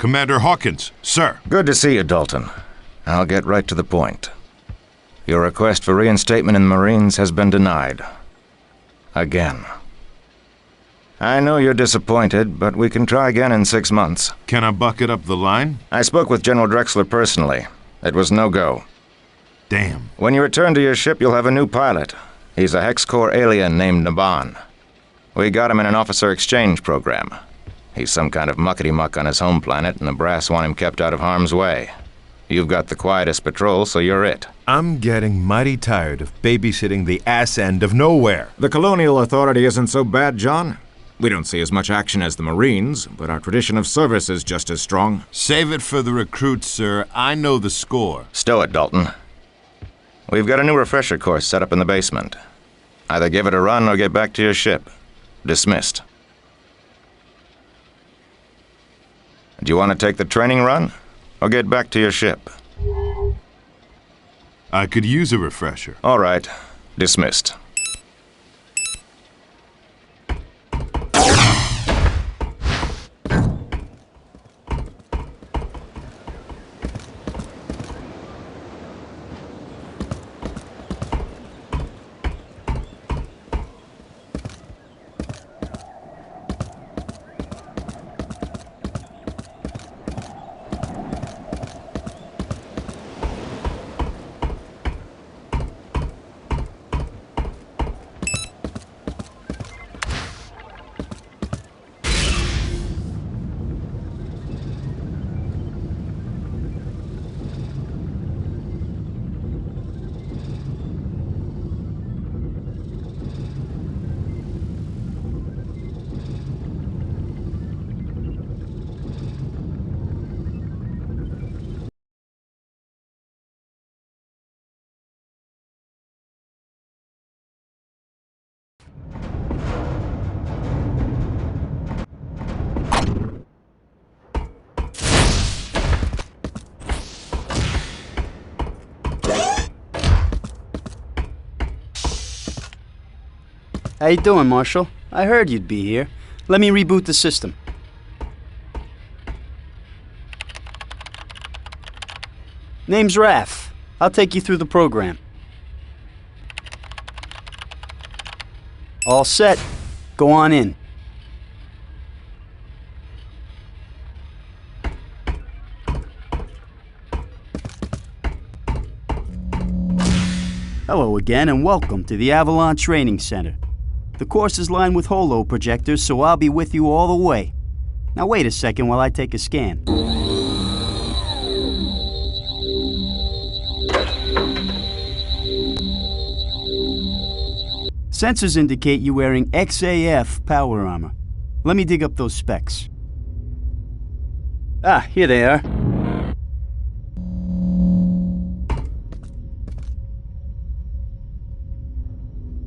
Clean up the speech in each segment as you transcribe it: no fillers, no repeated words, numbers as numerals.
Commander Hawkins, sir. Good to see you, Dalton. I'll get right to the point. Your request for reinstatement in the Marines has been denied. Again. I know you're disappointed, but we can try again in 6 months. Can I bucket up the line? I spoke with General Drexler personally. It was no go. Damn. When you return to your ship, you'll have a new pilot. He's a Hex-Core alien named Naban. We got him in an officer exchange program. He's some kind of muckety-muck on his home planet, and the brass want him kept out of harm's way. You've got the quietest patrol, so you're it. I'm getting mighty tired of babysitting the ass end of nowhere. The Colonial Authority isn't so bad, John. We don't see as much action as the Marines, but our tradition of service is just as strong. Save it for the recruits, sir. I know the score. Stow it, Dalton. We've got a new refresher course set up in the basement. Either give it a run or get back to your ship. Dismissed. Do you want to take the training run, or get back to your ship? I could use a refresher. All right. Dismissed. How you doing, Marshal? I heard you'd be here. Let me reboot the system. Name's Raph. I'll take you through the program. All set. Go on in. Hello again, and welcome to the Avalon Training Center. The course is lined with holo projectors, so I'll be with you all the way. Now wait a second while I take a scan. Sensors indicate you wearing XAF power armor. Let me dig up those specs. Ah, here they are.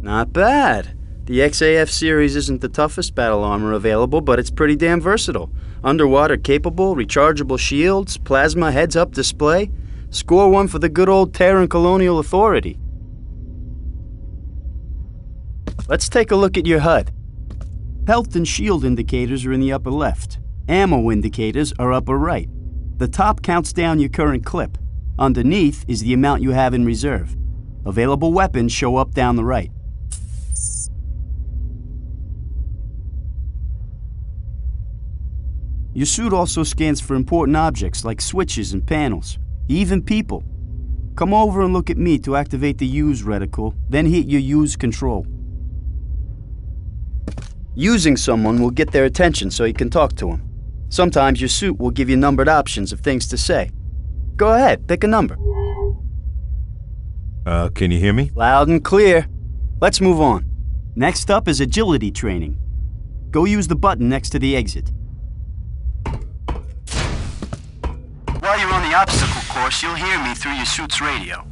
Not bad. The XAF series isn't the toughest battle armor available, but it's pretty damn versatile. Underwater capable, rechargeable shields, plasma heads-up display. Score one for the good old Terran Colonial Authority. Let's take a look at your HUD. Health and shield indicators are in the upper left. Ammo indicators are upper right. The top counts down your current clip. Underneath is the amount you have in reserve. Available weapons show up down the right. Your suit also scans for important objects like switches and panels, even people. Come over and look at me to activate the use reticle, then hit your use control. Using someone will get their attention so you can talk to them. Sometimes your suit will give you numbered options of things to say. Go ahead, pick a number. Can you hear me? Loud and clear. Let's move on. Next up is agility training. Go use the button next to the exit. While you're on the obstacle course, you'll hear me through your suit's radio.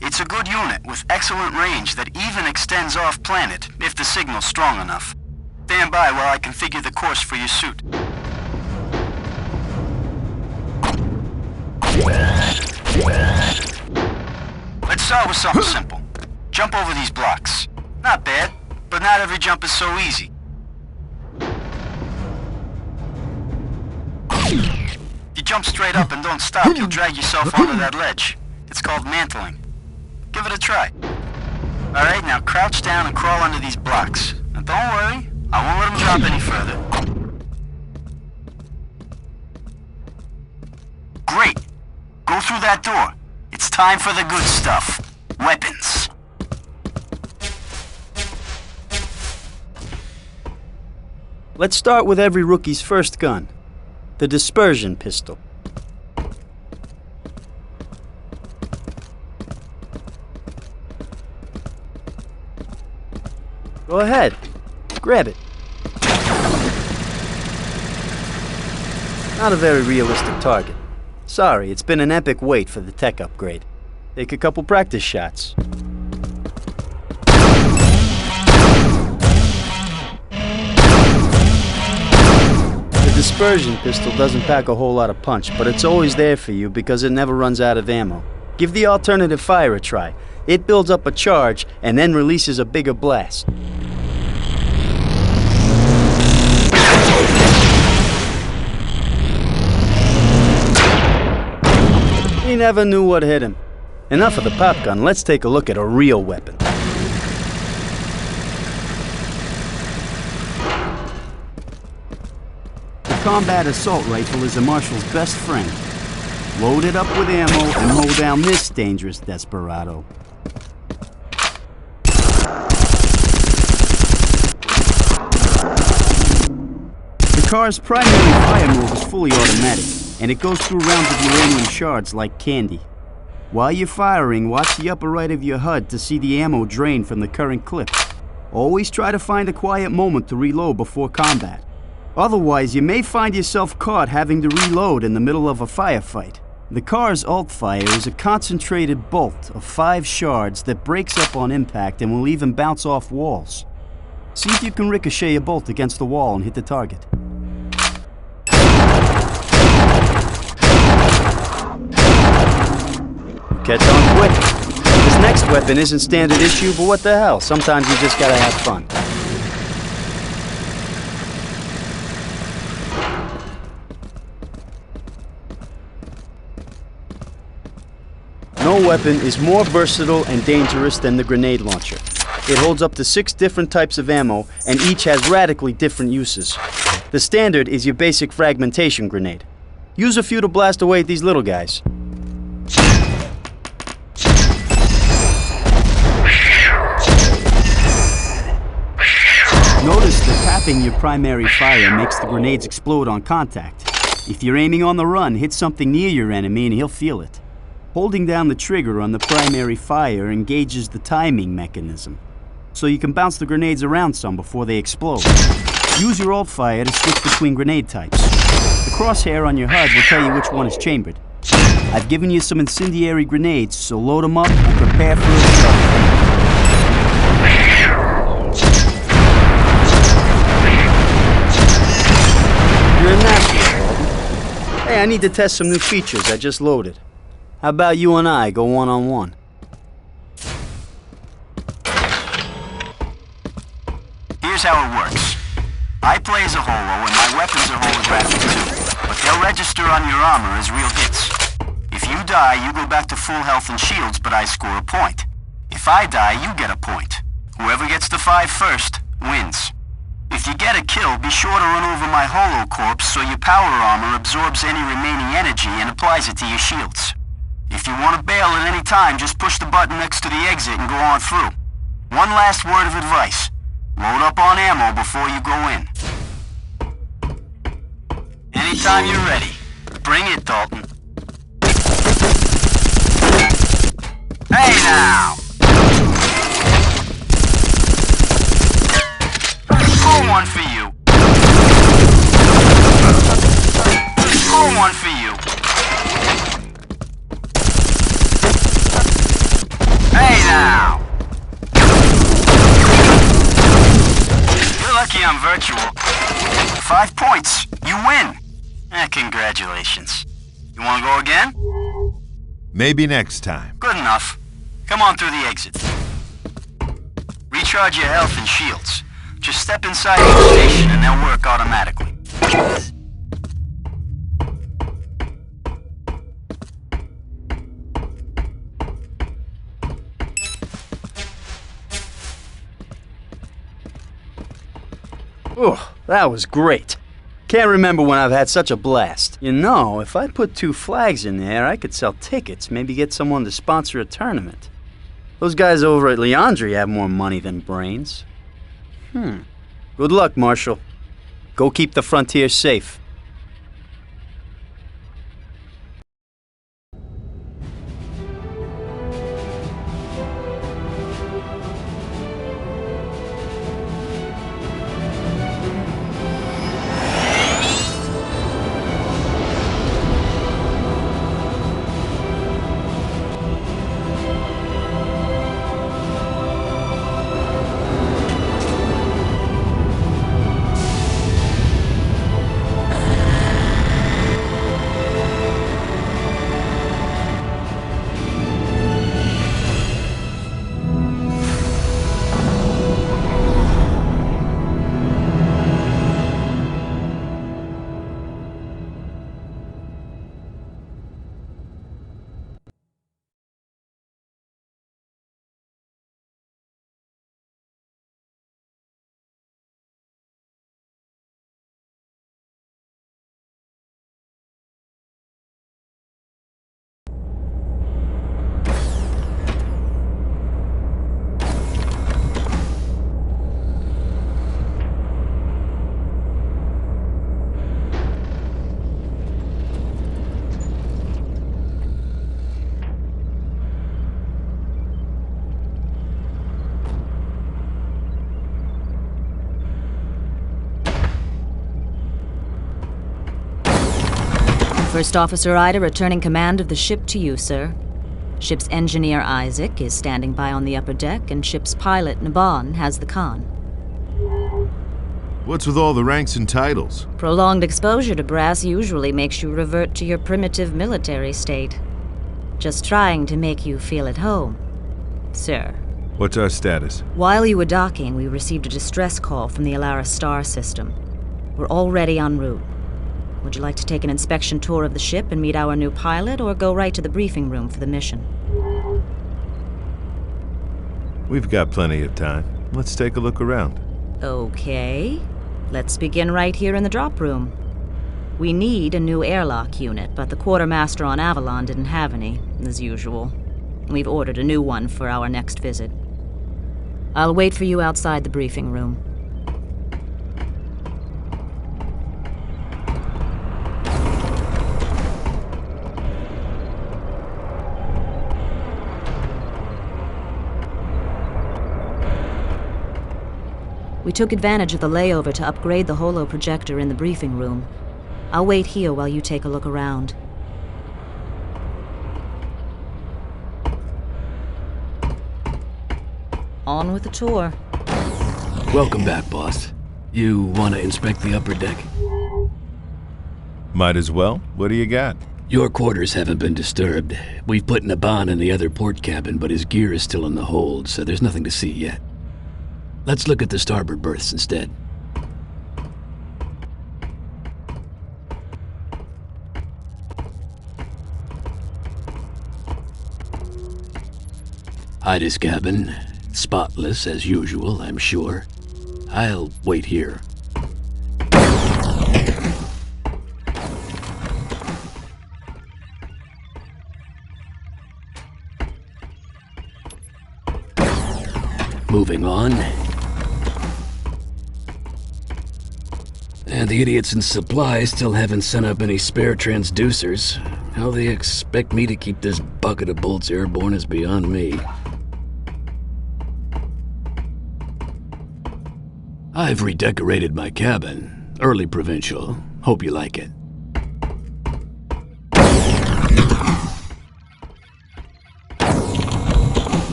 It's a good unit with excellent range that even extends off-planet if the signal's strong enough. Stand by while I configure the course for your suit. Let's start with something simple. Jump over these blocks. Not bad, but not every jump is so easy. jump straight up and don't stop, you'll drag yourself onto that ledge. It's called mantling. Give it a try. Alright, now crouch down and crawl under these blocks. Now don't worry, I won't let them drop any further. Great! Go through that door. It's time for the good stuff. Weapons. Let's start with every rookie's first gun. The dispersion pistol. Go ahead. Grab it. Not a very realistic target. Sorry, it's been an epic wait for the tech upgrade. Take a couple practice shots. The dispersion pistol doesn't pack a whole lot of punch, but it's always there for you because it never runs out of ammo. Give the alternative fire a try. It builds up a charge and then releases a bigger blast. He never knew what hit him. Enough of the pop gun, let's take a look at a real weapon. The combat assault rifle is a marshal's best friend. Load it up with ammo and mow down this dangerous desperado. The car's primary fire move is fully automatic, and it goes through rounds of uranium shards like candy. While you're firing, watch the upper right of your HUD to see the ammo drain from the current clip. Always try to find a quiet moment to reload before combat. Otherwise, you may find yourself caught having to reload in the middle of a firefight. The car's alt fire is a concentrated bolt of 5 shards that breaks up on impact and will even bounce off walls. See if you can ricochet a bolt against the wall and hit the target. Catch on quick. This next weapon isn't standard issue, but what the hell? Sometimes you just gotta have fun. No weapon is more versatile and dangerous than the grenade launcher. It holds up to 6 different types of ammo, and each has radically different uses. The standard is your basic fragmentation grenade. Use a few to blast away these little guys. Notice that tapping your primary fire makes the grenades explode on contact. If you're aiming on the run, hit something near your enemy and he'll feel it. Holding down the trigger on the primary fire engages the timing mechanism, so you can bounce the grenades around some before they explode. Use your alt fire to switch between grenade types. The crosshair on your HUD will tell you which one is chambered. I've given you some incendiary grenades, so load them up and prepare for a strike. You're a natural, Blogan. Hey, I need to test some new features I just loaded. How about you and I go one-on-one? Here's how it works. I play as a holo and my weapons are holographic too, but they'll register on your armor as real hits. If you die, you go back to full health and shields, but I score a point. If I die, you get a point. Whoever gets to 5 first wins. If you get a kill, be sure to run over my holo corpse so your power armor absorbs any remaining energy and applies it to your shields. If you want to bail at any time, just push the button next to the exit and go on through. One last word of advice. Load up on ammo before you go in. Anytime you're ready. Bring it, Dalton. Hey now! Score one for you. Score one for you. Hey now! You're lucky I'm virtual. 5 points. You win. Congratulations. You want to go again? Maybe next time. Good enough. Come on through the exit. Recharge your health and shields. Just step inside each station and they'll work automatically. Oh, that was great. Can't remember when I've had such a blast. You know, if I put 2 flags in there, I could sell tickets, maybe get someone to sponsor a tournament. Those guys over at Leandri have more money than brains. Good luck, Marshal. Go keep the frontier safe. First Officer Ida returning command of the ship to you, sir. Ship's engineer Isaac is standing by on the upper deck, and ship's pilot Naban has the con. What's with all the ranks and titles? Prolonged exposure to brass usually makes you revert to your primitive military state. Just trying to make you feel at home, sir. What's our status? While you were docking, we received a distress call from the Alara star system. We're already en route. Would you like to take an inspection tour of the ship and meet our new pilot, or go right to the briefing room for the mission? We've got plenty of time. Let's take a look around. Okay. Let's begin right here in the drop room. We need a new airlock unit, but the quartermaster on Avalon didn't have any, as usual. We've ordered a new one for our next visit. I'll wait for you outside the briefing room. We took advantage of the layover to upgrade the holo projector in the briefing room. I'll wait here while you take a look around. On with the tour. Welcome back, boss. You want to inspect the upper deck? Might as well. What do you got? Your quarters haven't been disturbed. We've put Naban in the other port cabin, but his gear is still in the hold, so there's nothing to see yet. Let's look at the starboard berths instead. Ida's cabin. Spotless, as usual, I'm sure. I'll wait here. Moving on. And the idiots in supply still haven't sent up any spare transducers. How they expect me to keep this bucket of bolts airborne is beyond me. I've redecorated my cabin. Early provincial. Hope you like it.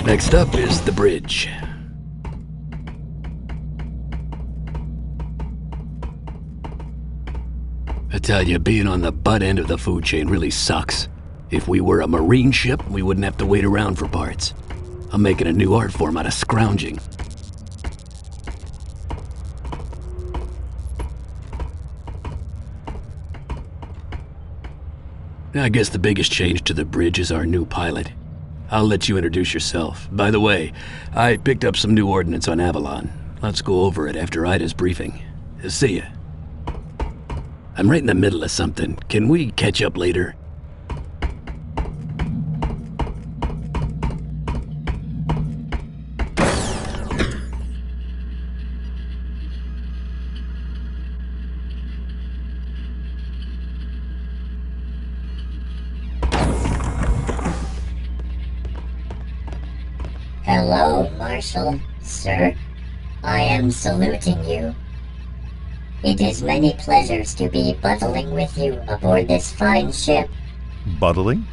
Next up is the bridge. I tell you, being on the butt end of the food chain really sucks. If we were a marine ship, we wouldn't have to wait around for parts. I'm making a new art form out of scrounging. I guess the biggest change to the bridge is our new pilot. I'll let you introduce yourself. By the way, I picked up some new ordnance on Avalon. Let's go over it after Ida's briefing. See ya. I'm right in the middle of something. Can we catch up later? Hello, Marshal, sir. I am saluting you. It is many pleasures to be buttling with you aboard this fine ship. Buttling?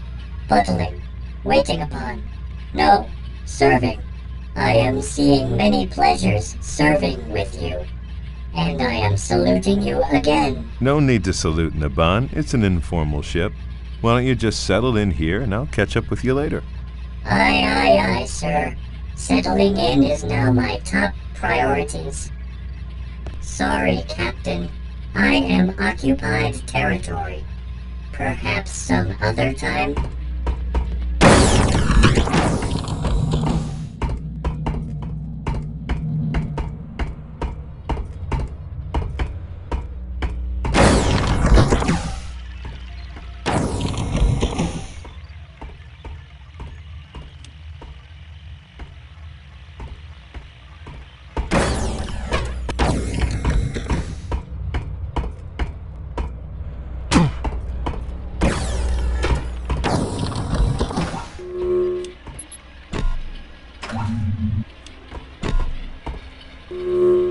Buttling. Waiting upon. No, serving. I am seeing many pleasures serving with you. And I am saluting you again. No need to salute, Naban. It's an informal ship. Why don't you just settle in here and I'll catch up with you later? Aye, sir. Settling in is now my top priorities. Sorry, Captain. I am occupied territory. Perhaps some other time?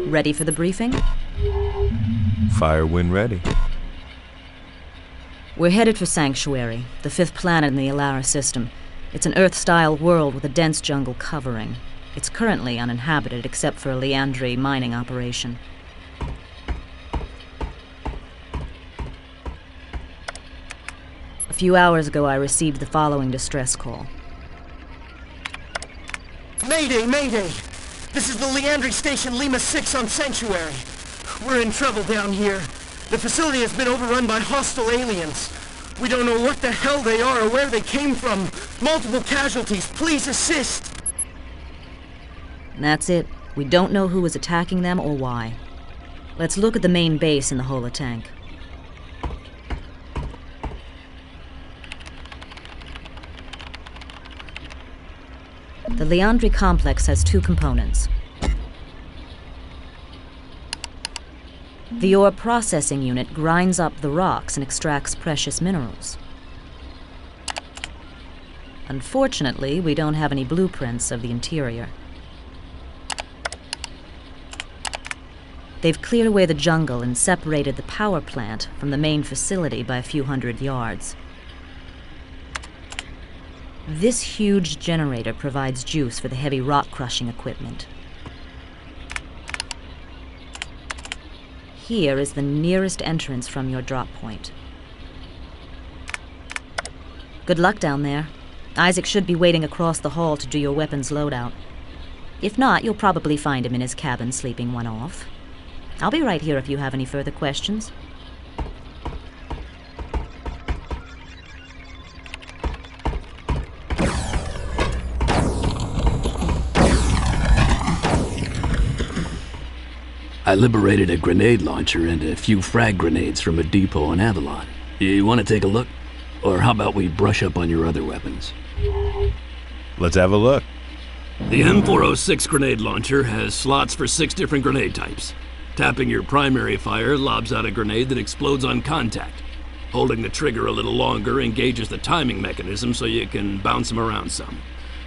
Ready for the briefing? Fire when ready. We're headed for Sanctuary, the 5th planet in the Alara system. It's an Earth-style world with a dense jungle covering. It's currently uninhabited except for a Liandry mining operation. A few hours ago, I received the following distress call. Mayday, mayday! This is the Liandry Station Lima 6 on Sanctuary. We're in trouble down here. The facility has been overrun by hostile aliens. We don't know what the hell they are or where they came from. Multiple casualties. Please assist. That's it. We don't know who is attacking them or why. Let's look at the main base in the holotank. The Liandry complex has 2 components. The ore processing unit grinds up the rocks and extracts precious minerals. Unfortunately, we don't have any blueprints of the interior. They've cleared away the jungle and separated the power plant from the main facility by a few hundred yards. This huge generator provides juice for the heavy rock-crushing equipment. Here is the nearest entrance from your drop point. Good luck down there. Isaac should be waiting across the hall to do your weapons loadout. If not, you'll probably find him in his cabin sleeping one off. I'll be right here if you have any further questions. I liberated a grenade launcher and a few frag grenades from a depot on Avalon. You want to take a look? Or how about we brush up on your other weapons? Let's have a look. The M406 grenade launcher has slots for 6 different grenade types. Tapping your primary fire lobs out a grenade that explodes on contact. Holding the trigger a little longer engages the timing mechanism so you can bounce them around some.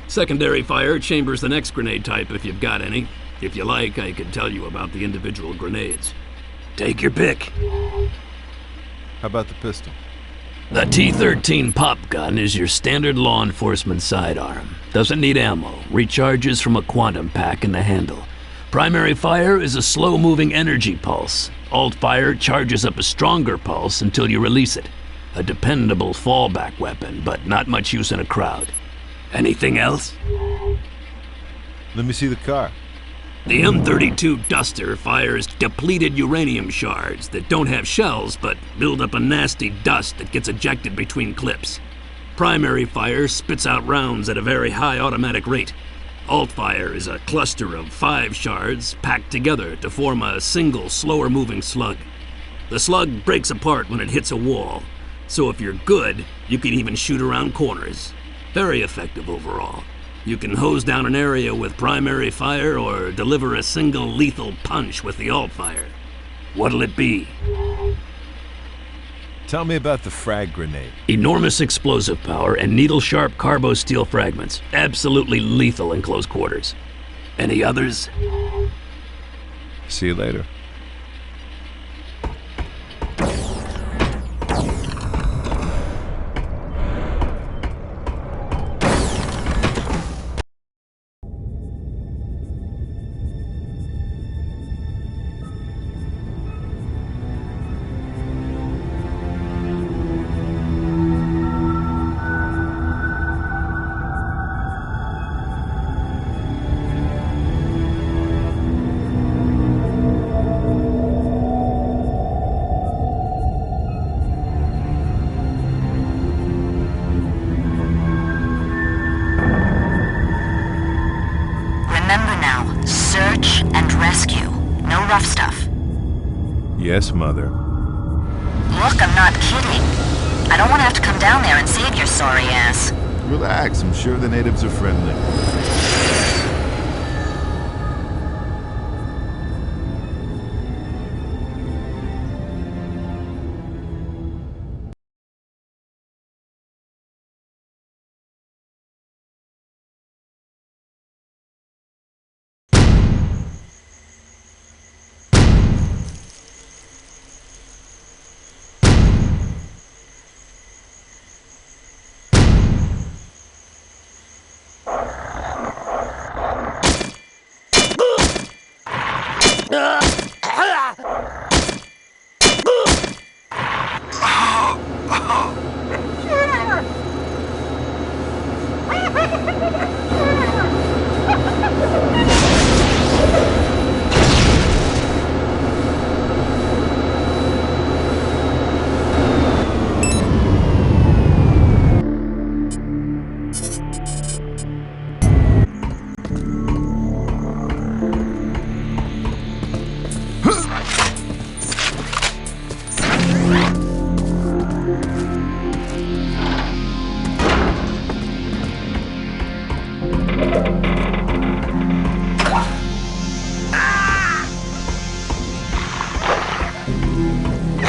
Secondary fire chambers the next grenade type if you've got any. If you like, I can tell you about the individual grenades. Take your pick. How about the pistol? The T-13 pop gun is your standard law enforcement sidearm. Doesn't need ammo. Recharges from a quantum pack in the handle. Primary fire is a slow-moving energy pulse. Alt fire charges up a stronger pulse until you release it. A dependable fallback weapon, but not much use in a crowd. Anything else? Let me see the car. The M32 Duster fires depleted uranium shards that don't have shells but build up a nasty dust that gets ejected between clips. Primary fire spits out rounds at a very high automatic rate. Alt fire is a cluster of 5 shards packed together to form a single, slower-moving slug. The slug breaks apart when it hits a wall, so if you're good, you can even shoot around corners. Very effective overall. You can hose down an area with primary fire or deliver a single lethal punch with the alt fire. What'll it be? Tell me about the frag grenade. Enormous explosive power and needle-sharp carbo-steel fragments. Absolutely lethal in close quarters. Any others? See you later. Yes, Mother. Look, I'm not kidding. I don't want to have to come down there and save your sorry ass. Relax, I'm sure the natives are friendly.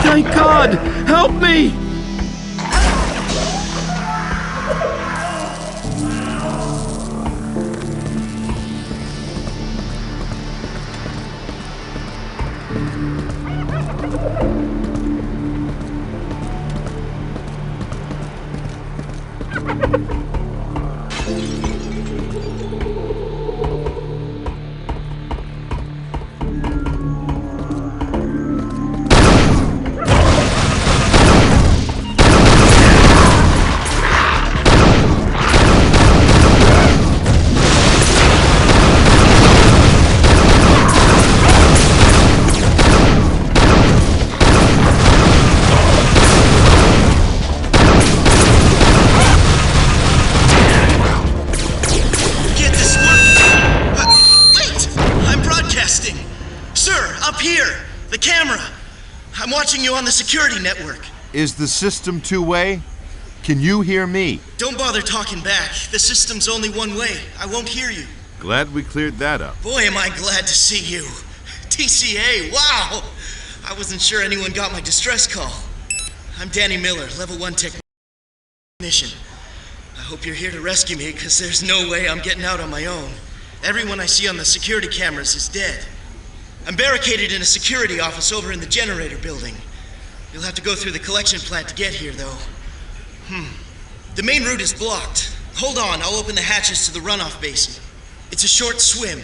Thank God! Help me! I'm watching you on the security network. Is the system two-way? Can you hear me? Don't bother talking back. The system's only one way. I won't hear you. Glad we cleared that up. Boy, am I glad to see you. TCA, wow! I wasn't sure anyone got my distress call. I'm Danny Miller, level 1 technician. I hope you're here to rescue me, because there's no way I'm getting out on my own. Everyone I see on the security cameras is dead. I'm barricaded in a security office over in the generator building. You'll have to go through the collection plant to get here, though. The main route is blocked. Hold on, I'll open the hatches to the runoff basin. It's a short swim.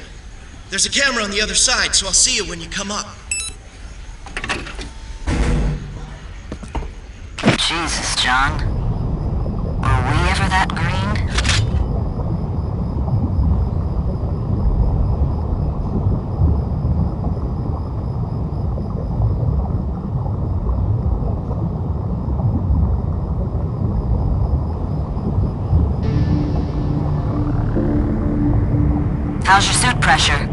There's a camera on the other side, so I'll see you when you come up. Jesus, John. Were we ever that green? How's your suit pressure?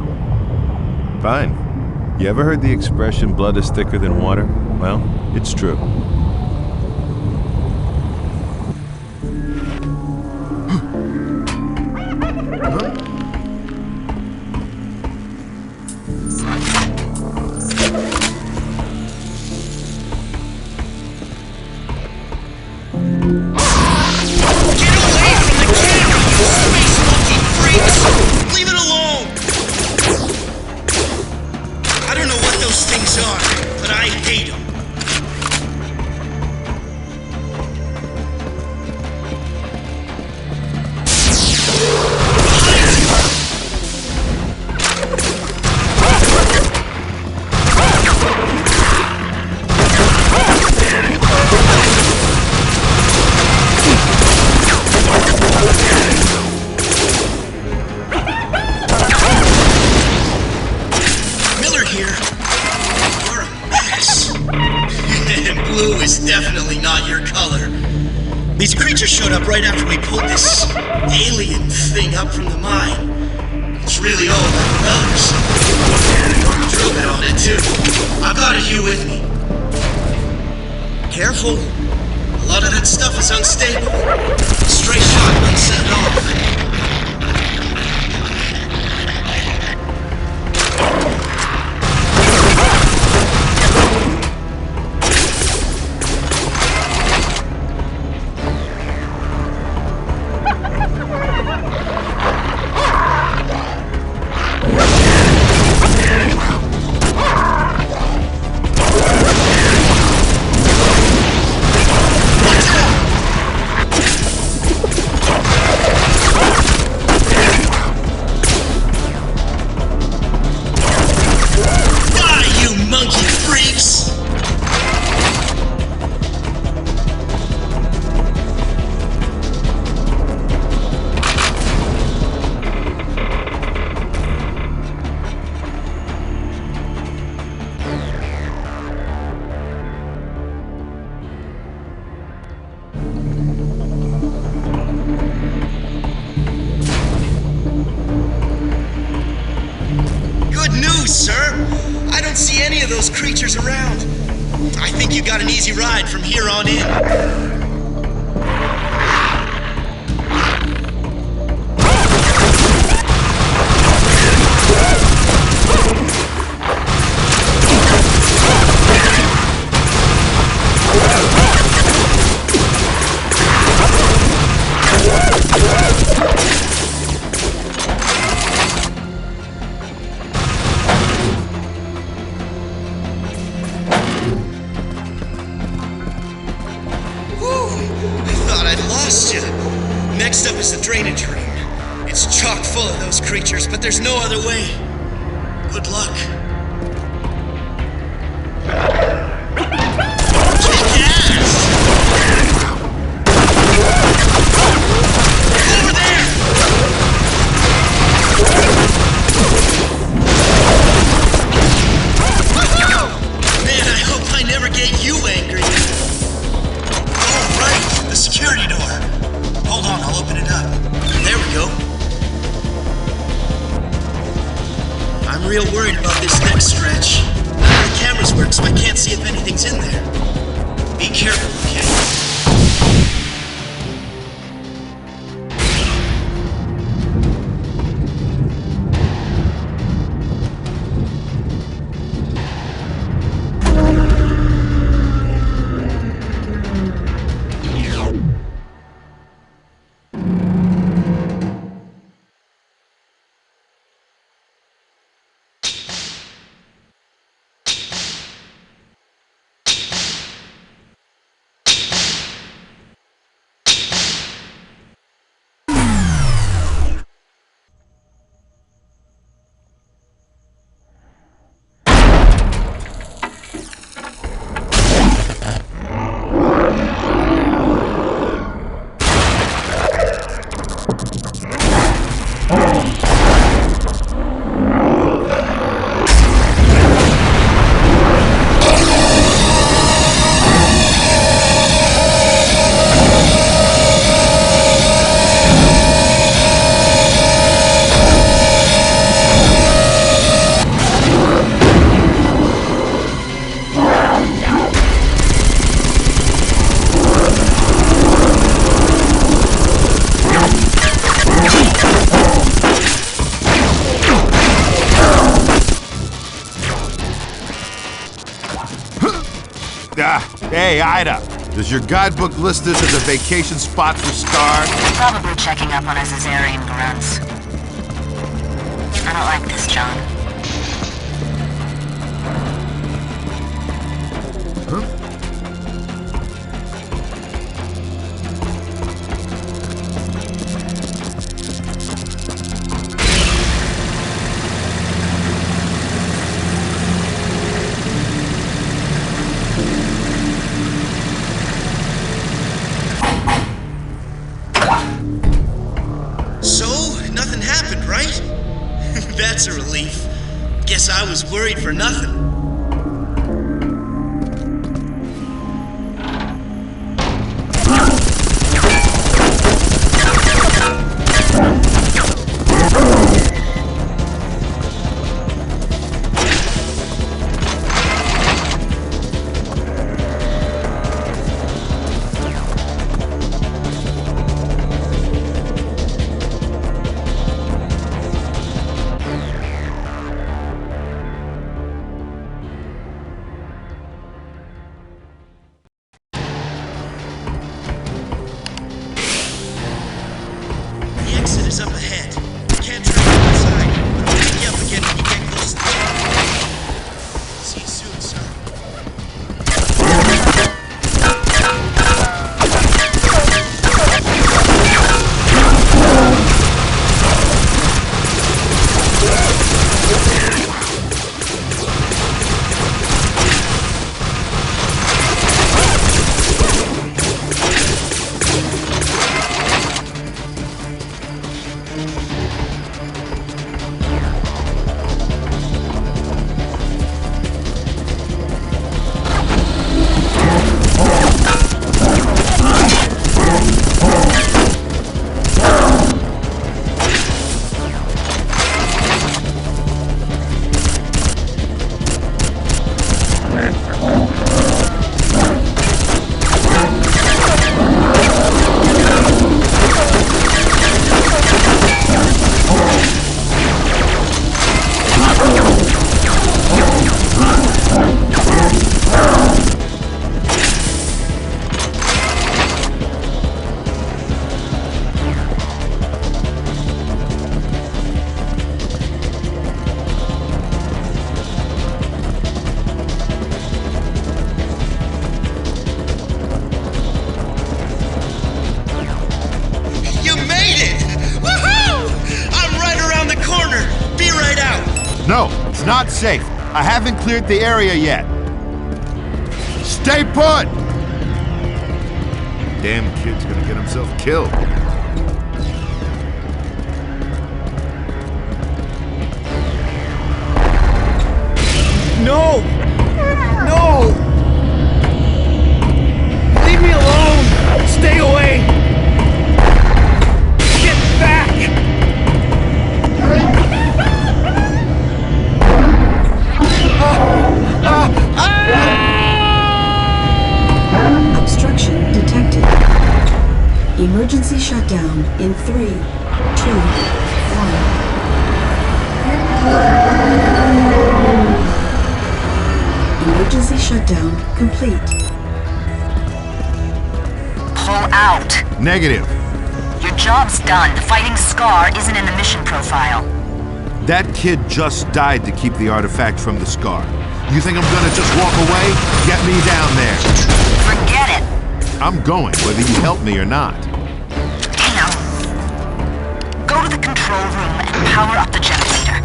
Fine. You ever heard the expression, blood is thicker than water? Well, it's true. These creatures showed up right after we pulled this alien thing up from the mine. It's really old, like pellets. Drill bit on it too. I've got it here with me. Careful. A lot of that stuff is unstable. Stray shot won't set it off. Creatures around. I think you got an easy ride from here on in. Next up is the drainage room. It's chock full of those creatures, but there's no other way. Good luck. Kick ass! Over there! Man, I hope I never get you angry. Oh, right, the security door. Hold on, I'll open it up. There we go. I'm real worried about this next stretch. None of the cameras work, so I can't see if anything's in there. Be careful, okay? Hey, Ida, does your guidebook list this as a vacation spot for Scar? Probably checking up on his Azarian grunts. I don't like this, John. Huh? That's a relief. Guess I was worried for nothing. Up ahead. Can't try to inside, but I'll pick you up again when you get close to the top. See you soon, son. No, it's not safe. I haven't cleared the area yet. Stay put! Damn kid's gonna get himself killed. No! No! Leave me alone! Stay away! Get back! Obstruction detected. Emergency shutdown in 3, 2, 1. Emergency shutdown complete. Pull out. Negative. Your job's done. Fighting Scar isn't in the mission profile. That kid just died to keep the artifact from the Scar. You think I'm gonna just walk away? Get me down there. Forget it. I'm going, whether you help me or not. Hang on. Go to the control room and power up the generator.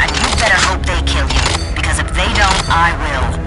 And you better hope they kill you, because if they don't, I will.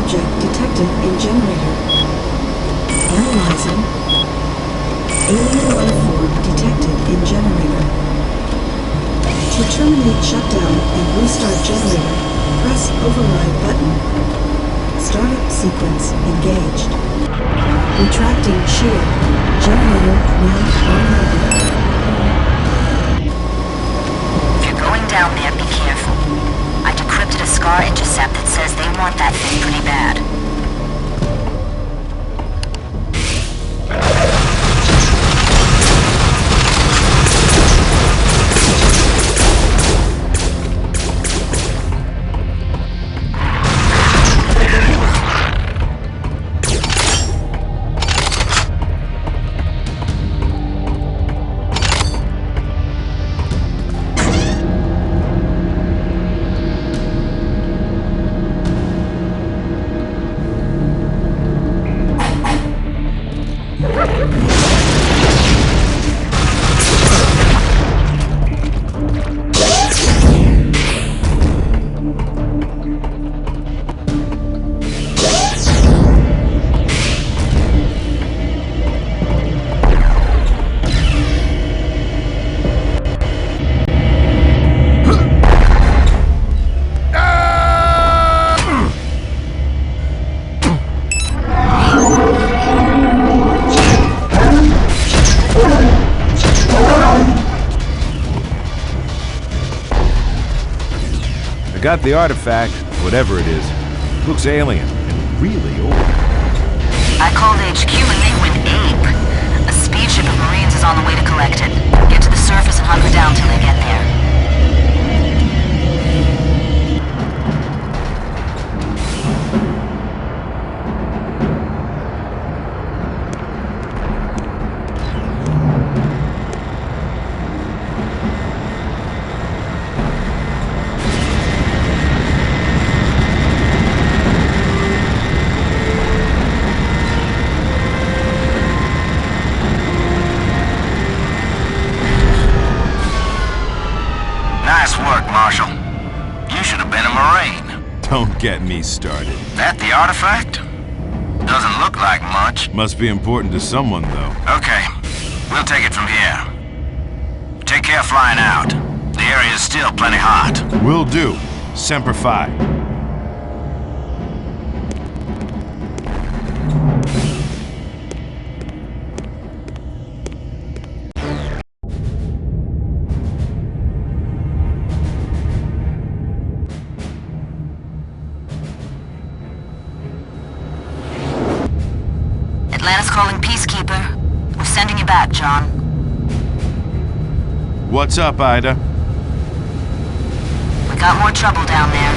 object detected in generator. Analyzing. Alien life form detected in generator. To terminate shutdown and restart generator, press override button. Startup sequence engaged. Retracting shield. Generator now online. If you're going down there, be careful. I decrypted a SCAR intercept that says they want that thing pretty bad. Got the artifact, whatever it is. Looks alien and really old. I called HQ and they went ape. A speed ship of Marines is on the way to collect it. Get to the surface and hunker down till they get there. Don't get me started. That the artifact? Doesn't look like much. Must be important to someone, though. Okay, we'll take it from here. Take care flying out. The area is still plenty hot. Will do. Semper Fi. Atlantis calling Peacekeeper. We're sending you back, John. What's up, Ida? We got more trouble down there.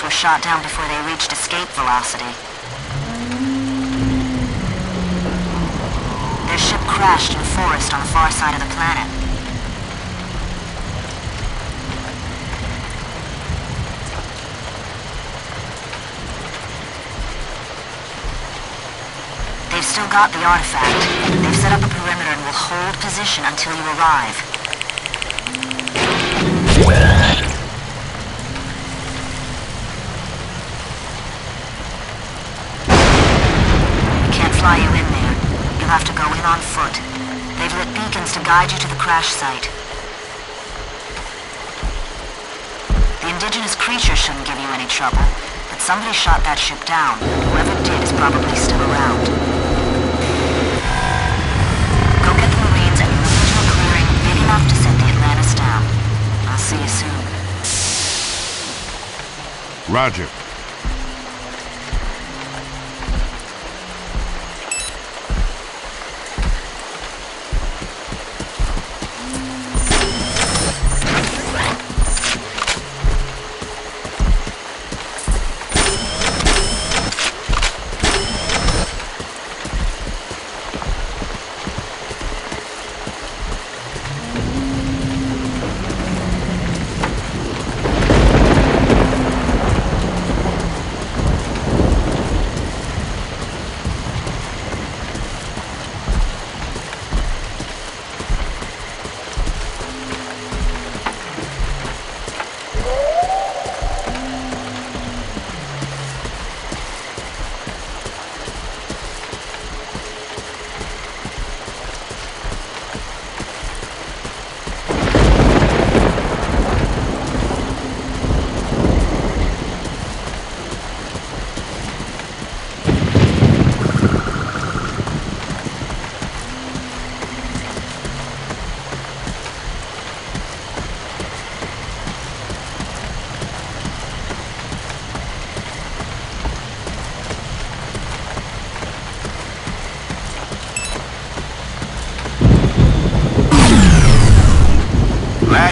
Were shot down before they reached escape velocity. Their ship crashed in a forest on the far side of the planet. They've still got the artifact. They've set up a perimeter and will hold position until you arrive. Fly you in there. You'll have to go in on foot. They've lit beacons to guide you to the crash site. The indigenous creature shouldn't give you any trouble, but somebody shot that ship down. Whoever did is probably still around. Go get the Marines and move to a clearing big enough to set the Atlantis down. I'll see you soon. Roger.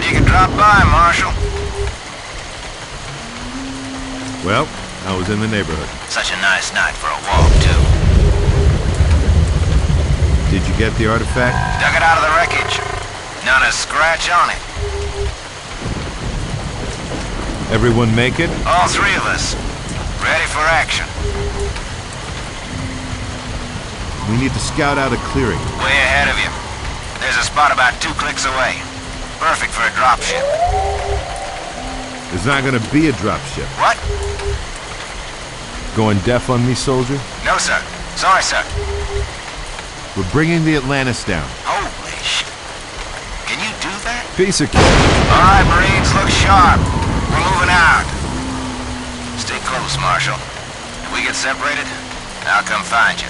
Glad you could drop by, Marshal. Well, I was in the neighborhood. Such a nice night for a walk, too. Did you get the artifact? Dug it out of the wreckage. Not a scratch on it. Everyone make it? All three of us. Ready for action. We need to scout out a clearing. Way ahead of you. There's a spot about 2 clicks away. Perfect for a dropship. There's not gonna be a dropship. What? Going deaf on me, soldier? No, sir. Sorry, sir. We're bringing the Atlantis down. Holy shit. Can you do that? Piece of cake. All right, Marines, look sharp. We're moving out. Stay close, Marshal. If we get separated, I'll come find you.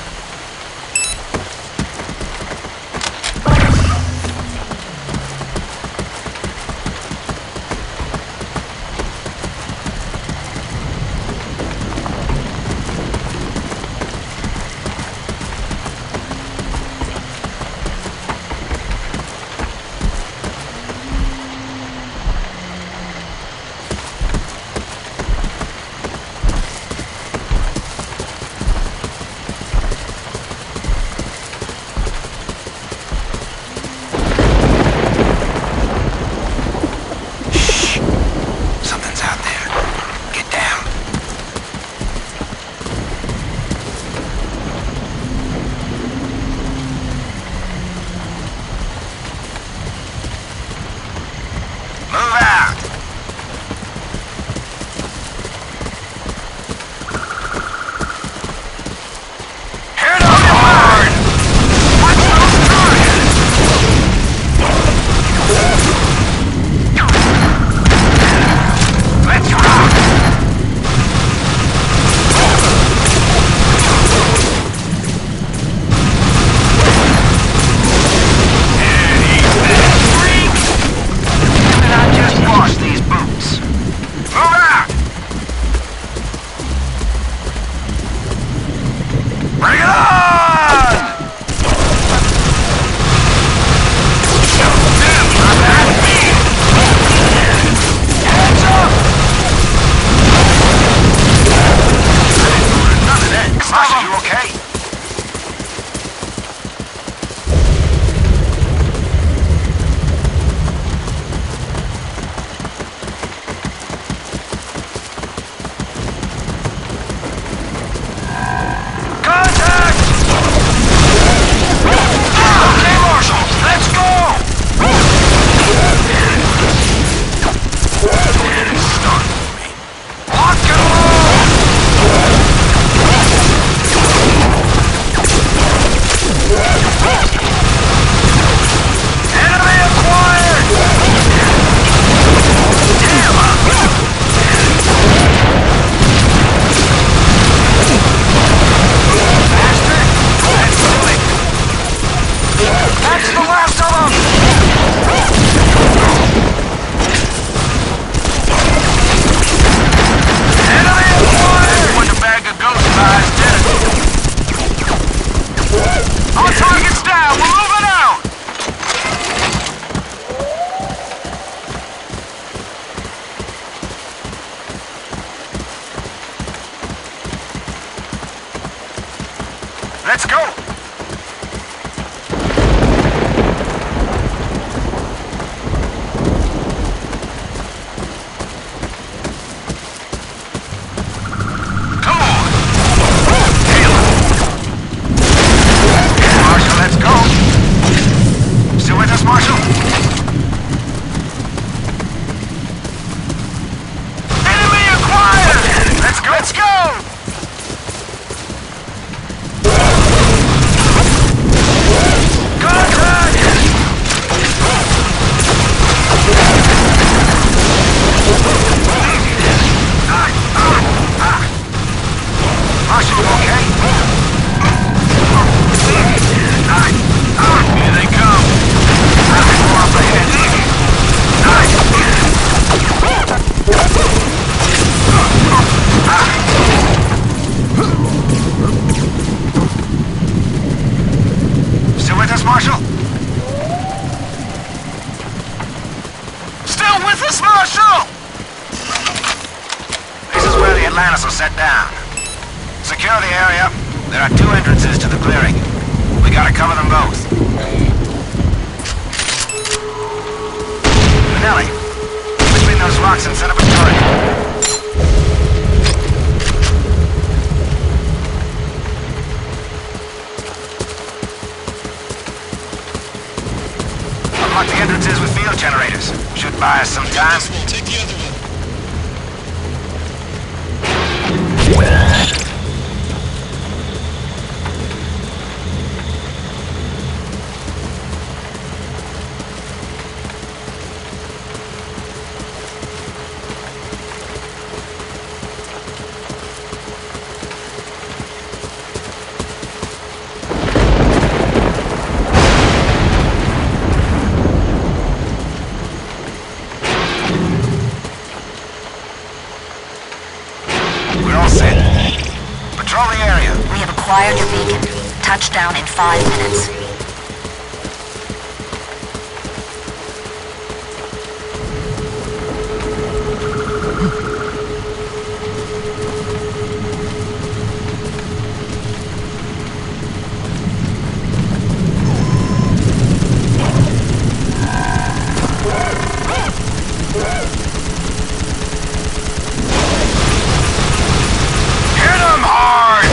Let's go! Come on! Marshal, let's go! Still with us, Marshal? Enemy acquired! Let's go! Let's go! Surface Marshal! This is where the Atlantis will set down. Secure the area. There are 2 entrances to the clearing. We gotta cover them both. Manelli, get between those rocks and set up a turret. Unlock the entrances with field generators. Should buy us some time. We'll take the other one. Acquired your beacon. Touchdown in 5 minutes. Hit 'em hard!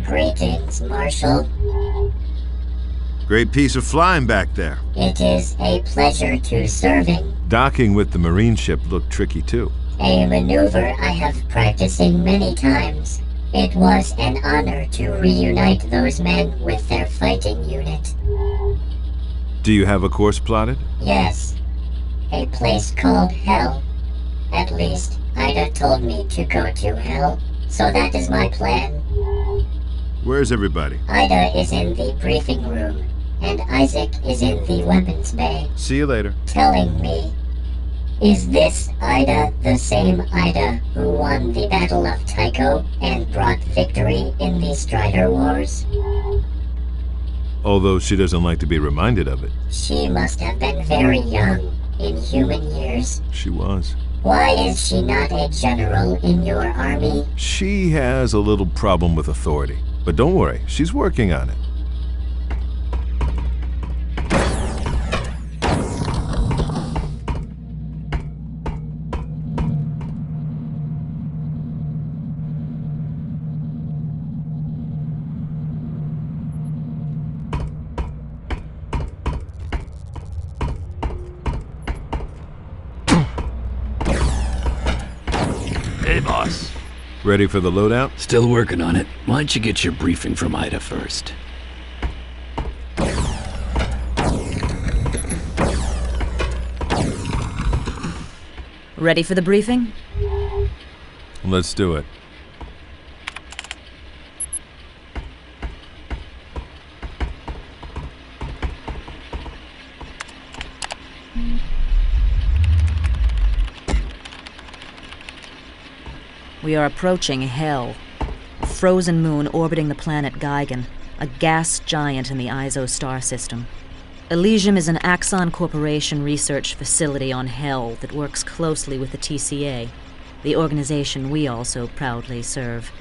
Greetings, Marshal. Great piece of flying back there. It is a pleasure to serving. Docking with the Marine ship looked tricky too. A maneuver I have practicing many times. It was an honor to reunite those men with their fighting unit. Do you have a course plotted? Yes. A place called Hell. At least, Ida told me to go to Hell, so that is my plan. Where's everybody? Ida is in the briefing room, and Isaac is in the weapons bay. See you later. Telling me, is this Ida the same Ida who won the Battle of Tycho and brought victory in the Strider Wars? Although she doesn't like to be reminded of it. She must have been very young in human years. She was. Why is she not a general in your army? She has a little problem with authority. But don't worry, she's working on it. Hey, boss. Ready for the loadout? Still working on it. Why don't you get your briefing from Ida first? Ready for the briefing? Let's do it. We are approaching Hell, a frozen moon orbiting the planet Geigen, a gas giant in the Iso star system. Elysium is an Axon Corporation research facility on Hell that works closely with the TCA, the organization we also proudly serve.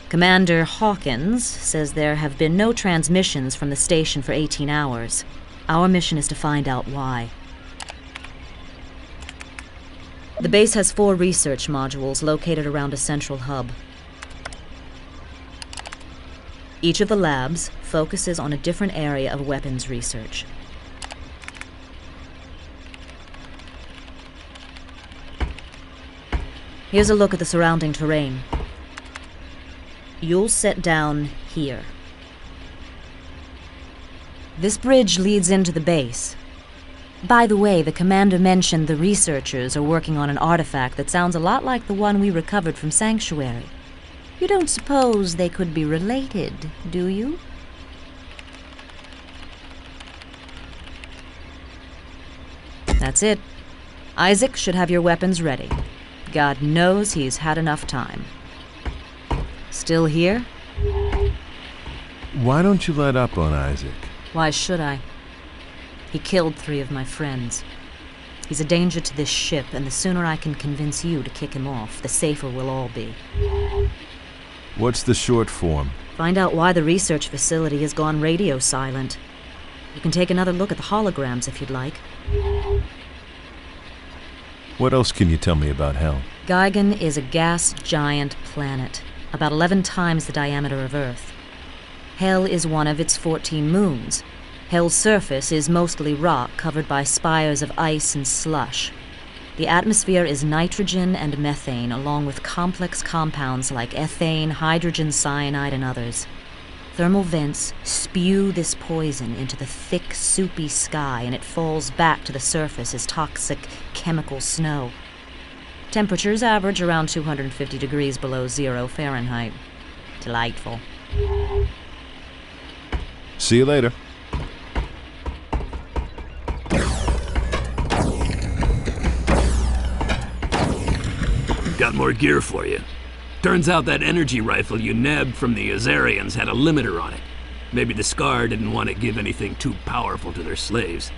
Commander Hawkins says there have been no transmissions from the station for 18 hours. Our mission is to find out why. The base has 4 research modules located around a central hub. Each of the labs focuses on a different area of weapons research. Here's a look at the surrounding terrain. You'll sit down here. This bridge leads into the base. By the way, the commander mentioned the researchers are working on an artifact that sounds a lot like the one we recovered from Sanctuary. You don't suppose they could be related, do you? That's it. Isaac should have your weapons ready. God knows he's had enough time. Still here? Why don't you let up on Isaac? Why should I? He killed 3 of my friends. He's a danger to this ship, and the sooner I can convince you to kick him off, the safer we'll all be. What's the short form? Find out why the research facility has gone radio silent. You can take another look at the holograms if you'd like. What else can you tell me about Hell? Geigen is a gas giant planet, about 11 times the diameter of Earth. Hell is one of its 14 moons. Hell's surface is mostly rock covered by spires of ice and slush. The atmosphere is nitrogen and methane, along with complex compounds like ethane, hydrogen cyanide, and others. Thermal vents spew this poison into the thick, soupy sky, and it falls back to the surface as toxic chemical snow. Temperatures average around 250 degrees below 0 Fahrenheit. Delightful. See you later. Got more gear for you. Turns out that energy rifle you nabbed from the Azarians had a limiter on it. Maybe the Scar didn't want to give anything too powerful to their slaves.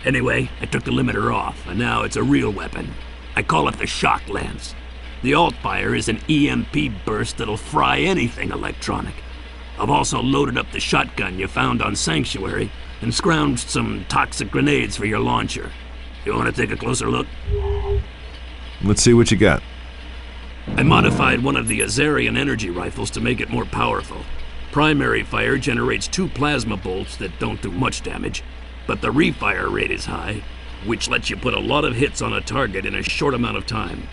Anyway, I took the limiter off, and now it's a real weapon. I call it the Shock Lance. The alt-fire is an EMP burst that'll fry anything electronic. I've also loaded up the shotgun you found on Sanctuary and scrounged some toxic grenades for your launcher. You want to take a closer look? Let's see what you got. I modified one of the Azarian energy rifles to make it more powerful. Primary fire generates 2 plasma bolts that don't do much damage, but the refire rate is high, which lets you put a lot of hits on a target in a short amount of time.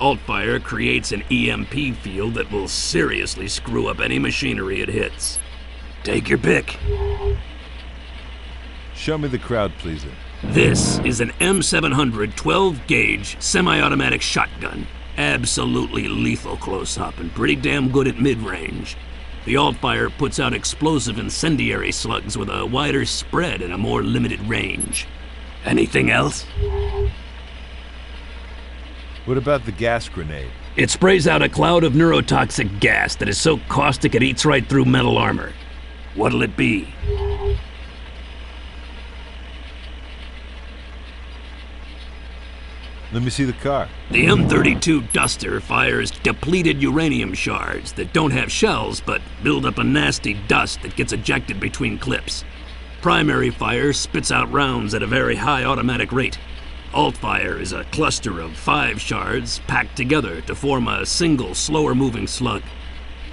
Alt-fire creates an EMP field that will seriously screw up any machinery it hits. Take your pick. Show me the crowd pleaser. This is an M700 12-gauge semi-automatic shotgun. Absolutely lethal close-up and pretty damn good at mid-range. The alt-fire puts out explosive incendiary slugs with a wider spread and a more limited range. Anything else? What about the gas grenade? It sprays out a cloud of neurotoxic gas that is so caustic it eats right through metal armor. What'll it be? Let me see the car. The M32 Duster fires depleted uranium shards that don't have shells but build up a nasty dust that gets ejected between clips. Primary fire spits out rounds at a very high automatic rate. Alt-fire is a cluster of 5 shards packed together to form a single, slower-moving slug.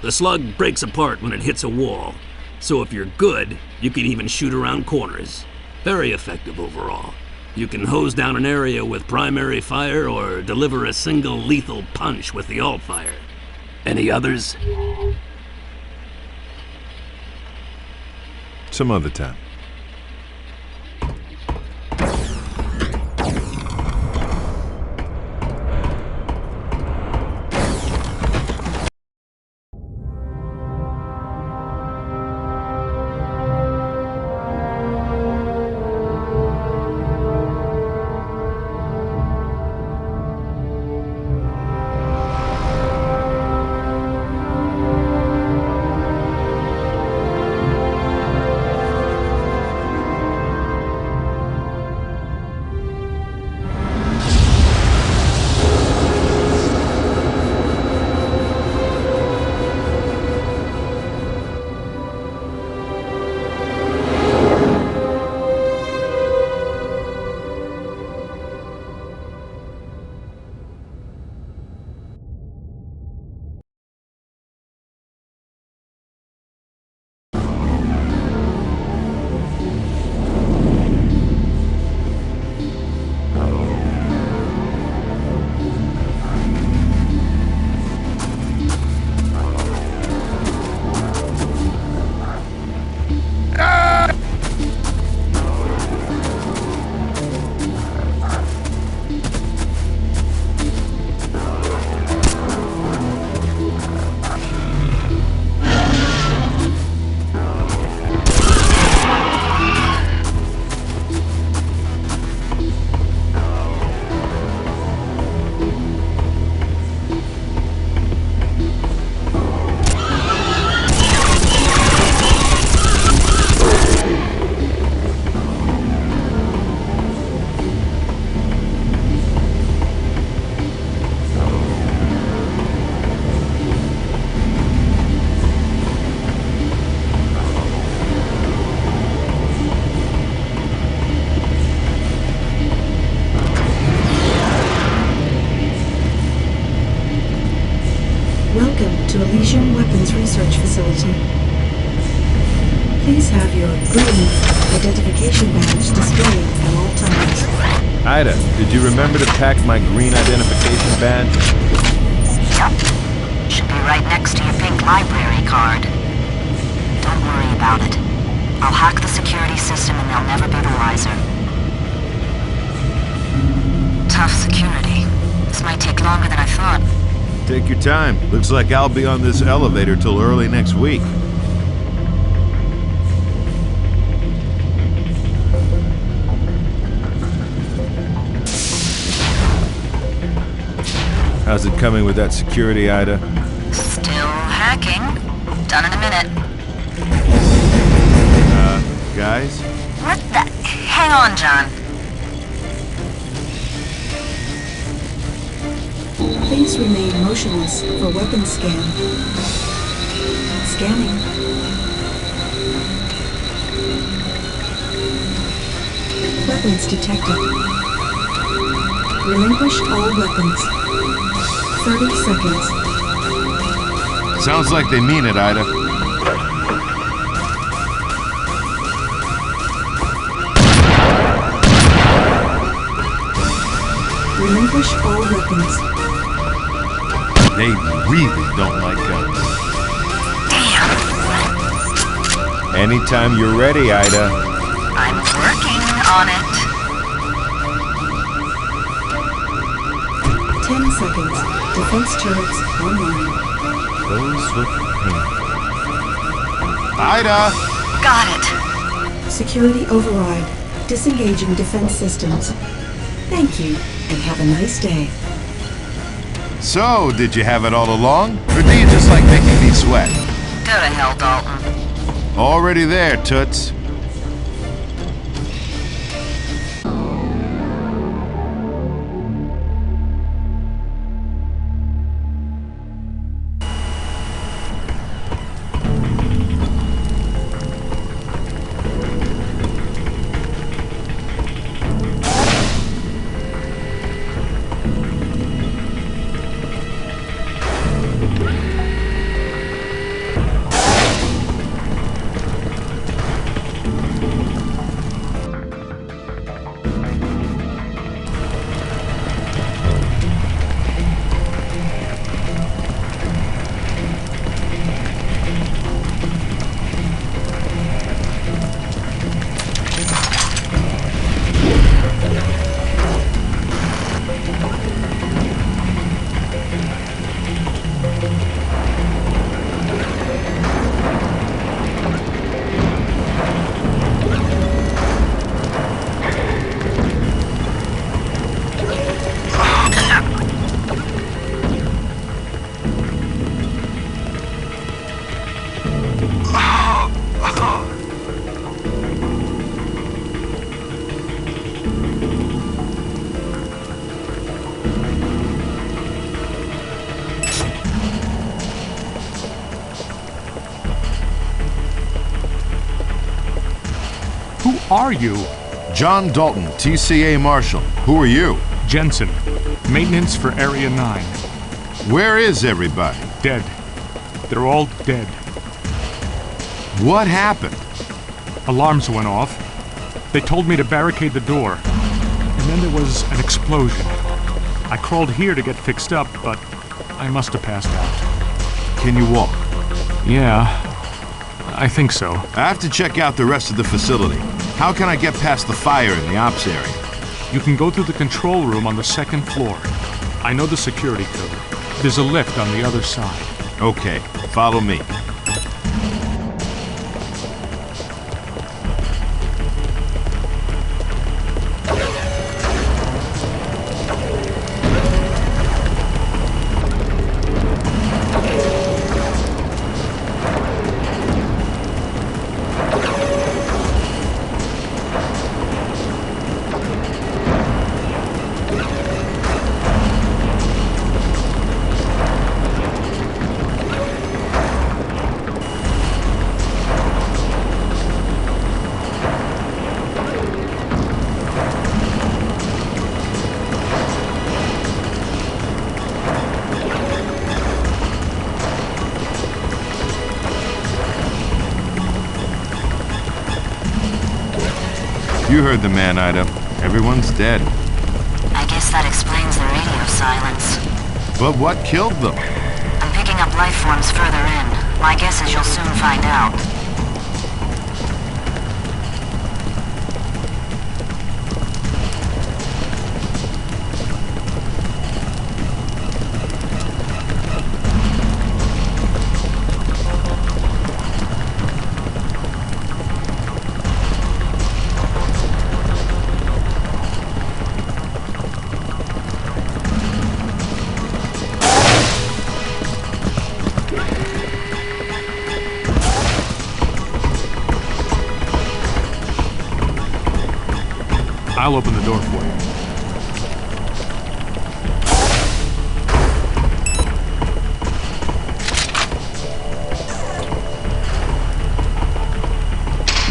The slug breaks apart when it hits a wall, so if you're good, you can even shoot around corners. Very effective overall. You can hose down an area with primary fire or deliver a single lethal punch with the alt-fire. Any others? Some other time. to Elysium Weapons Research Facility. Please have your green identification badge displayed at all times. Ida, did you remember to pack my green identification badge? Yep. Should be right next to your pink library card. Don't worry about it. I'll hack the security system and they'll never be the wiser. Tough security. This might take longer than I thought. Take your time. Looks like I'll be on this elevator till early next week. How's it coming with that security, Ida? Still hacking. Done in a minute. Guys? What the? Hang on, John. Please remain motionless for weapon scan. Scanning. Weapons detected. Relinquish all weapons. 30 seconds. Sounds like they mean it, Ida. Relinquish all weapons. They really don't like guns. Anytime you're ready, Ida. I'm working on it. 10 seconds. Defense turrets online. Those look painful. Ida! Got it. Security override. Disengaging defense systems. Thank you, and have a nice day. So, did you have it all along? Or do you just like making me sweat? Go to hell, Dalton. Already there, Toots. Are you? John Dalton, TCA Marshal. Who are you? Jensen. Maintenance for Area 9. Where is everybody? Dead. They're all dead. What happened? Alarms went off. They told me to barricade the door. And then there was an explosion. I crawled here to get fixed up, but I must have passed out. Can you walk? Yeah, I think so. I have to check out the rest of the facility. How can I get past the fire in the ops area? You can go through the control room on the 2nd floor. I know the security code. There's a lift on the other side. Okay, follow me. You heard the man, Ida. Everyone's dead. I guess that explains the radio silence. But what killed them? I'm picking up life forms further in. My guess is you'll soon find out. I'll open the door for you.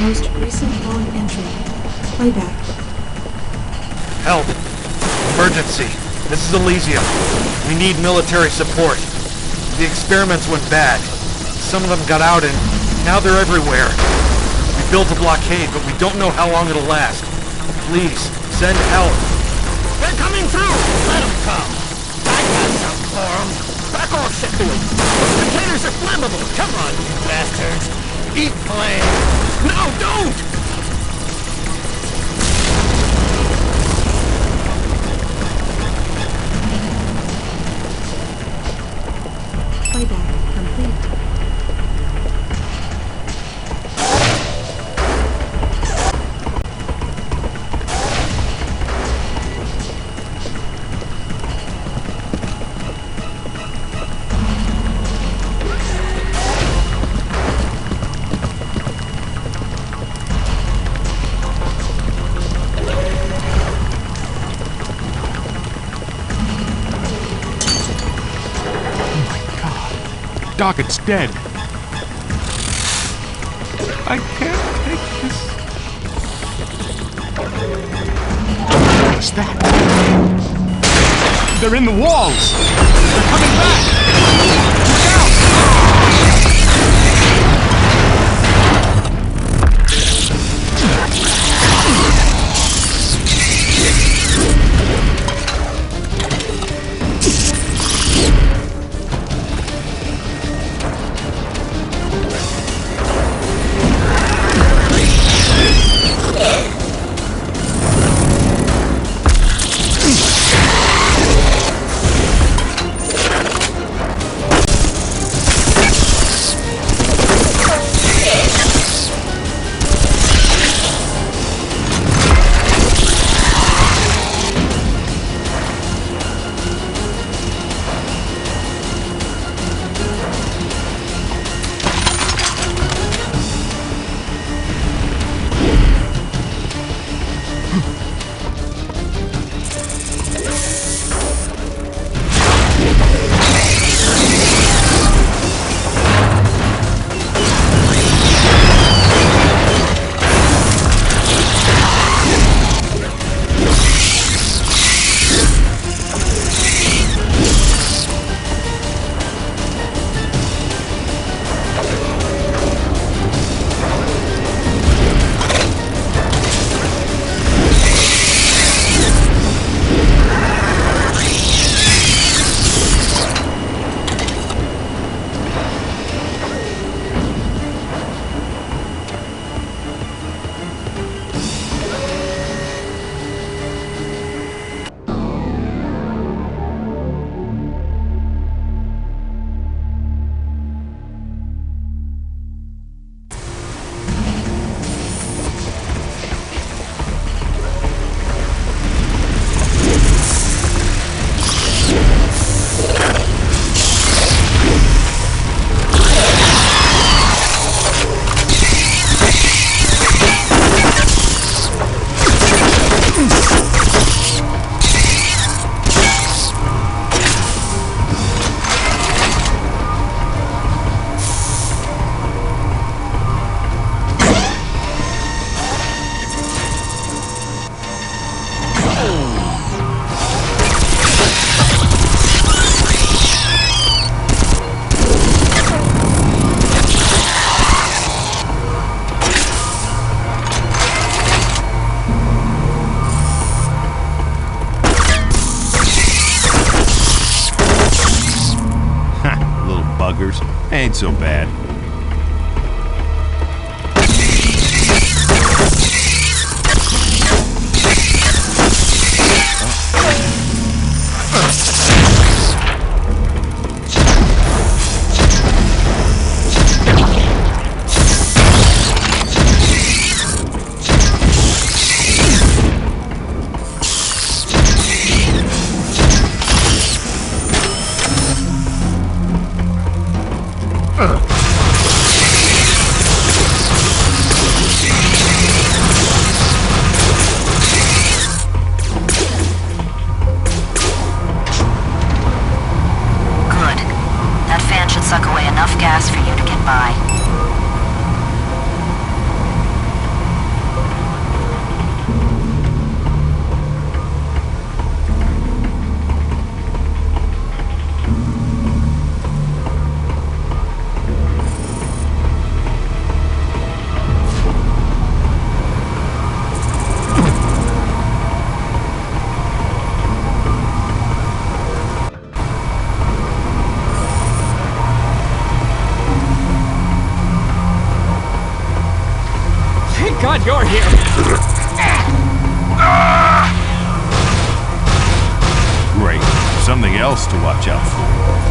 Most recent log entry. Playback. Help! Emergency. This is Elysium. We need military support. The experiments went bad. Some of them got out and now they're everywhere. We built a blockade, but we don't know how long it'll last. Please, send help. They're coming through! Let them come! I got something for them! Back off, shipboard! Those containers are flammable! Come on, you bastards! Eat flame! No, don't! Playback complete. Doc, it's dead. I can't take this. What's that? They're in the walls! They're coming back! Look out! Ain't so bad. Thank God you're here! Great. Something else to watch out for.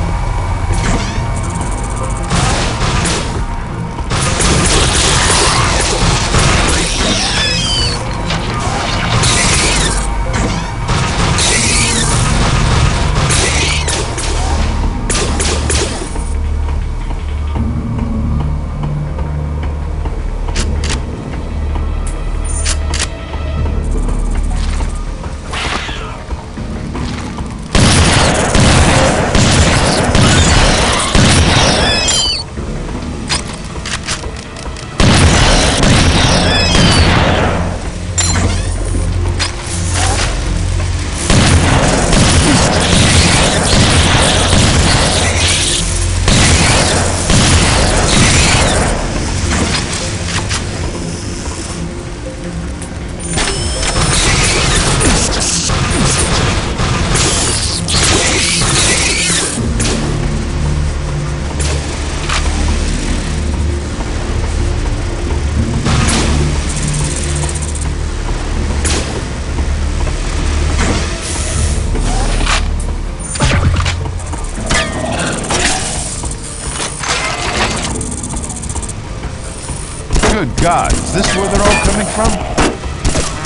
Good God, is this where they're all coming from?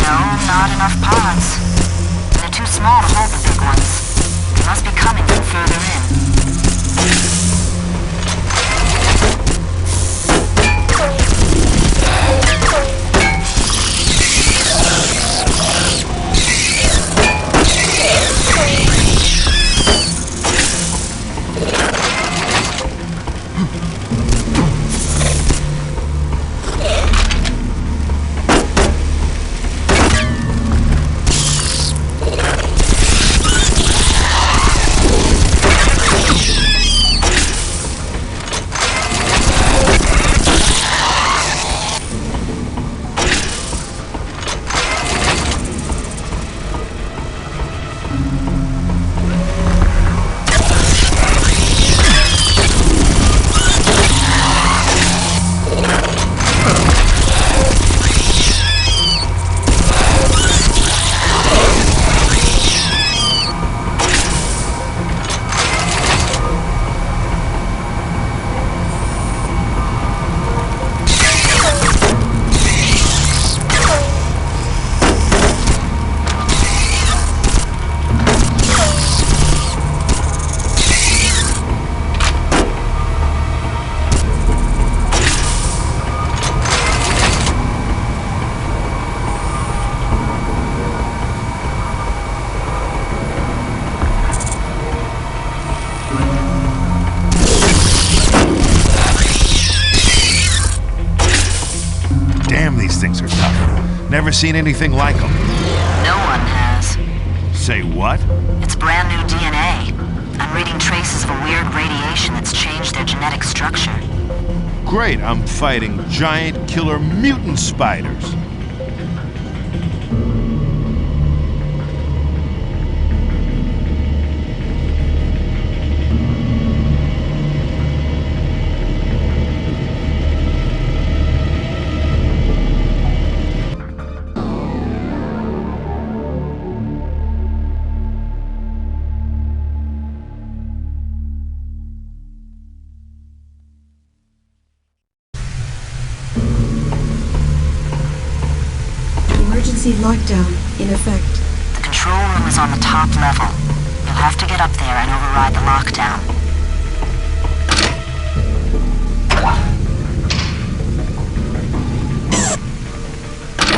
No, not enough pods. They're too small to hold the big ones. They must be coming from further in. Things are tough. Never seen anything like them. No one has. Say what? It's brand new DNA. I'm reading traces of a weird radiation that's changed their genetic structure. Great, I'm fighting giant killer mutant spiders. Emergency lockdown in effect. The control room is on the top level. You'll have to get up there and override the lockdown.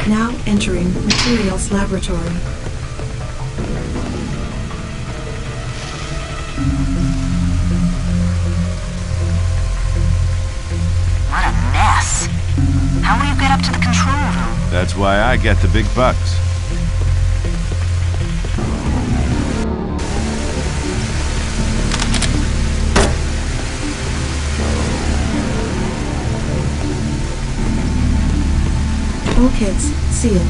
Now entering materials laboratory. What a mess. How will you get up to the control room? That's why I get the big bucks. Bulkheads sealed.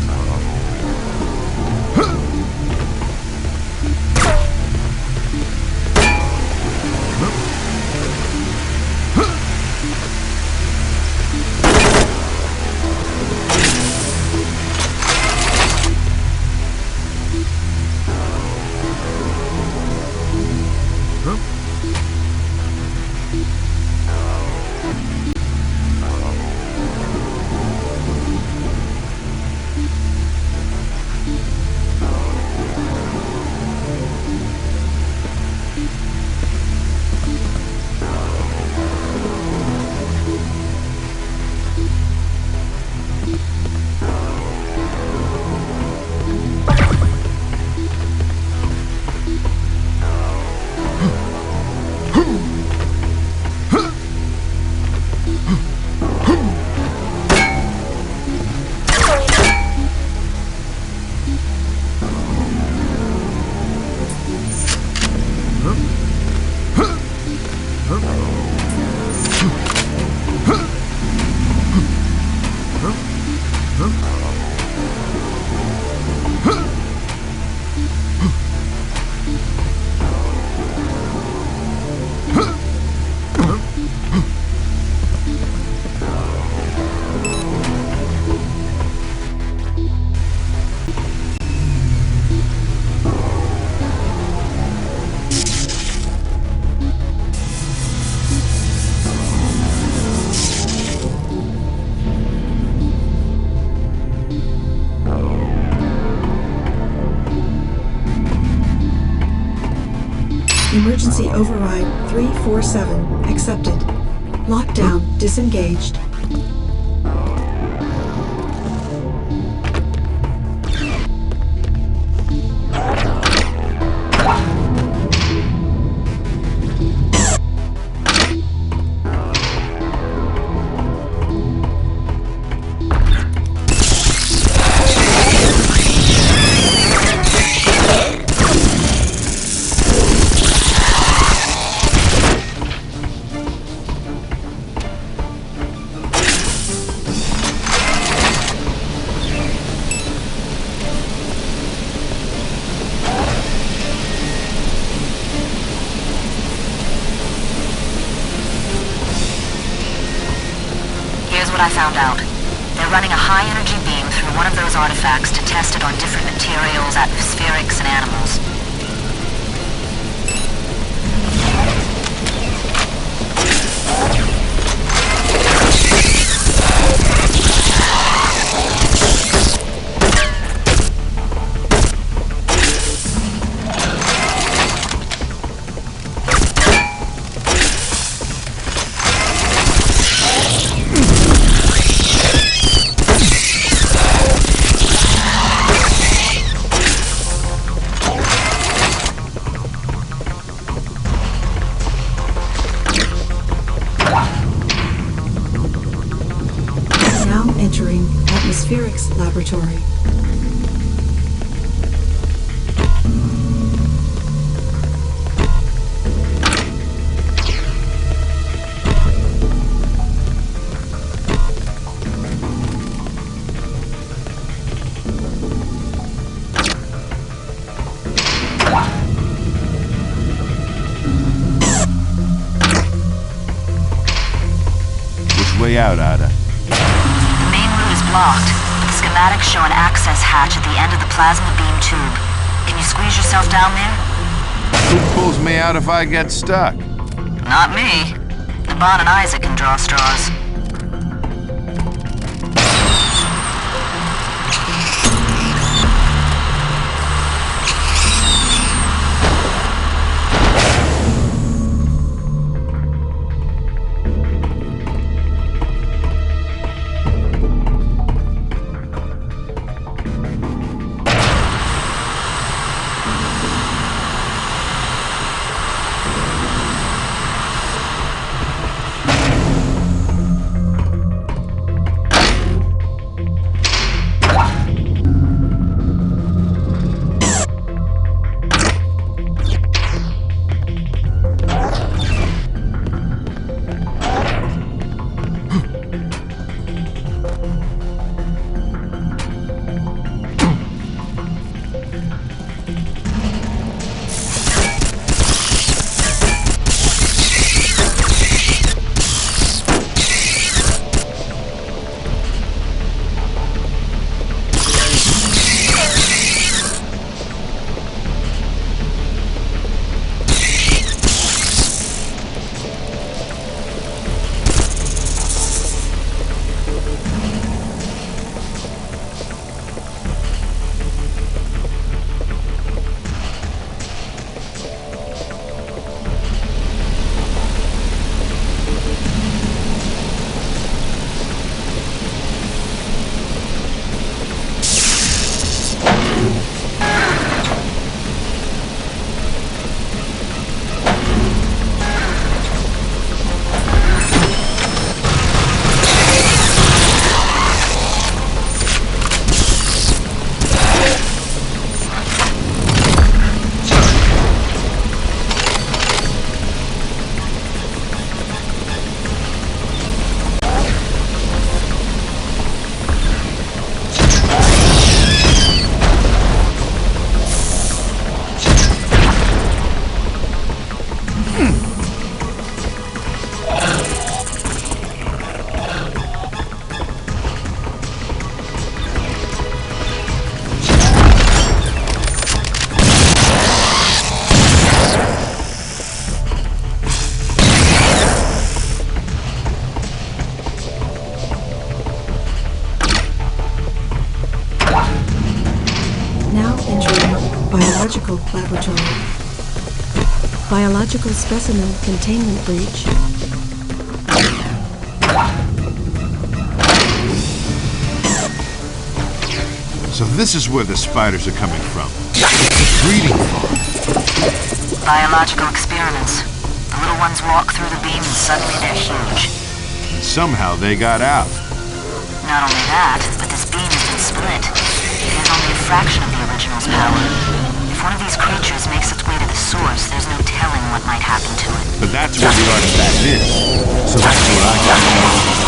Emergency override 347 accepted. Lockdown disengaged. I found out. They're running a high-energy beam through one of those artifacts to test it on different materials, atmospherics, and animals. Entering Atmospherics Laboratory. Which way out, Ada? Locked, but the schematics show an access hatch at the end of the plasma beam tube. Can you squeeze yourself down there? Who pulls me out if I get stuck? Not me. Naban and Isaac can draw straws. Now entering Biological Laboratory. Biological specimen containment breach. So this is where the spiders are coming from. The breeding farm. Biological experiments. The little ones walk through the beam and suddenly they're huge. And somehow they got out. Not only that, but this beam has been split. It has only a fraction of the original's power. If one of these creatures makes its way to the source, there's no telling what might happen to it. But that's where the artifact is. So that's what I got.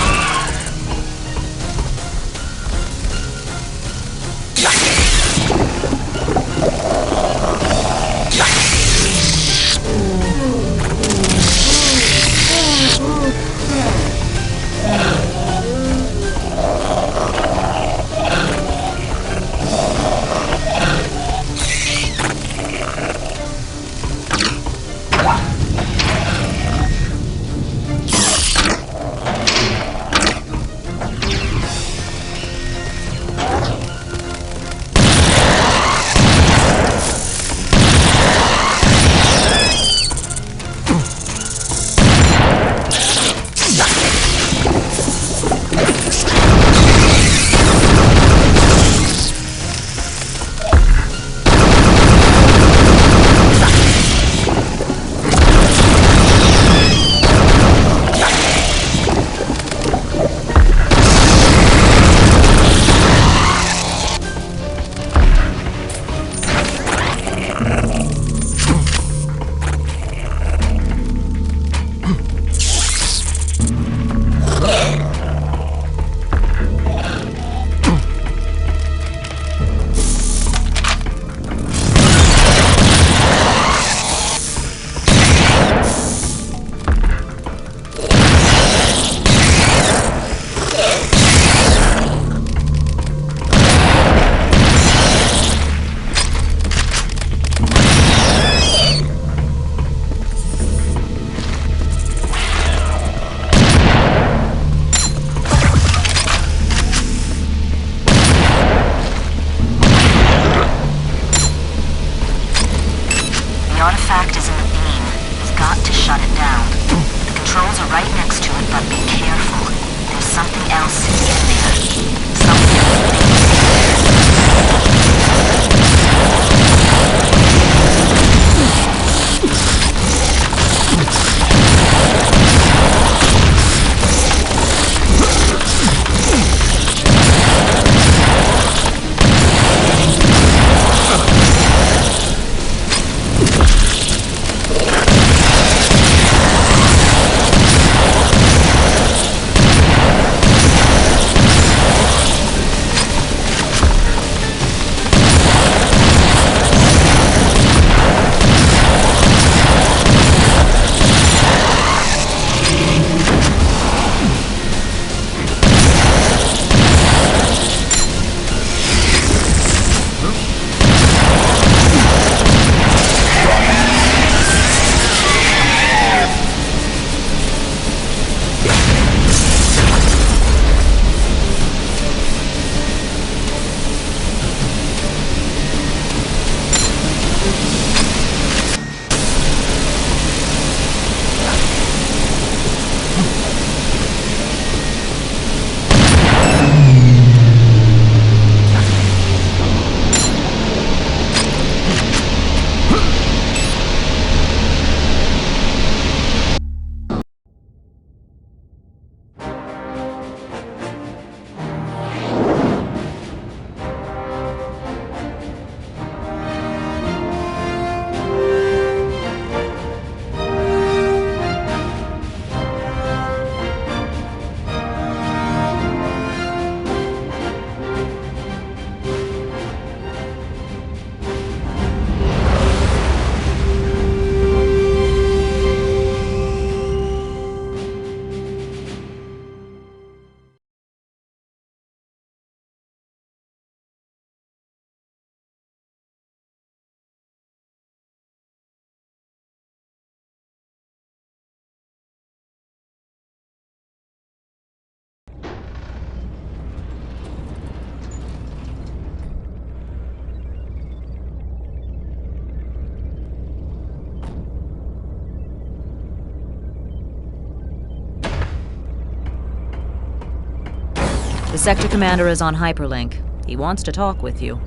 The sector commander is on hyperlink. He wants to talk with you.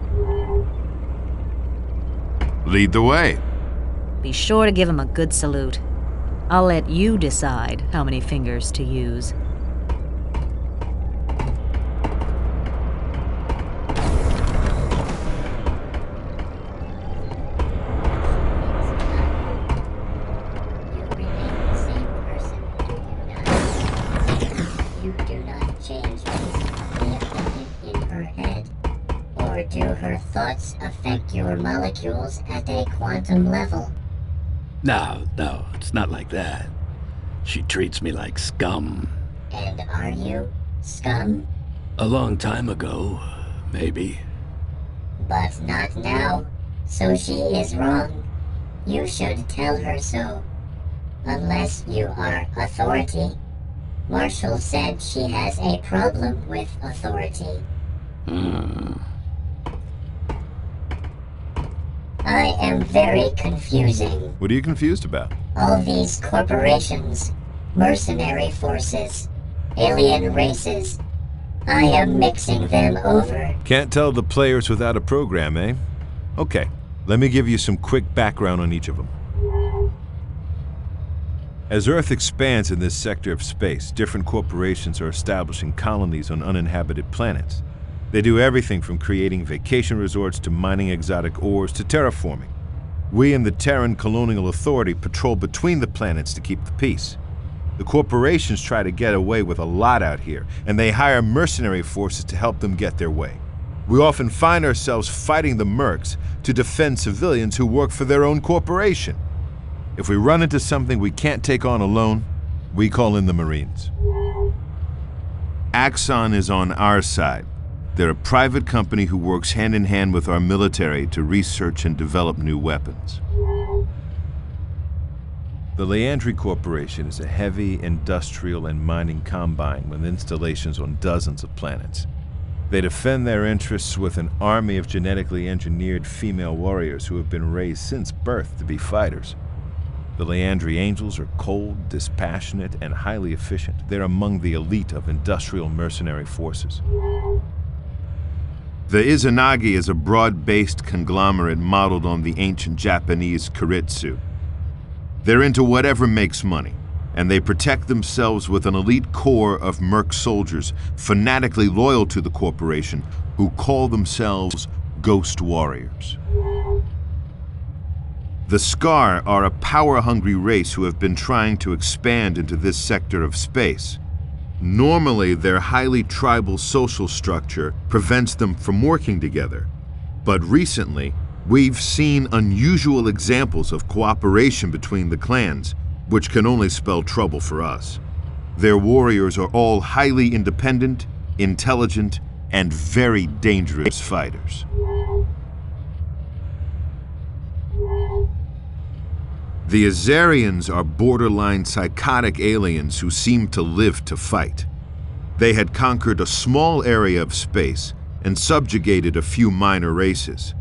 Lead the way. Be sure to give him a good salute. I'll let you decide how many fingers to use. Do her thoughts affect your molecules at a quantum level? No, it's not like that. She treats me like scum. And are you scum? A long time ago, maybe. But not now. So she is wrong. You should tell her so. Unless you are authority. Marshall said she has a problem with authority. I am very confusing. What are you confused about? All these corporations, mercenary forces, alien races. I am mixing them over. Can't tell the players without a program, eh? Okay, let me give you some quick background on each of them. As Earth expands in this sector of space, different corporations are establishing colonies on uninhabited planets. They do everything from creating vacation resorts to mining exotic ores to terraforming. We and the Terran Colonial Authority patrol between the planets to keep the peace. The corporations try to get away with a lot out here, and they hire mercenary forces to help them get their way. We often find ourselves fighting the mercs to defend civilians who work for their own corporation. If we run into something we can't take on alone, we call in the Marines. Acheron is on our side. They're a private company who works hand-in-hand with our military to research and develop new weapons. The Leandri Corporation is a heavy industrial and mining combine with installations on dozens of planets. They defend their interests with an army of genetically engineered female warriors who have been raised since birth to be fighters. The Leandri Angels are cold, dispassionate, and highly efficient. They're among the elite of industrial mercenary forces. The Izanagi is a broad-based conglomerate modeled on the ancient Japanese Keiretsu. They're into whatever makes money, and they protect themselves with an elite corps of merc soldiers fanatically loyal to the corporation who call themselves Ghost Warriors. The Scar are a power-hungry race who have been trying to expand into this sector of space. Normally, their highly tribal social structure prevents them from working together. But recently, we've seen unusual examples of cooperation between the clans, which can only spell trouble for us. Their warriors are all highly independent, intelligent, and very dangerous fighters. The Azarians are borderline psychotic aliens who seem to live to fight. They had conquered a small area of space and subjugated a few minor races.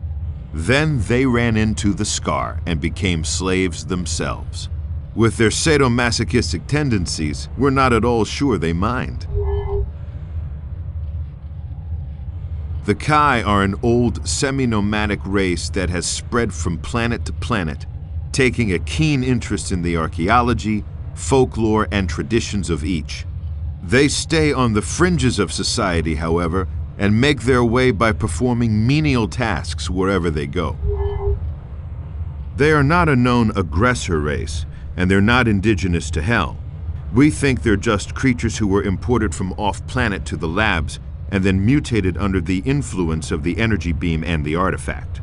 Then they ran into the Scar and became slaves themselves. With their sadomasochistic tendencies, we're not at all sure they mind. The Kai are an old, semi-nomadic race that has spread from planet to planet, taking a keen interest in the archaeology, folklore, and traditions of each. They stay on the fringes of society, however, and make their way by performing menial tasks wherever they go. They are not a known aggressor race, and they're not indigenous to Hell. We think they're just creatures who were imported from off-planet to the labs and then mutated under the influence of the energy beam and the artifact.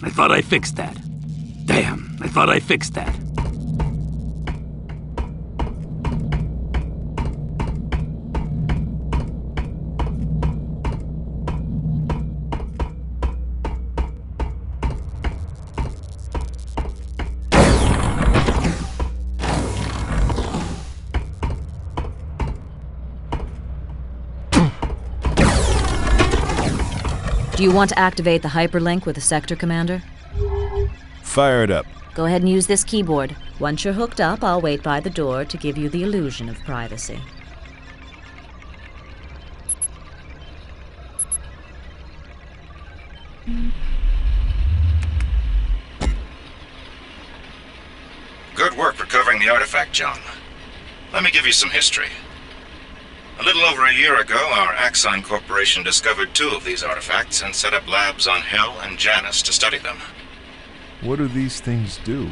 I thought I fixed that. Damn, I thought I fixed that. Do you want to activate the hyperlink with the sector commander? Fire it up. Go ahead and use this keyboard. Once you're hooked up, I'll wait by the door to give you the illusion of privacy. Good work recovering the artifact, John. Let me give you some history. A little over a year ago, our Acheron Corporation discovered 2 of these artifacts and set up labs on Hell and Janus to study them. What do these things do?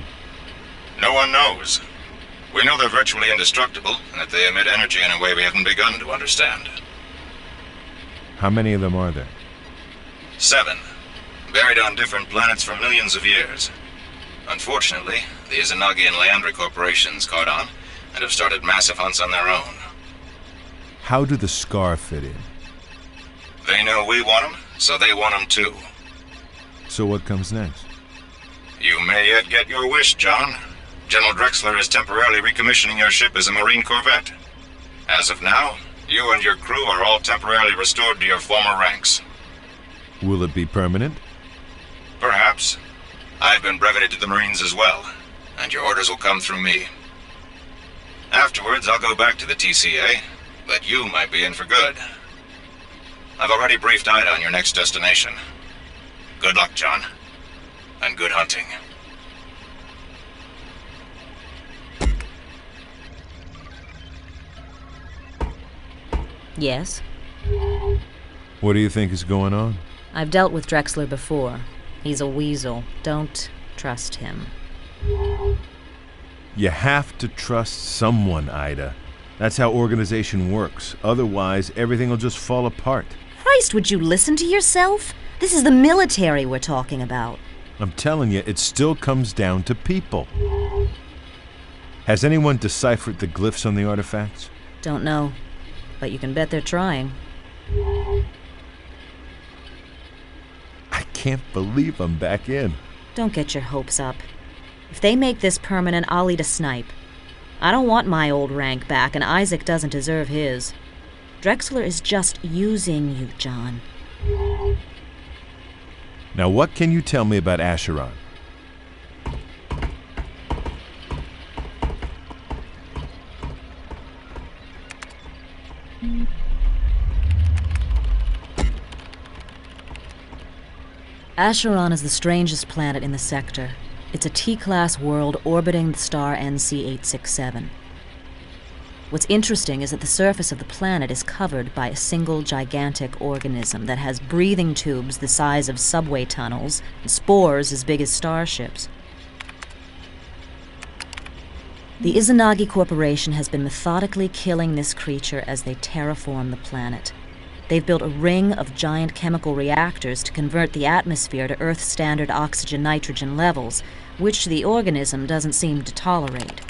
No one knows. We know they're virtually indestructible, and that they emit energy in a way we haven't begun to understand. How many of them are there? 7. Buried on different planets for millions of years. Unfortunately, the Izanagi and Leandri corporations caught on, and have started massive hunts on their own. How do the Scar fit in? They know we want them, so they want them too. So what comes next? You may yet get your wish, John. General Drexler is temporarily recommissioning your ship as a Marine corvette. As of now, you and your crew are all temporarily restored to your former ranks. Will it be permanent? Perhaps. I've been breveted to the Marines as well, and your orders will come through me. Afterwards, I'll go back to the TCA, but you might be in for good. I've already briefed Ida on your next destination. Good luck, John, and good hunting. Yes? What do you think is going on? I've dealt with Drexler before. He's a weasel. Don't trust him. You have to trust someone, Ida. That's how organization works. Otherwise, everything will just fall apart. Christ, would you listen to yourself? This is the military we're talking about. I'm telling you, it still comes down to people. Has anyone deciphered the glyphs on the artifacts? Don't know, but you can bet they're trying. I can't believe I'm back in. Don't get your hopes up. If they make this permanent, I'll eat a snipe. I don't want my old rank back, and Isaac doesn't deserve his. Drexler is just using you, John. Now what can you tell me about Acheron? Acheron is the strangest planet in the sector. It's a T-class world orbiting the star NC-867. What's interesting is that the surface of the planet is covered by a single gigantic organism that has breathing tubes the size of subway tunnels and spores as big as starships. The Izanagi Corporation has been methodically killing this creature as they terraform the planet. They've built a ring of giant chemical reactors to convert the atmosphere to Earth's standard oxygen-nitrogen levels, which the organism doesn't seem to tolerate.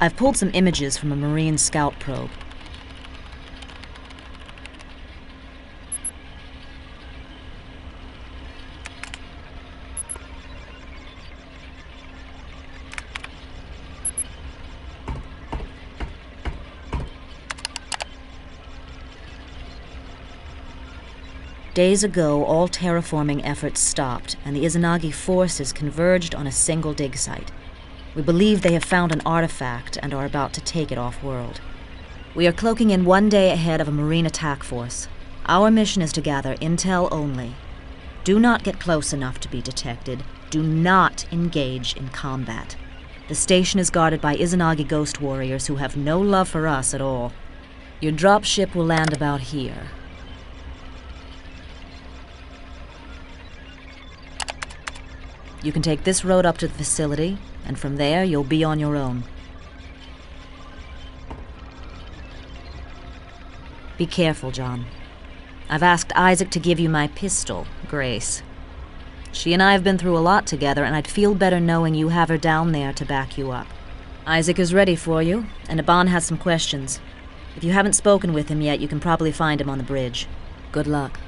I've pulled some images from a Marine scout probe. Days ago, all terraforming efforts stopped, and the Izanagi forces converged on a single dig site. We believe they have found an artifact and are about to take it off-world. We are cloaking in 1 day ahead of a Marine attack force. Our mission is to gather intel only. Do not get close enough to be detected. Do not engage in combat. The station is guarded by Izanagi ghost warriors who have no love for us at all. Your dropship will land about here. You can take this road up to the facility, and from there you'll be on your own. Be careful, John. I've asked Isaac to give you my pistol, Grace. She and I have been through a lot together, and I'd feel better knowing you have her down there to back you up. Isaac is ready for you, and Aban has some questions. If you haven't spoken with him yet, you can probably find him on the bridge. Good luck.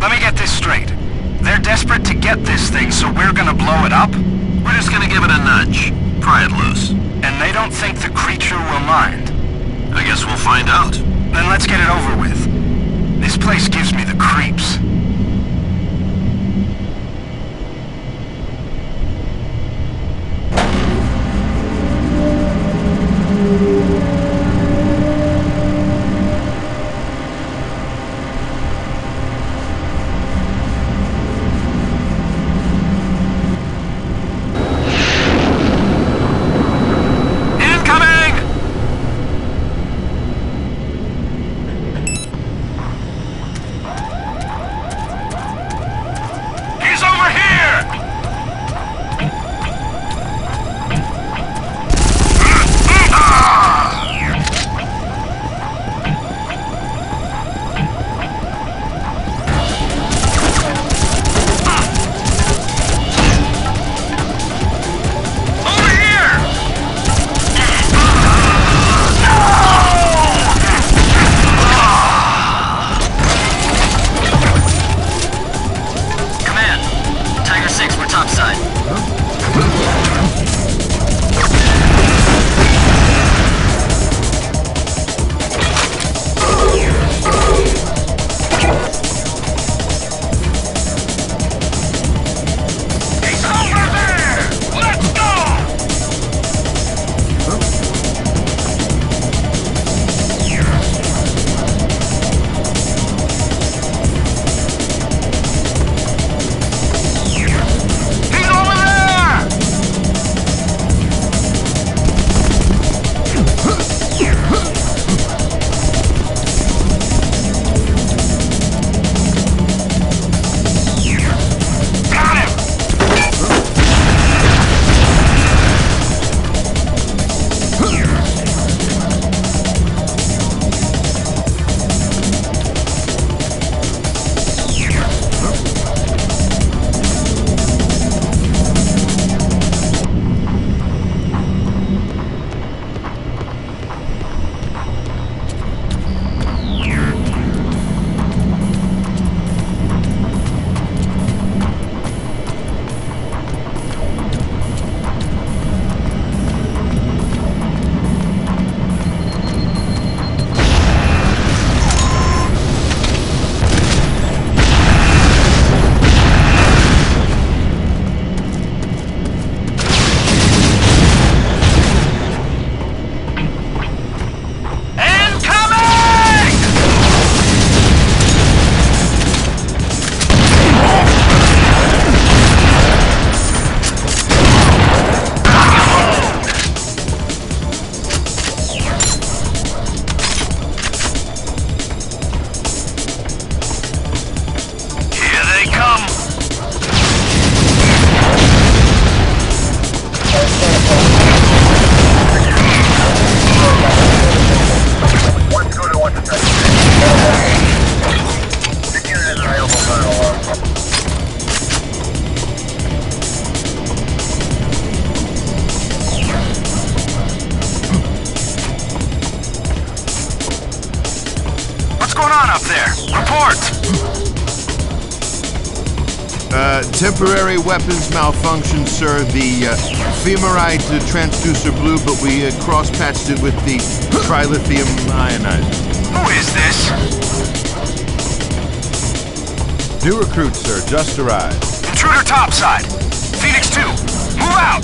Let me get this straight. They're desperate to get this thing, so we're gonna blow it up? We're just gonna give it a nudge. Pry it loose. And they don't think the creature will mind? I guess we'll find out. Then let's get it over with. This place gives me the creeps. Temporary weapons malfunction, sir. The femerite transducer blew, but we cross-patched it with the trilithium ionizer. Who is this? New recruit, sir. Just arrived. Intruder topside. Phoenix 2, move out!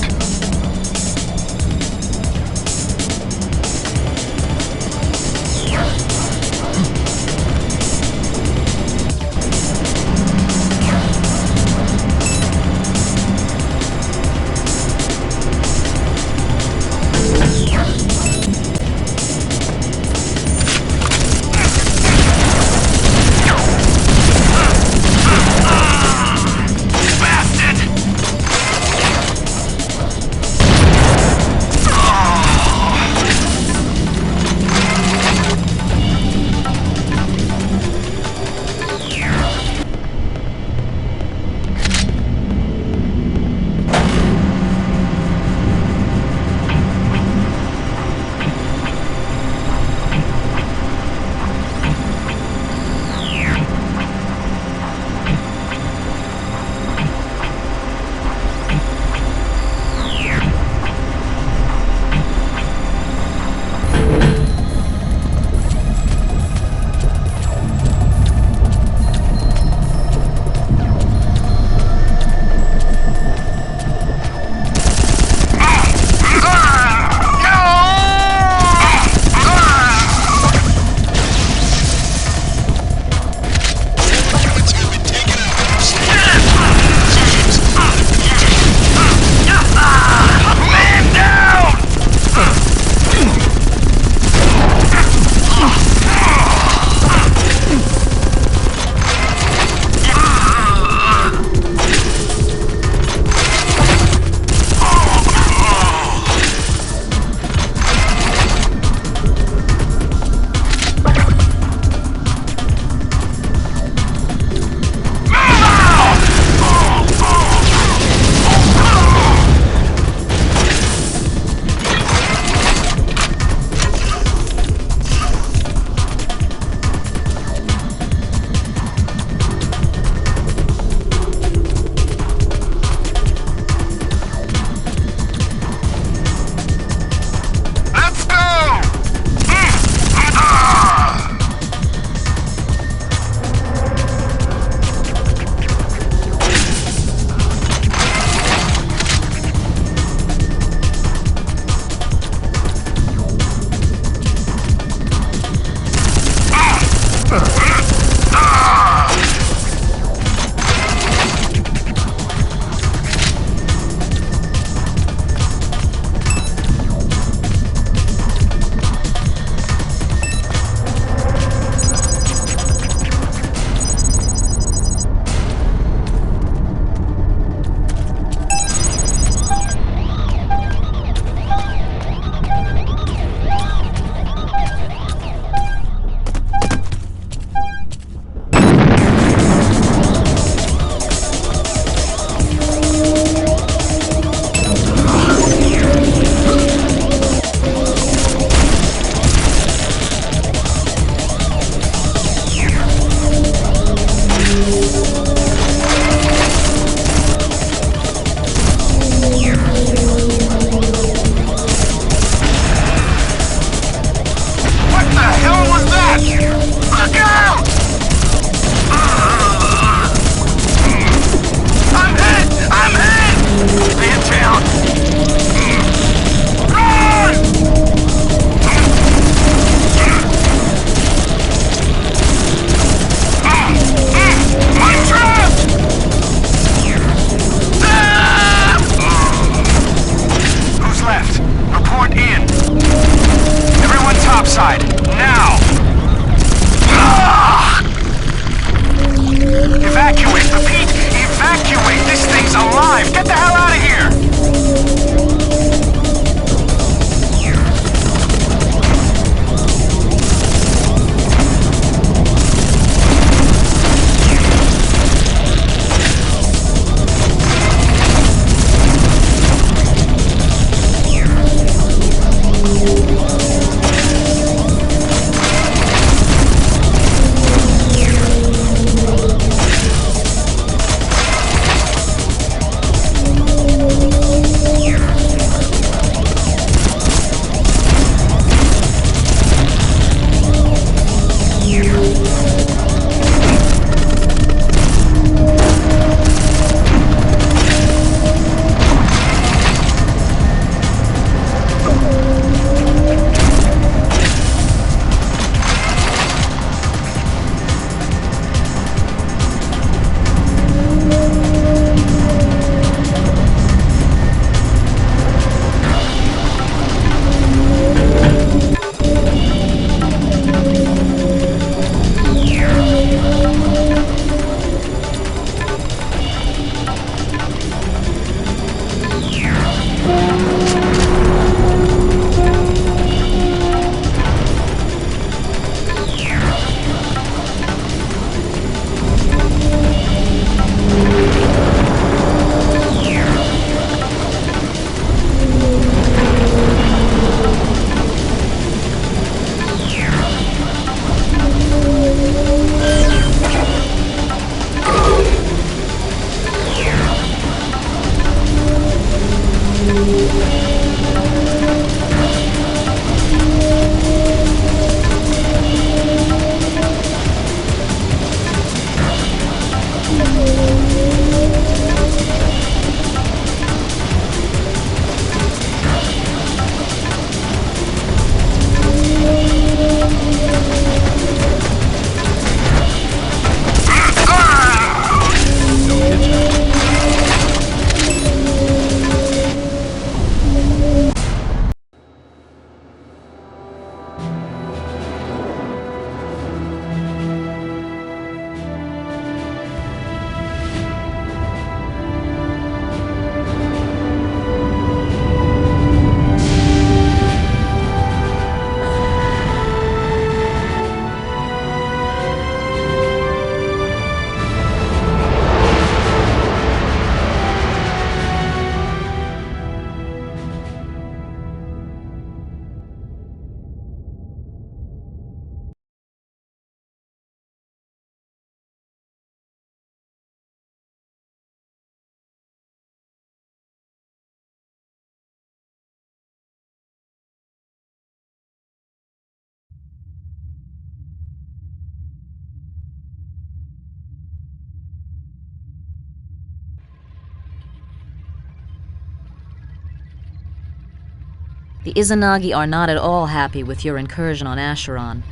The Izanagi are not at all happy with your incursion on Acheron.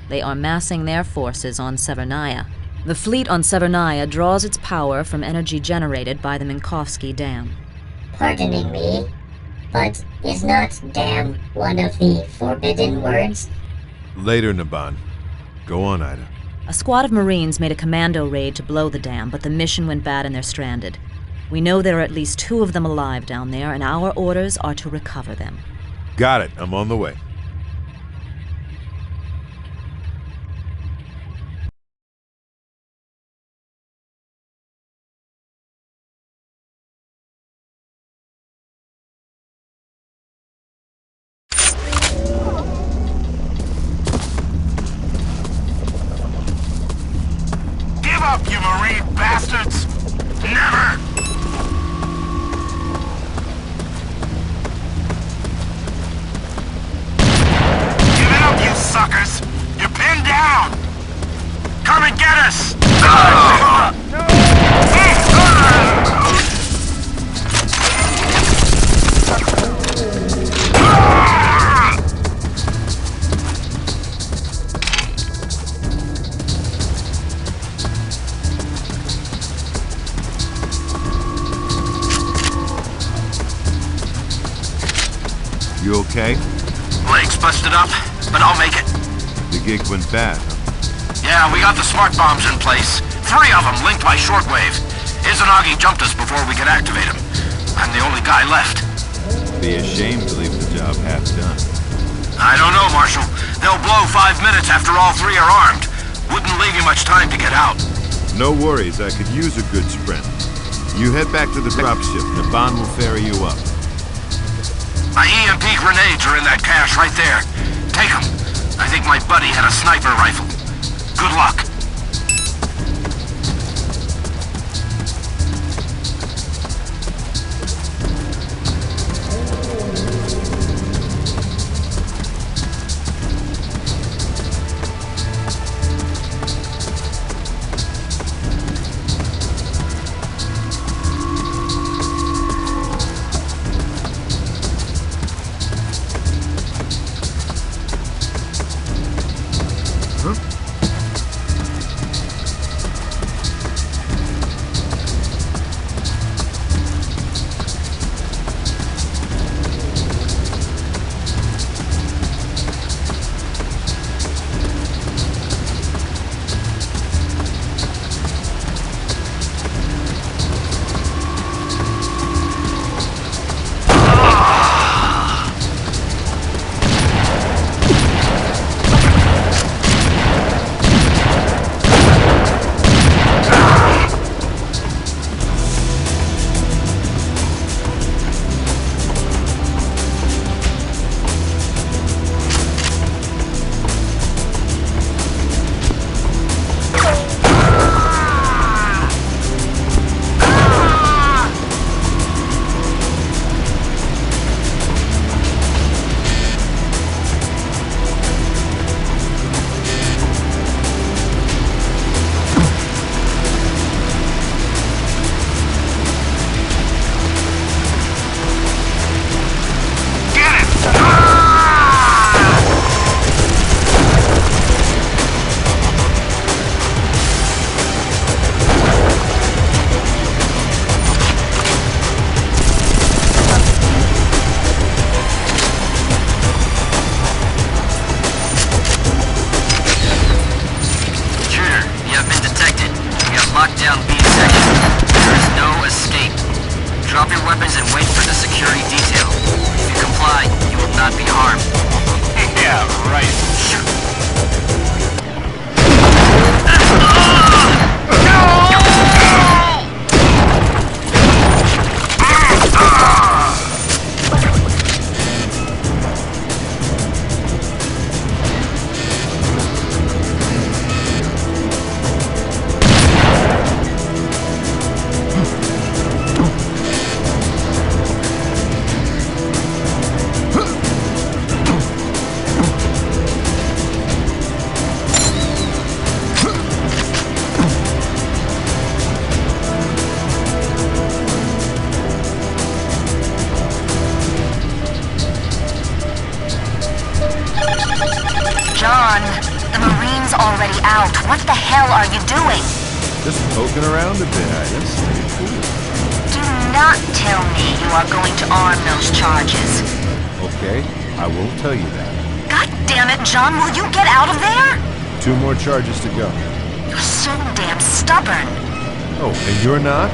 They are massing their forces on Severnaya. The fleet on Severnaya draws its power from energy generated by the Minkowski Dam. Pardoning me, but is not dam one of the forbidden words? Later, Naban. Go on, Ida. A squad of Marines made a commando raid to blow the dam, but the mission went bad and they're stranded. We know there are at least 2 of them alive down there, and our orders are to recover them. Got it. I'm on the way. Give up, you marine bastards! Never! Give it up, you suckers! You're pinned down! Come and get us! You okay? Legs busted up, but I'll make it. The gig went bad, huh? Yeah, we got the smart bombs in place. 3 of them linked by shortwave. Izanagi jumped us before we could activate him. I'm the only guy left. Be a shame to leave the job half done. I don't know, Marshal. They'll blow 5 minutes after all 3 are armed. Wouldn't leave you much time to get out. No worries, I could use a good sprint. You head back to the dropship. Naban will ferry you up. My EMP grenades are in that cache right there. Take them. I think my buddy had a sniper rifle. Good luck. out. What the hell are you doing? Just poking around a bit, Ida. Stay cool. Do not tell me you are going to arm those charges. Okay, I won't tell you that. God damn it, John, will you get out of there? 2 more charges to go. You're so damn stubborn. Oh, and you're not?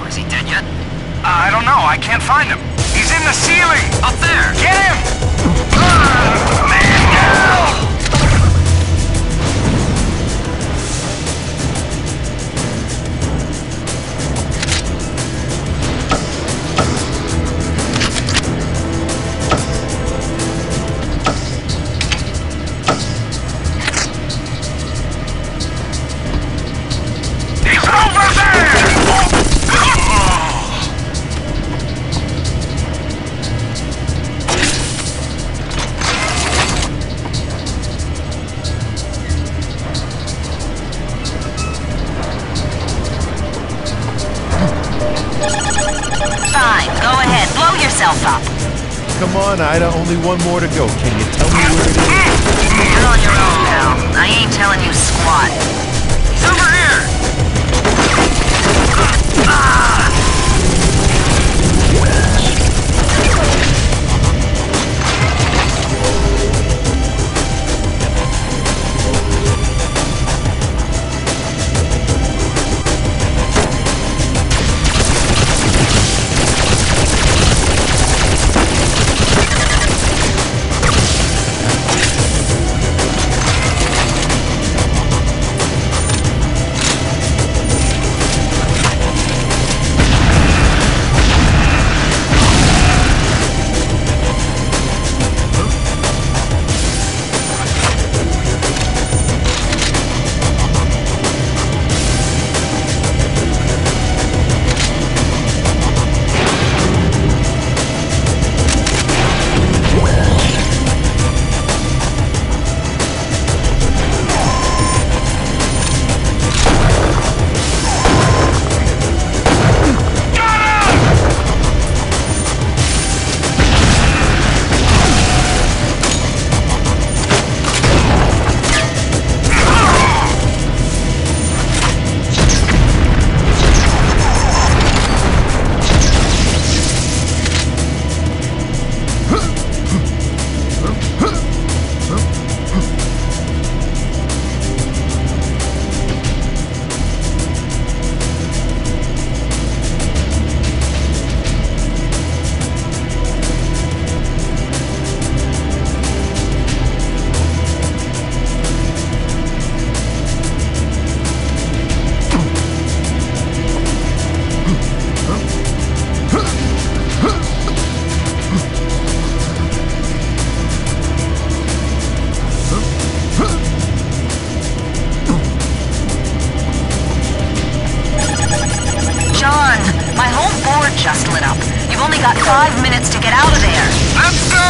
Is he dead yet? I don't know. I can't find him. He's in the ceiling! Up there! Get him! Man, no! Up. Come on, Ida. Only 1 more to go. Can you tell me where it is? You're on your own, pal. I ain't telling you squat. He's over here! just lit up. You've only got 5 minutes to get out of there. Let's go!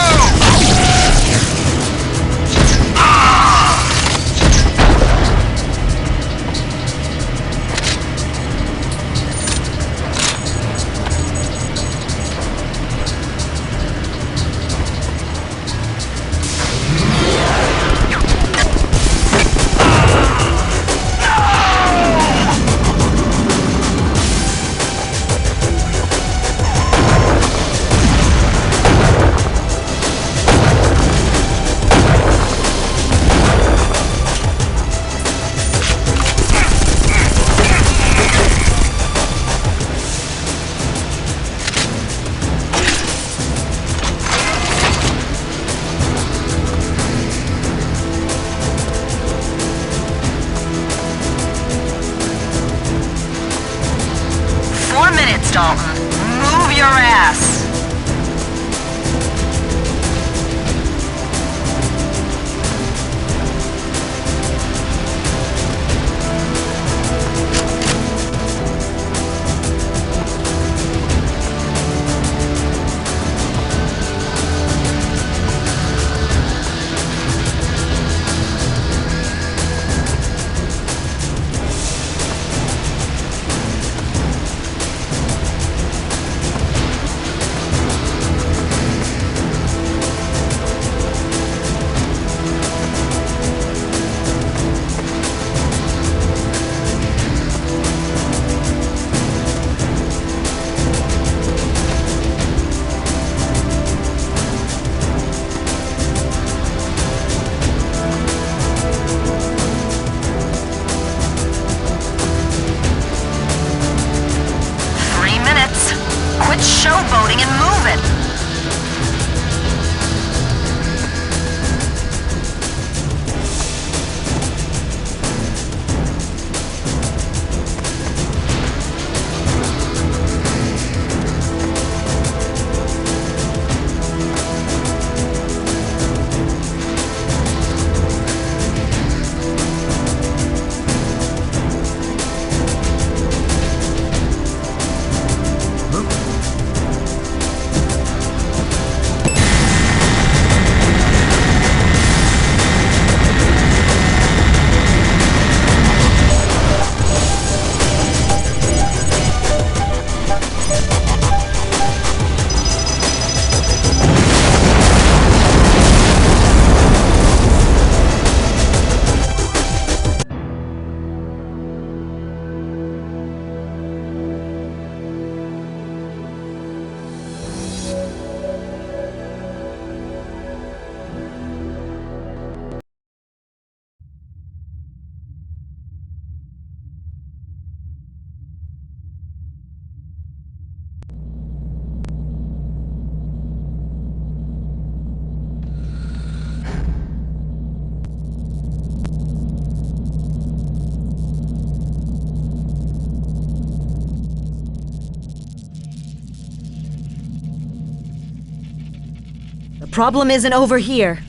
The problem isn't over here.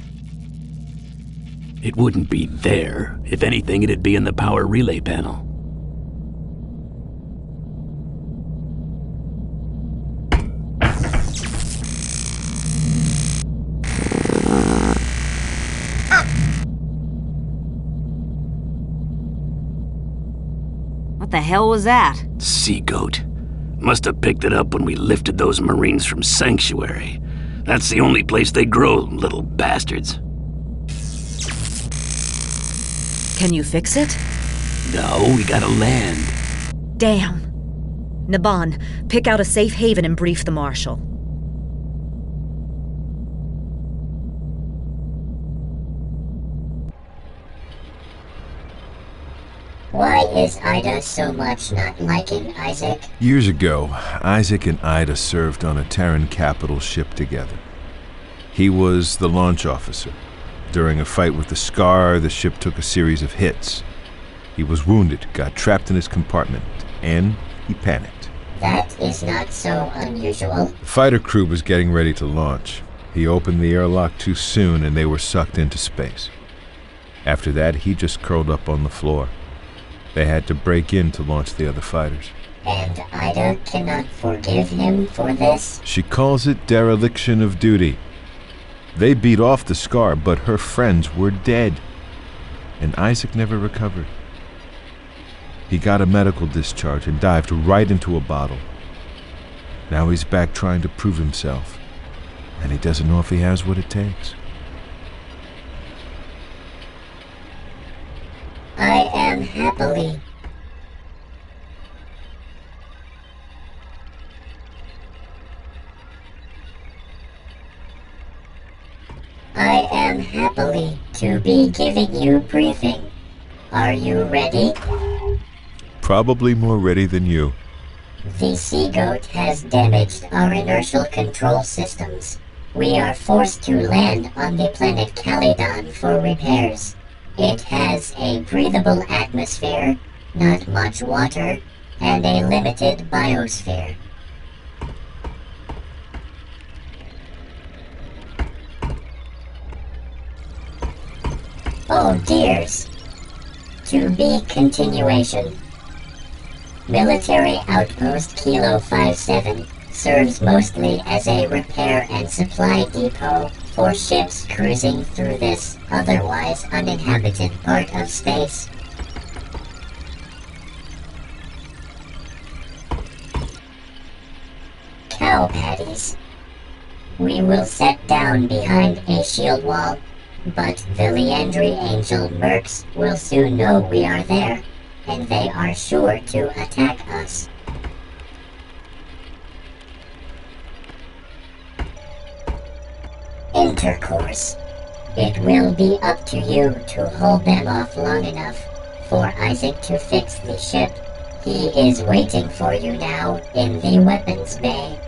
It wouldn't be there. If anything, it'd be in the power relay panel. What the hell was that? Sea goat. Must have picked it up when we lifted those Marines from Sanctuary. That's the only place they grow, little bastards. Can you fix it? No, we gotta land. Damn. Naban, pick out a safe haven and brief the Marshal. Why is Ida so much not liking Isaac? Years ago, Isaac and Ida served on a Terran capital ship together. He was the launch officer. During a fight with the Scar, the ship took a series of hits. He was wounded, got trapped in his compartment, and he panicked. That is not so unusual. The fighter crew was getting ready to launch. He opened the airlock too soon and they were sucked into space. After that, he just curled up on the floor. They had to break in to launch the other fighters. And Ida cannot forgive him for this? She calls it dereliction of duty. They beat off the Scar, but her friends were dead. And Isaac never recovered. He got a medical discharge and dived right into a bottle. Now he's back trying to prove himself. And he doesn't know if he has what it takes. I am happily. I am happily to be giving you briefing. Are you ready? Probably more ready than you. The Sea Goat has damaged our inertial control systems. We are forced to land on the planet Kalydon for repairs. It has a breathable atmosphere, not much water, and a limited biosphere. Oh dears. To be continuation. Military Outpost Kilo 57 serves mostly as a repair and supply depot for ships cruising through this otherwise uninhabited part of space. Cow patties. We will set down behind a shield wall, but the Leandri Angel mercs will soon know we are there, and they are sure to attack us. Intercourse. It will be up to you to hold them off long enough for Isaac to fix the ship. He is waiting for you now in the weapons bay.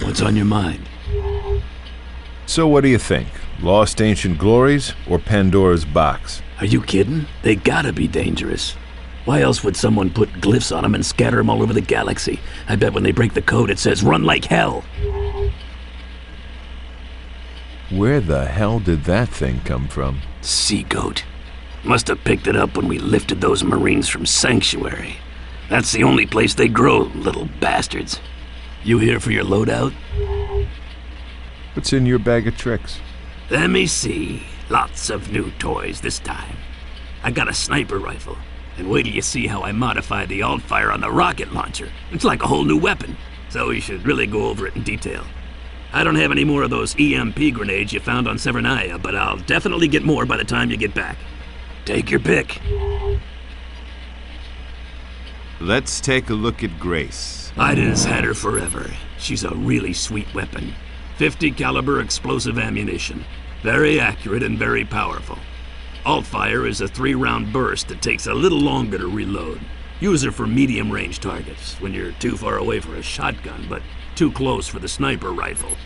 What's on your mind? So what do you think? Lost ancient glories or Pandora's box? Are you kidding? They gotta be dangerous. Why else would someone put glyphs on them and scatter them all over the galaxy? I bet when they break the code it says run like hell. Where the hell did that thing come from? Sea Goat. Must have picked it up when we lifted those Marines from Sanctuary. That's the only place they grow, little bastards. You here for your loadout? What's in your bag of tricks? Let me see. Lots of new toys this time. I got a sniper rifle. And wait till you see how I modify the alt-fire on the rocket launcher. It's like a whole new weapon. So we should really go over it in detail. I don't have any more of those EMP grenades you found on Severnaya, but I'll definitely get more by the time you get back. Take your pick. Let's take a look at Grace. Ida's had her forever. She's a really sweet weapon. 50 caliber explosive ammunition. Very accurate and very powerful. Alt-fire is a 3-round burst that takes a little longer to reload. Use her for medium-range targets, when you're too far away for a shotgun, but too close for the sniper rifle.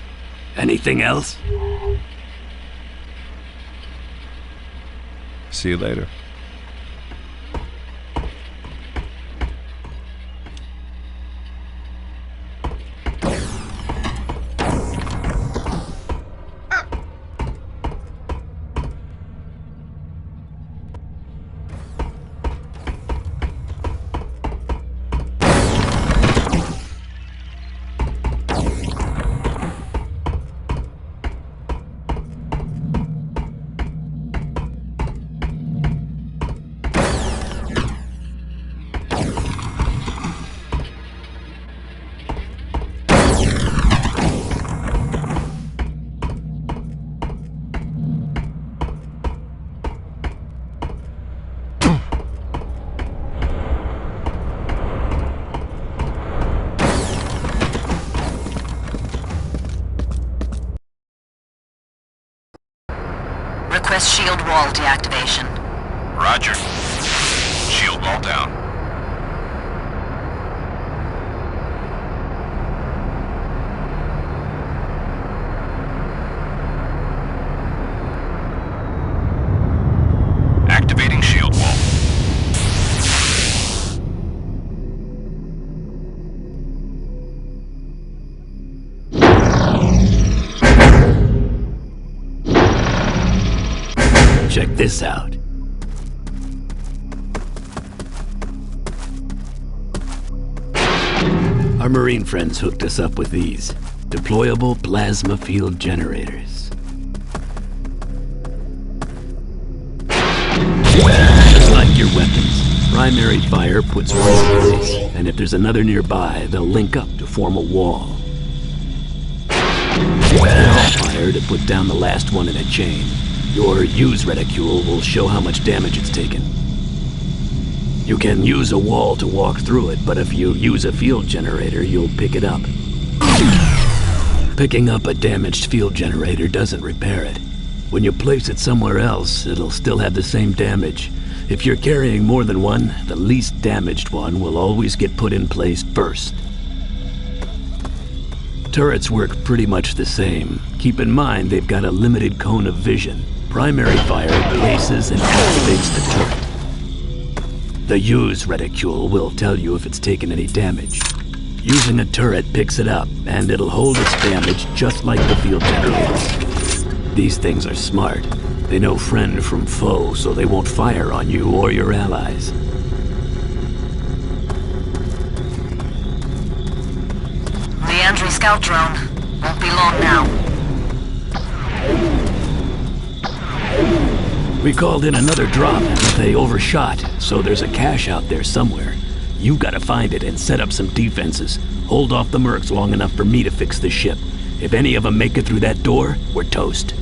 Anything else? See you later. Request shield wall deactivation. Roger. Shield wall down. Activating shield wall. Check this out. Our Marine friends hooked us up with these deployable plasma field generators. Just like your weapons, primary fire puts one in place, and if there's another nearby, they'll link up to form a wall. Fire to put down the last one in a chain. Your use reticule will show how much damage it's taken. You can use a wall to walk through it, but if you use a field generator, you'll pick it up. Picking up a damaged field generator doesn't repair it. When you place it somewhere else, it'll still have the same damage. If you're carrying more than one, the least damaged one will always get put in place first. Turrets work pretty much the same. Keep in mind they've got a limited cone of vision. Primary fire places and activates the turret. The use reticule will tell you if it's taken any damage. Using a turret picks it up, and it'll hold its damage just like the field generators. These things are smart. They know friend from foe, so they won't fire on you or your allies. The Andrew scout drone. Won't be long now. We called in another drop, but they overshot, so there's a cache out there somewhere. You gotta find it and set up some defenses. Hold off the mercs long enough for me to fix the ship. If any of them make it through that door, we're toast.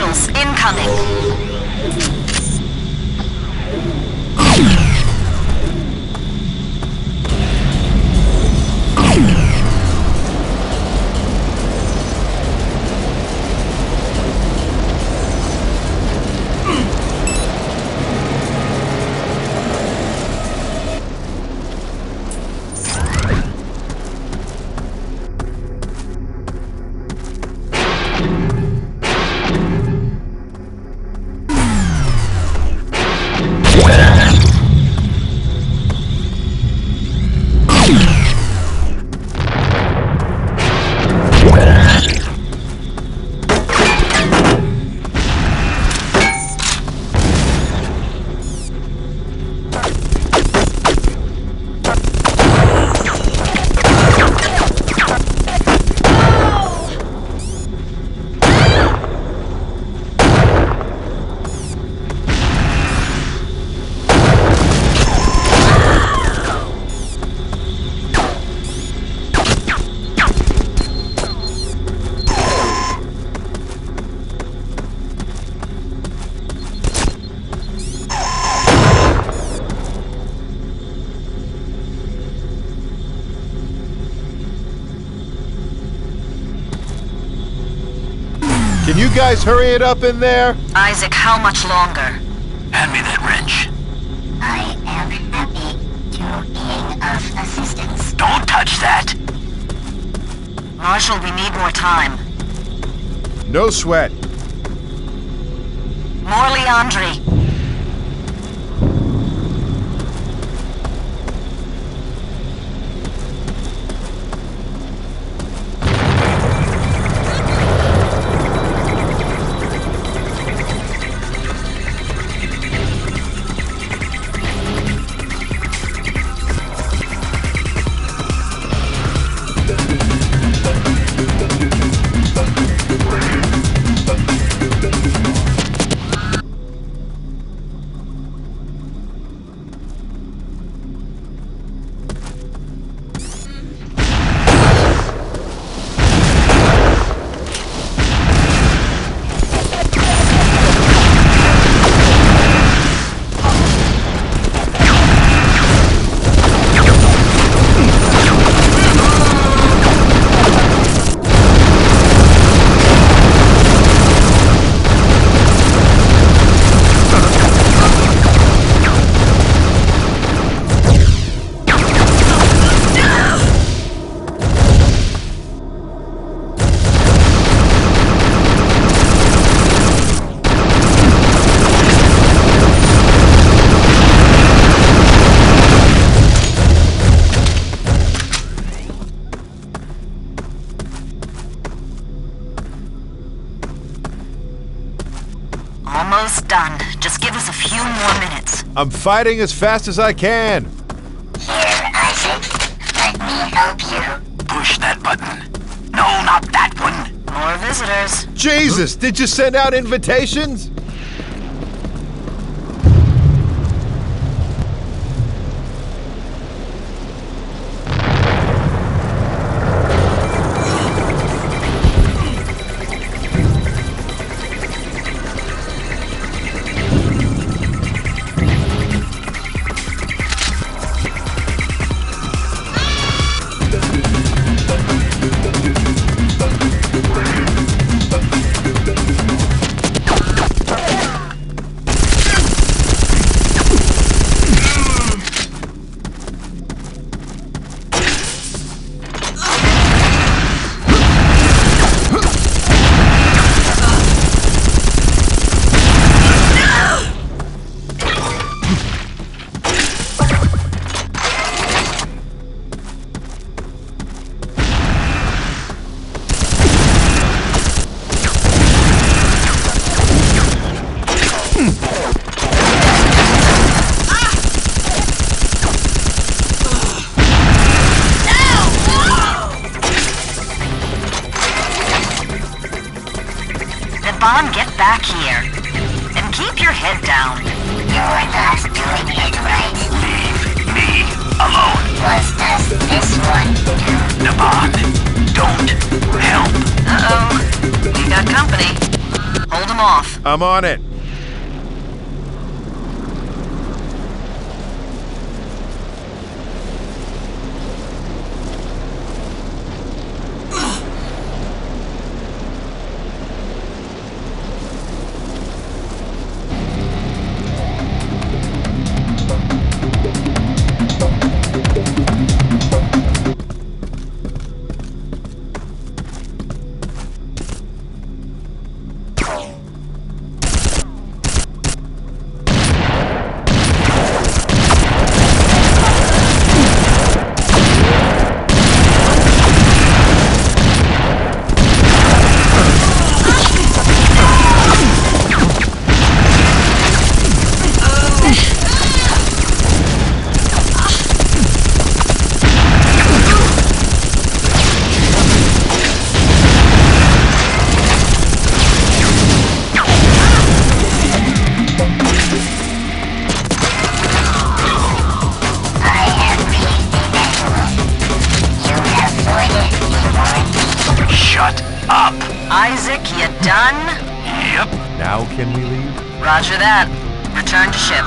missiles incoming. Can you guys hurry it up in there? Isaac, how much longer? Hand me that wrench. I am happy to being of assistance. Don't touch that! Marshal, we need more time. No sweat. More Leandri. Almost done. Just give us a few more minutes. I'm fighting as fast as I can. Here, Isaac. Let me help you. Push that button. No, not that one. More visitors. Jesus, did you send out invitations? Get back here. And keep your head down. You're not doing it right. Leave me alone. What does this one do? Naban, don't help. Uh-oh. We got company. Hold them off. I'm on it. Isaac, you done? Yep. Now can we leave? Roger that. Return to ship.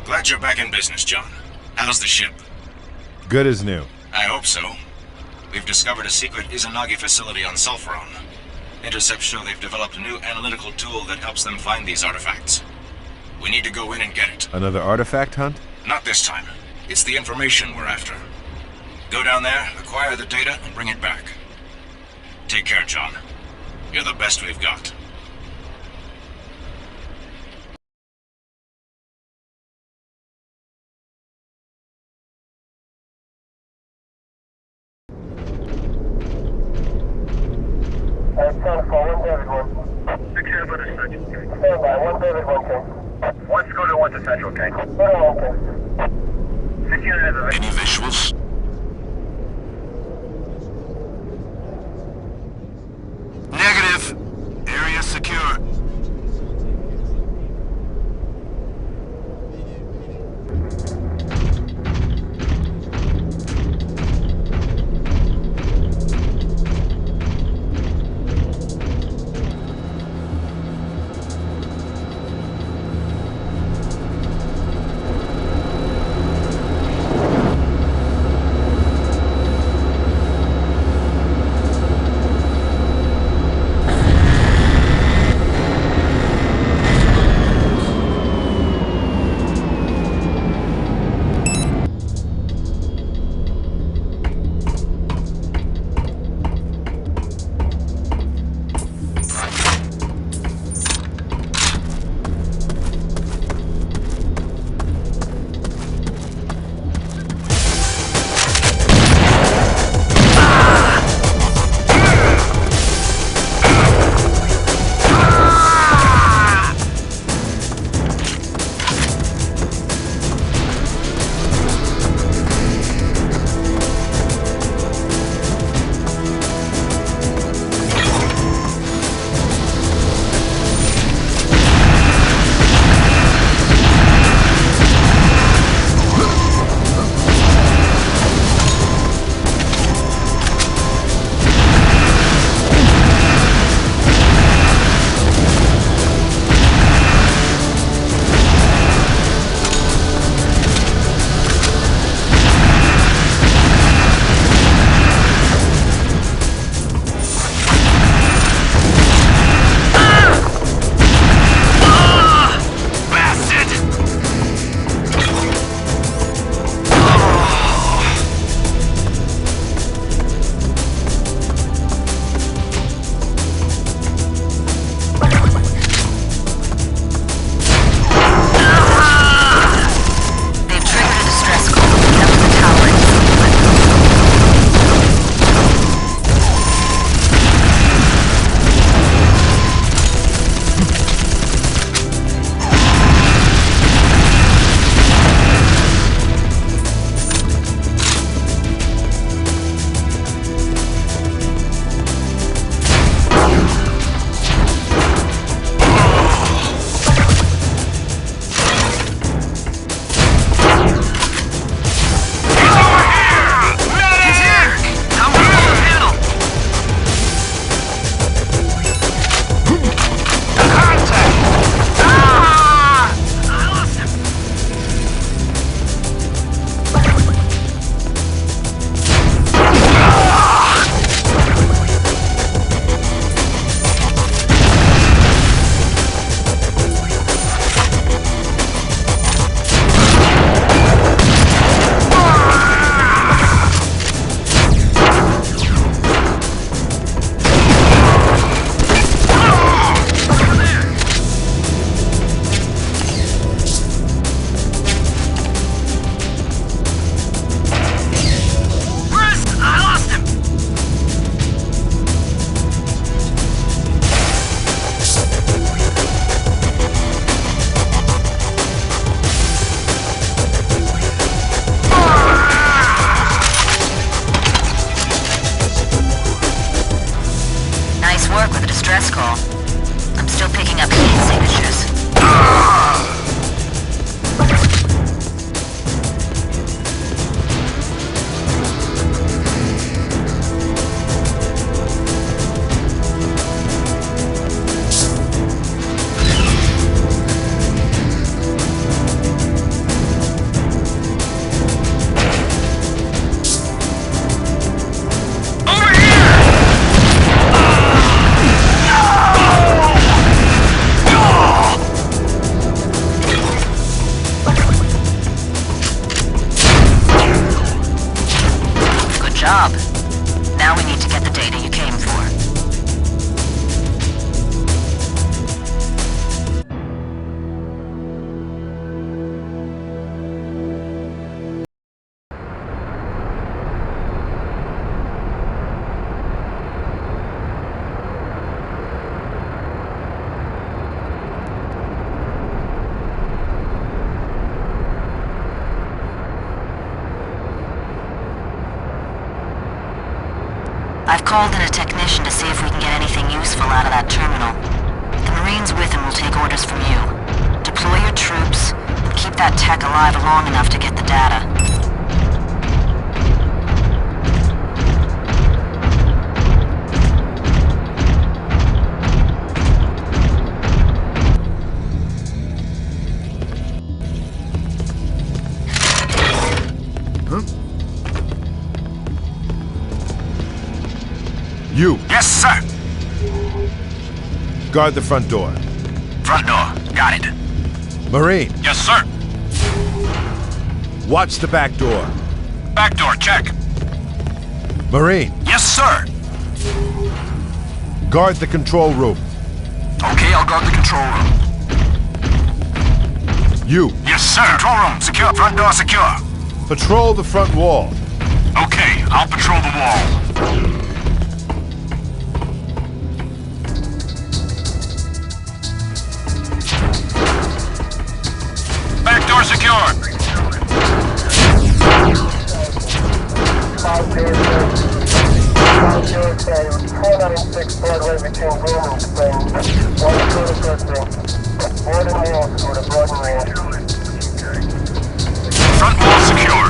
Glad you're back in business, John. How's the ship? Good as new. I hope so. We've discovered a secret Izanagi facility on Sulferon. Intercepts show they've developed a new analytical tool that helps them find these artifacts. We need to go in and get it. Another artifact hunt? Not this time. It's the information we're after. Go down there, acquire the data, and bring it back. Take care, John. You're the best we've got. Any visuals? Negative. Area secure. job. Now we need to get the data you came for. I've called in a technician to see if we can get anything useful out of that terminal. The Marines with him will take orders from you. Deploy your troops, and keep that tech alive long enough to get the data. You. Yes, sir. Guard the front door. Front door. Got it. Marine. Yes, sir. Watch the back door. Back door, check. Marine. Yes, sir. Guard the control room. Okay, I'll guard the control room. You. Yes, sir. Control room, secure. Front door, secure. Patrol the front wall. Okay, I'll patrol the wall. Back door secure. Front wall secure.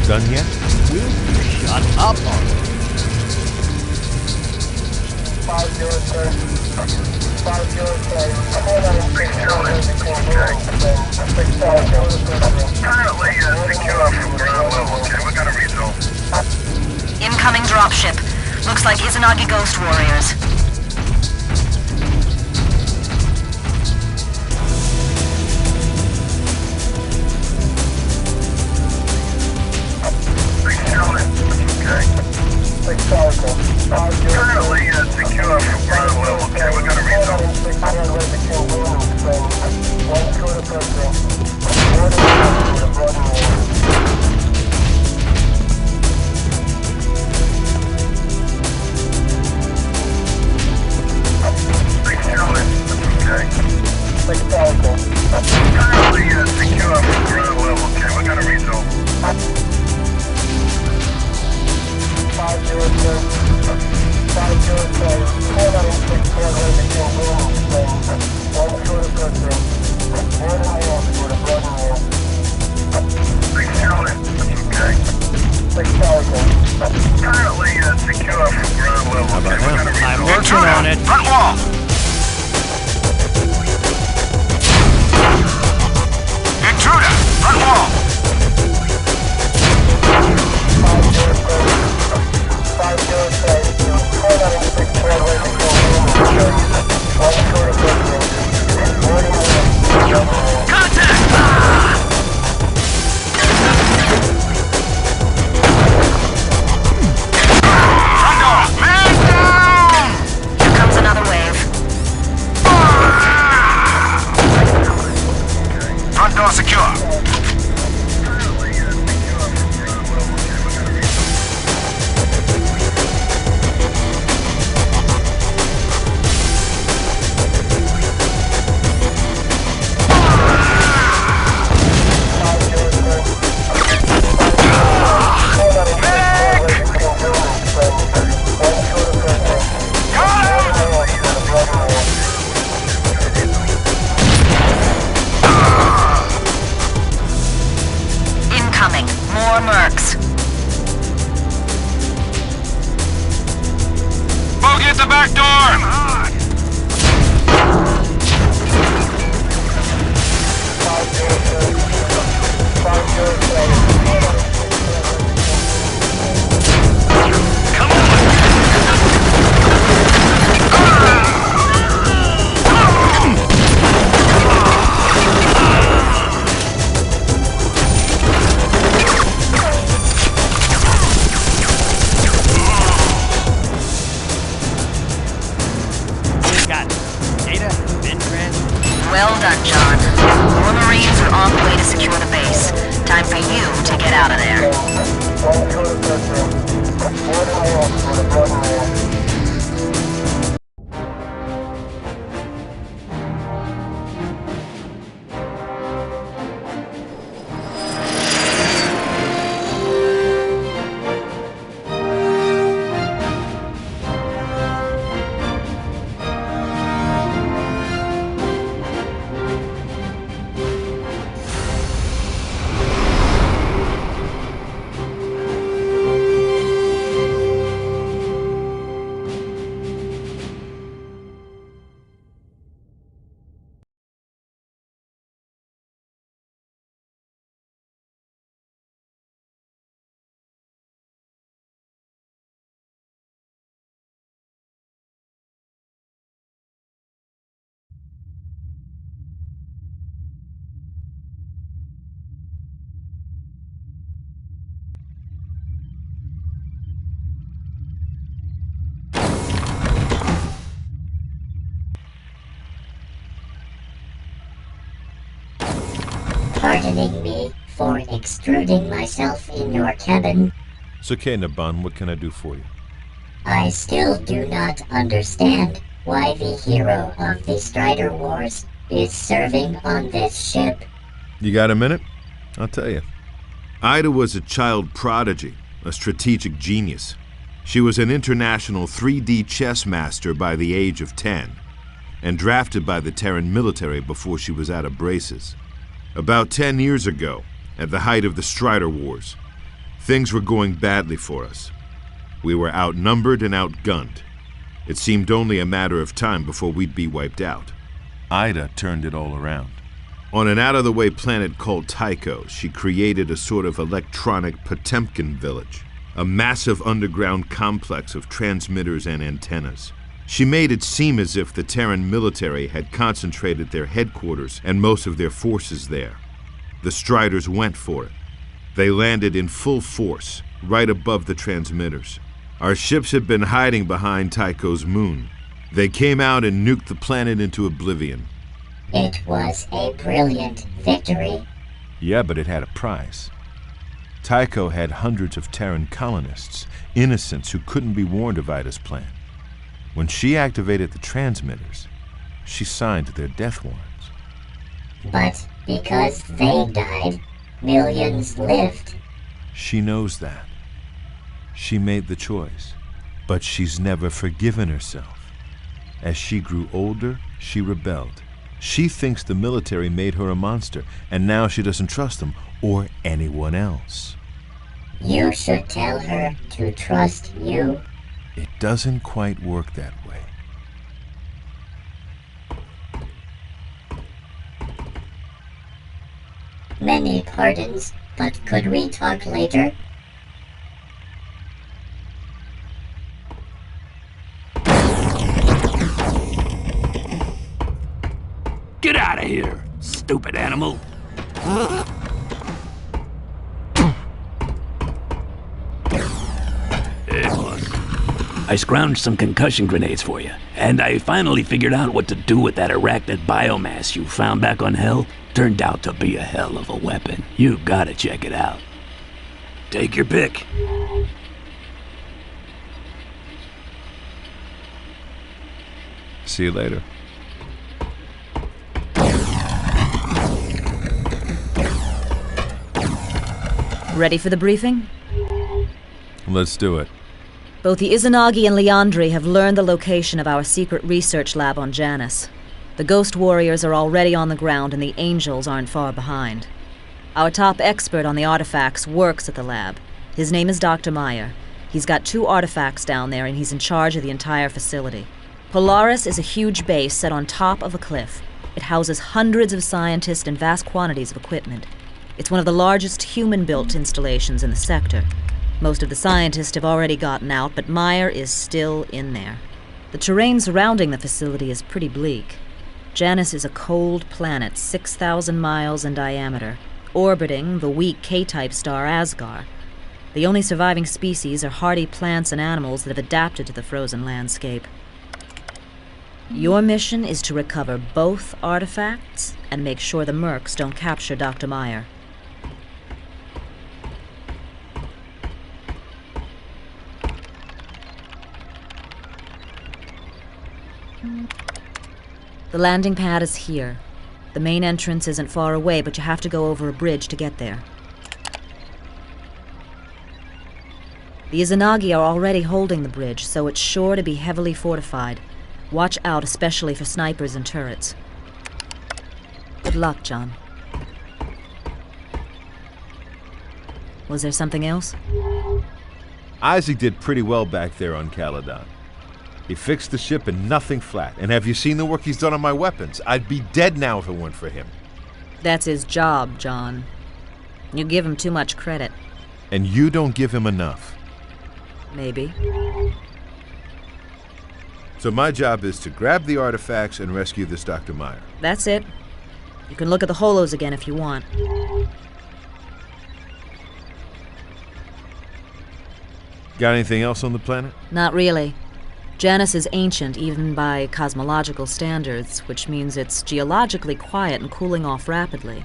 Done yet? Will you shut up on it? 503. Secure from ground level. Okay, we got a result. Incoming dropship. Looks like Izanagi Ghost Warriors. Currently secure from ground level. Okay, we got a result. Currently secure from ground level. Okay, we got a result. 503. Currently secure from ground level. Okay, we got a result. I'm working on it. Front wall. Intruder. Front wall. Contact! Front door! Man down! Here comes another wave. back door! Come on! Well done, John. More Marines are on the way to secure the base. Time for you to get out of there. Pardoning me for extruding myself in your cabin. It's okay, Naban. What can I do for you? I still do not understand why the hero of the Strider Wars is serving on this ship. You got a minute? I'll tell you. Ida was a child prodigy, a strategic genius. She was an international 3D chess master by the age of 10, and drafted by the Terran military before she was out of braces. About 10 years ago, at the height of the Strider Wars, things were going badly for us. We were outnumbered and outgunned. It seemed only a matter of time before we'd be wiped out. Ida turned it all around. On an out-of-the-way planet called Tycho, she created a sort of electronic Potemkin village, a massive underground complex of transmitters and antennas. She made it seem as if the Terran military had concentrated their headquarters and most of their forces there. The Striders went for it. They landed in full force, right above the transmitters. Our ships had been hiding behind Tycho's moon. They came out and nuked the planet into oblivion. It was a brilliant victory. Yeah, but it had a price. Tycho had hundreds of Terran colonists, innocents who couldn't be warned of Ida's plan. When she activated the transmitters, she signed their death warrants. But because they died, millions lived. She knows that. She made the choice, but she's never forgiven herself. As she grew older, she rebelled. She thinks the military made her a monster, and now she doesn't trust them or anyone else. You should tell her to trust you. It doesn't quite work that way. Many pardons, but could we talk later? Get out of here, stupid animal! Hey, boss. I scrounged some concussion grenades for you, and I finally figured out what to do with that arachnid biomass you found back on Hell. Turned out to be a hell of a weapon. You gotta check it out. Take your pick. See you later. Ready for the briefing? Let's do it. Both the Izanagi and Liandri have learned the location of our secret research lab on Janus. The Ghost Warriors are already on the ground and the Angels aren't far behind. Our top expert on the artifacts works at the lab. His name is Dr. Meyer. He's got 2 artifacts down there, and he's in charge of the entire facility. Polaris is a huge base set on top of a cliff. It houses hundreds of scientists and vast quantities of equipment. It's one of the largest human-built installations in the sector. Most of the scientists have already gotten out, but Meyer is still in there. The terrain surrounding the facility is pretty bleak. Janus is a cold planet 6,000 miles in diameter, orbiting the weak K-type star Asgar. The only surviving species are hardy plants and animals that have adapted to the frozen landscape. Your mission is to recover both artifacts and make sure the mercs don't capture Dr. Meyer. The landing pad is here. The main entrance isn't far away, but you have to go over a bridge to get there. The Izanagi are already holding the bridge, so it's sure to be heavily fortified. Watch out, especially for snipers and turrets. Good luck, John. Was there something else? Isaac did pretty well back there on Kalydon. He fixed the ship and nothing flat. And have you seen the work he's done on my weapons? I'd be dead now if it weren't for him. That's his job, John. You give him too much credit. And you don't give him enough. Maybe. So my job is to grab the artifacts and rescue this Dr. Meyer. That's it. You can look at the holos again if you want. Got anything else on the planet? Not really. Janus is ancient even by cosmological standards, which means it's geologically quiet and cooling off rapidly.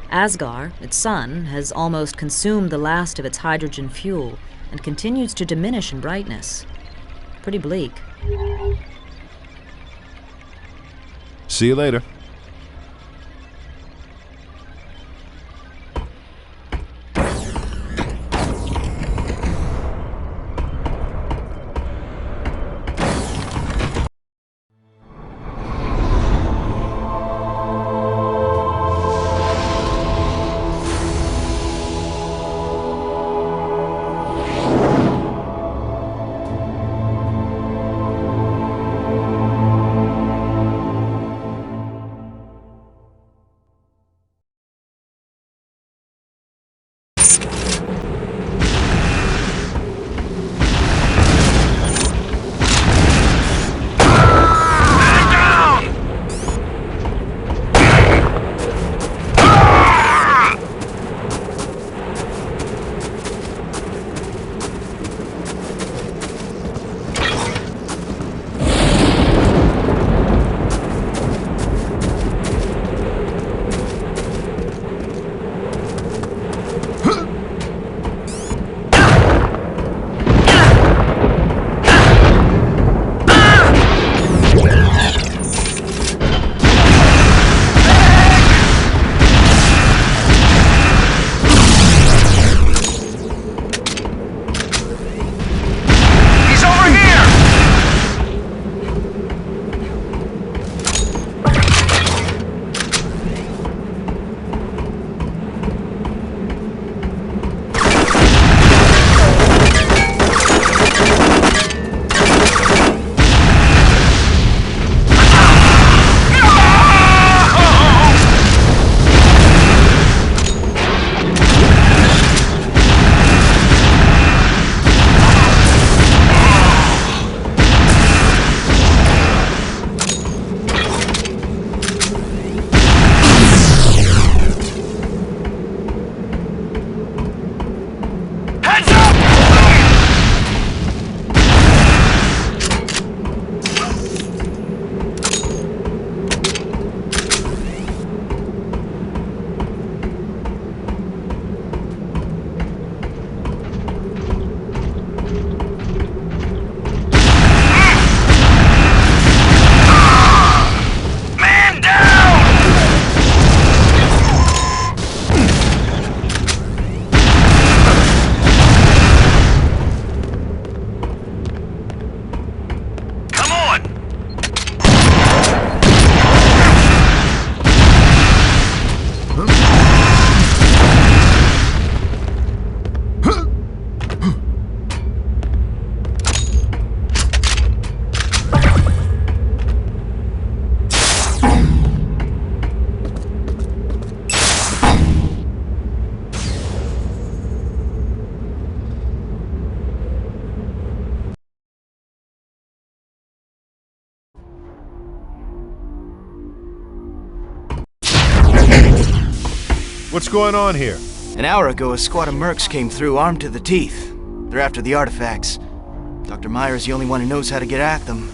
Asgar, its sun, has almost consumed the last of its hydrogen fuel and continues to diminish in brightness. Pretty bleak. See you later. What's going on here? An hour ago, a squad of mercs came through armed to the teeth. They're after the artifacts. Dr. Meyer's the only one who knows how to get at them.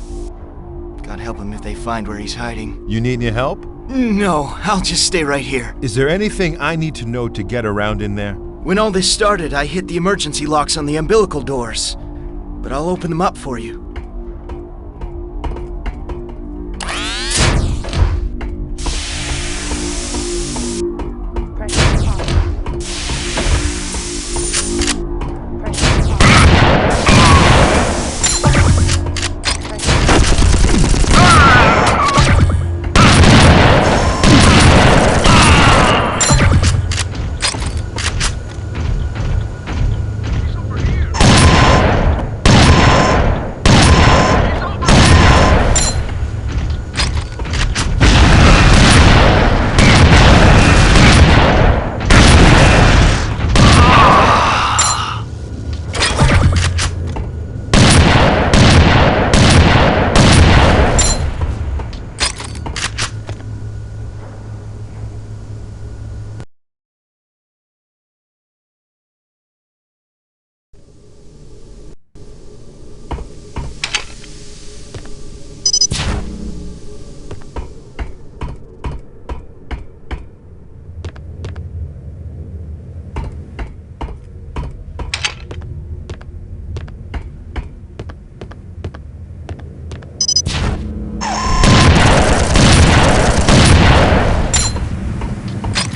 God help him if they find where he's hiding. You need any help? No, I'll just stay right here. Is there anything I need to know to get around in there? When all this started, I hit the emergency locks on the umbilical doors. But I'll open them up for you.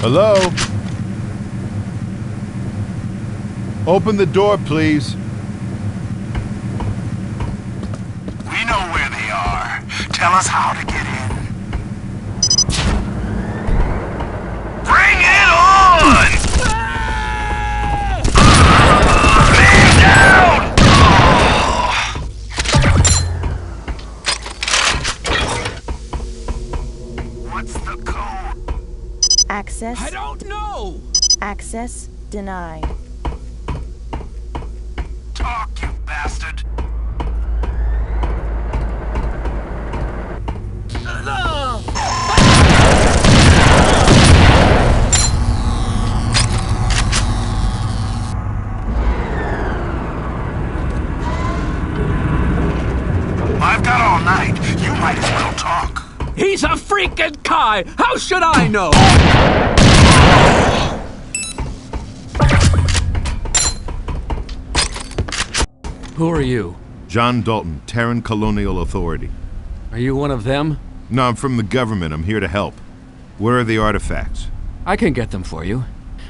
Hello? Open the door, please. We know where they are. Tell us how to get in. Bring it on! Man down! What's the code? Access. I don't know! Access denied. Talk, you bastard! I've got all night. You might as well talk. He's a freaking Kai! How should I know? Who are you? John Dalton, Terran Colonial Authority. Are you one of them? No, I'm from the government. I'm here to help. Where are the artifacts? I can get them for you.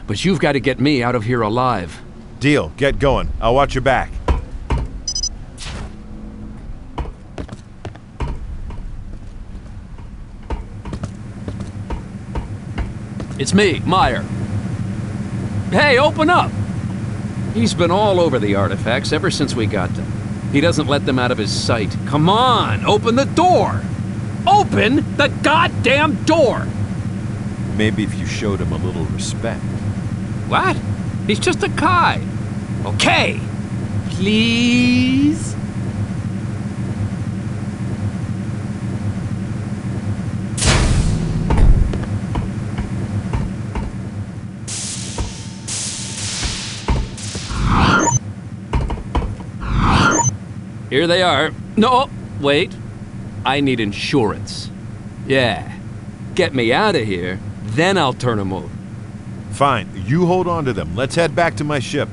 But you've got to get me out of here alive. Deal. Get going. I'll watch your back. It's me, Meyer. Hey, open up! He's been all over the artifacts ever since we got them. He doesn't let them out of his sight. Come on, open the door! Open the goddamn door! Maybe if you showed him a little respect. What? He's just a Kai. Okay. Please? Here they are. No, wait. I need insurance. Yeah. Get me out of here, then I'll turn them over. Fine. You hold on to them. Let's head back to my ship.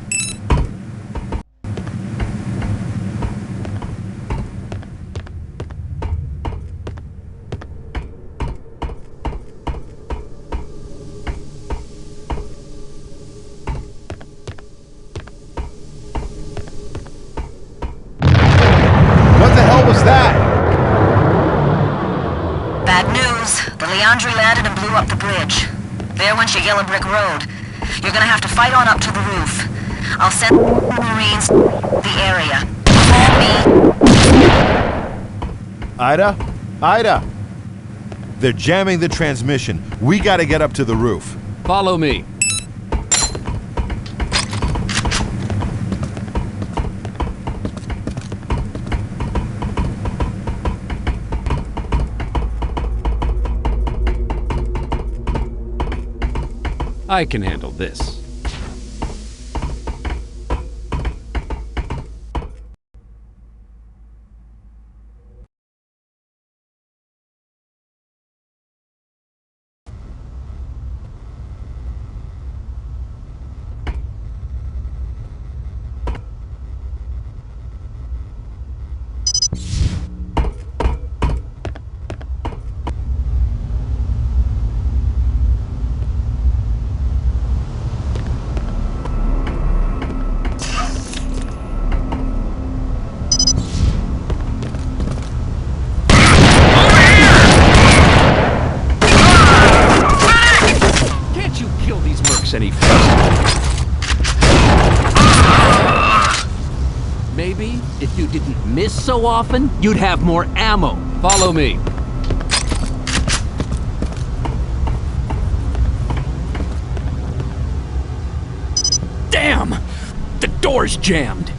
Landed and blew up the bridge. There went your yellow brick road. You're gonna have to fight on up to the roof. I'll send the Marines the area. Call me. Ida? Ida! They're jamming the transmission. We gotta get up to the roof. Follow me. I can handle this. Any faster. Maybe if you didn't miss so often, you'd have more ammo. Follow me. Damn! The door's jammed.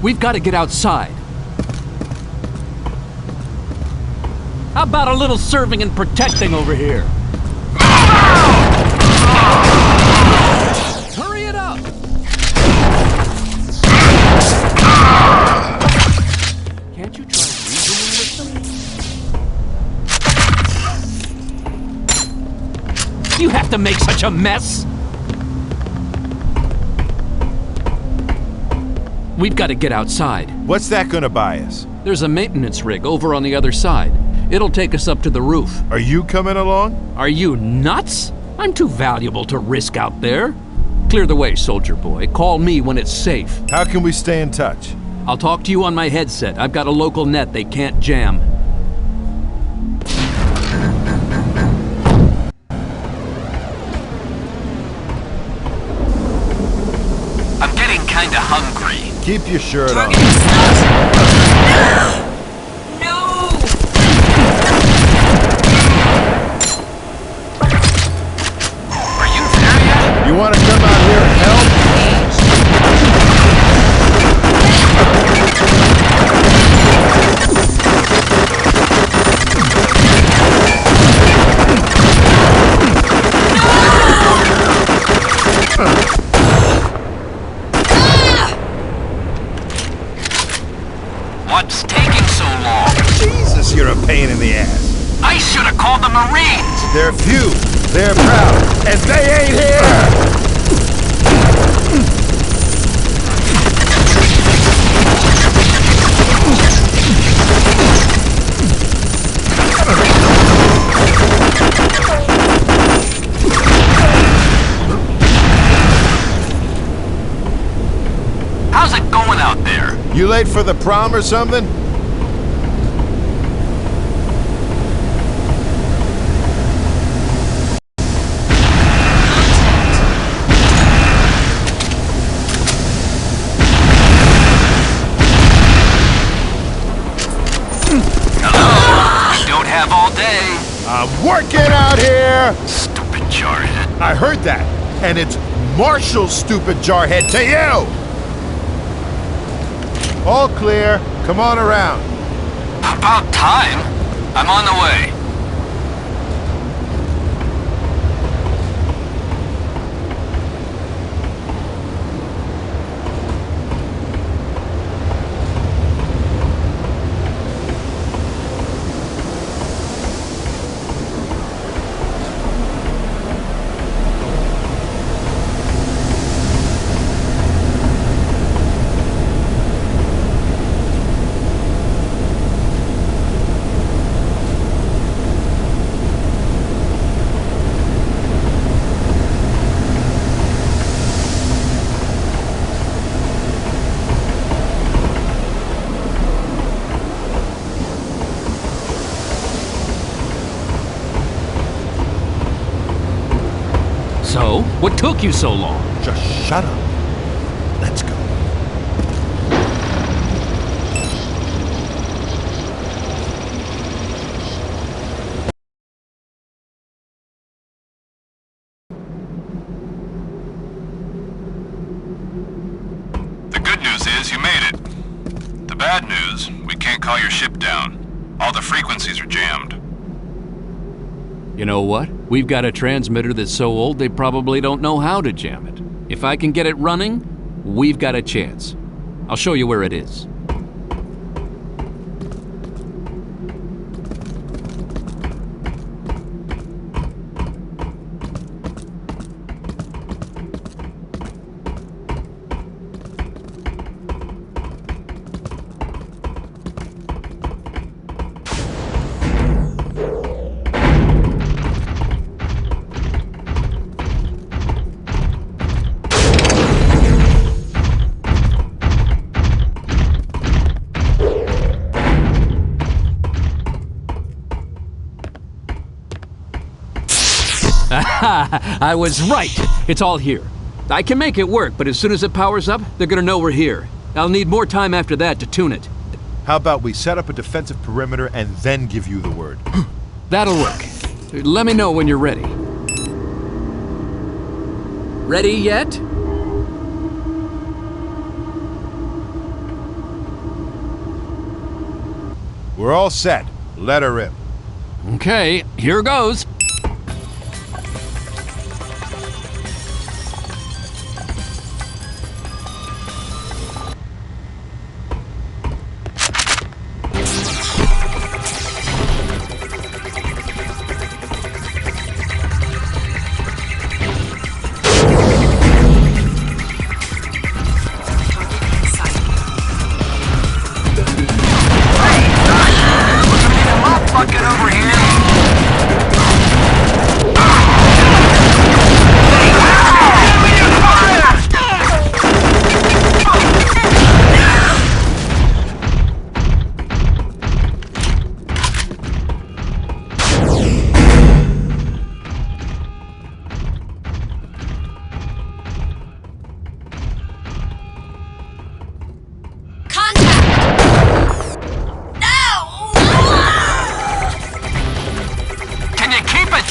We've got to get outside. How about a little serving and protecting over here? Hurry it up! Can't you try reasoning with them? You have to make such a mess! We've got to get outside. What's that gonna buy us? There's a maintenance rig over on the other side. It'll take us up to the roof. Are you coming along? Are you nuts? I'm too valuable to risk out there. Clear the way, soldier boy. Call me when it's safe. How can we stay in touch? I'll talk to you on my headset. I've got a local net they can't jam. I'm getting kinda hungry. Keep your shirt on. You want to come out here and help? What's taking so long? Jesus, you're a pain in the ass. I should have called the Marines! They're few, they're proud, and they ain't here! How's it going out there? You late for the prom or something? All day. I'm working out here! Stupid jarhead. I heard that, and it's Marshall's stupid jarhead to you! All clear. Come on around. About time. I'm on the way. So, what took you so long? Just shut up. Let's go. The good news is you made it. The bad news, we can't call your ship down. All the frequencies are jammed. You know what? We've got a transmitter that's so old they probably don't know how to jam it. If I can get it running, we've got a chance. I'll show you where it is. I was right! It's all here. I can make it work, but as soon as it powers up, they're gonna know we're here. I'll need more time after that to tune it. How about we set up a defensive perimeter and then give you the word? That'll work. Let me know when you're ready. Ready yet? We're all set. Let her rip. Okay, here goes.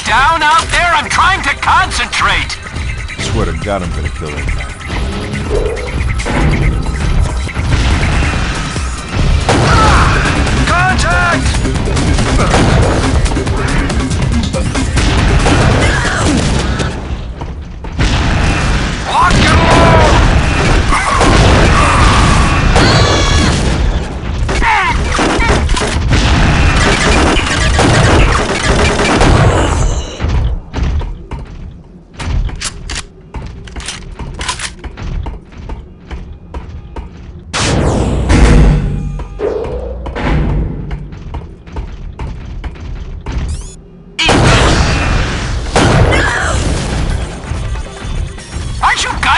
Down out there, I'm trying to concentrate! Swear to God, I'm gonna kill him. Contact! Lock and load!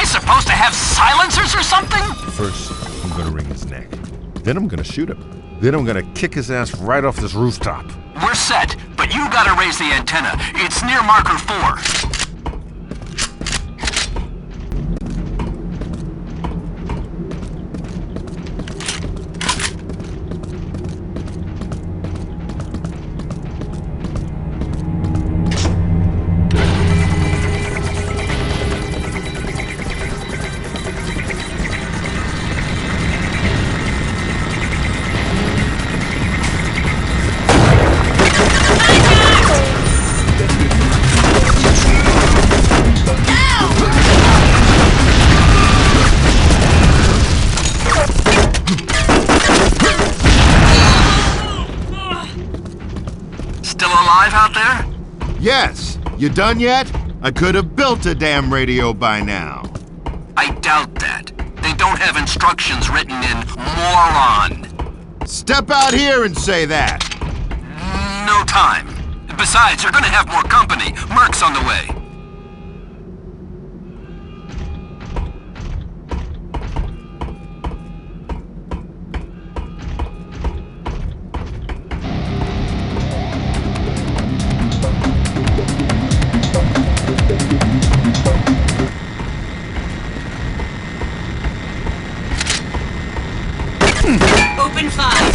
Supposed to have silencers or something? First, I'm gonna wring his neck. Then I'm gonna shoot him. Then I'm gonna kick his ass right off this rooftop. We're set, but you gotta raise the antenna. It's near marker 4. Out there? Yes! You done yet? I could have built a damn radio by now. I doubt that. They don't have instructions written in moron. Step out here and say that! No time. Besides, you're gonna have more company. Merc's on the way. Open fire.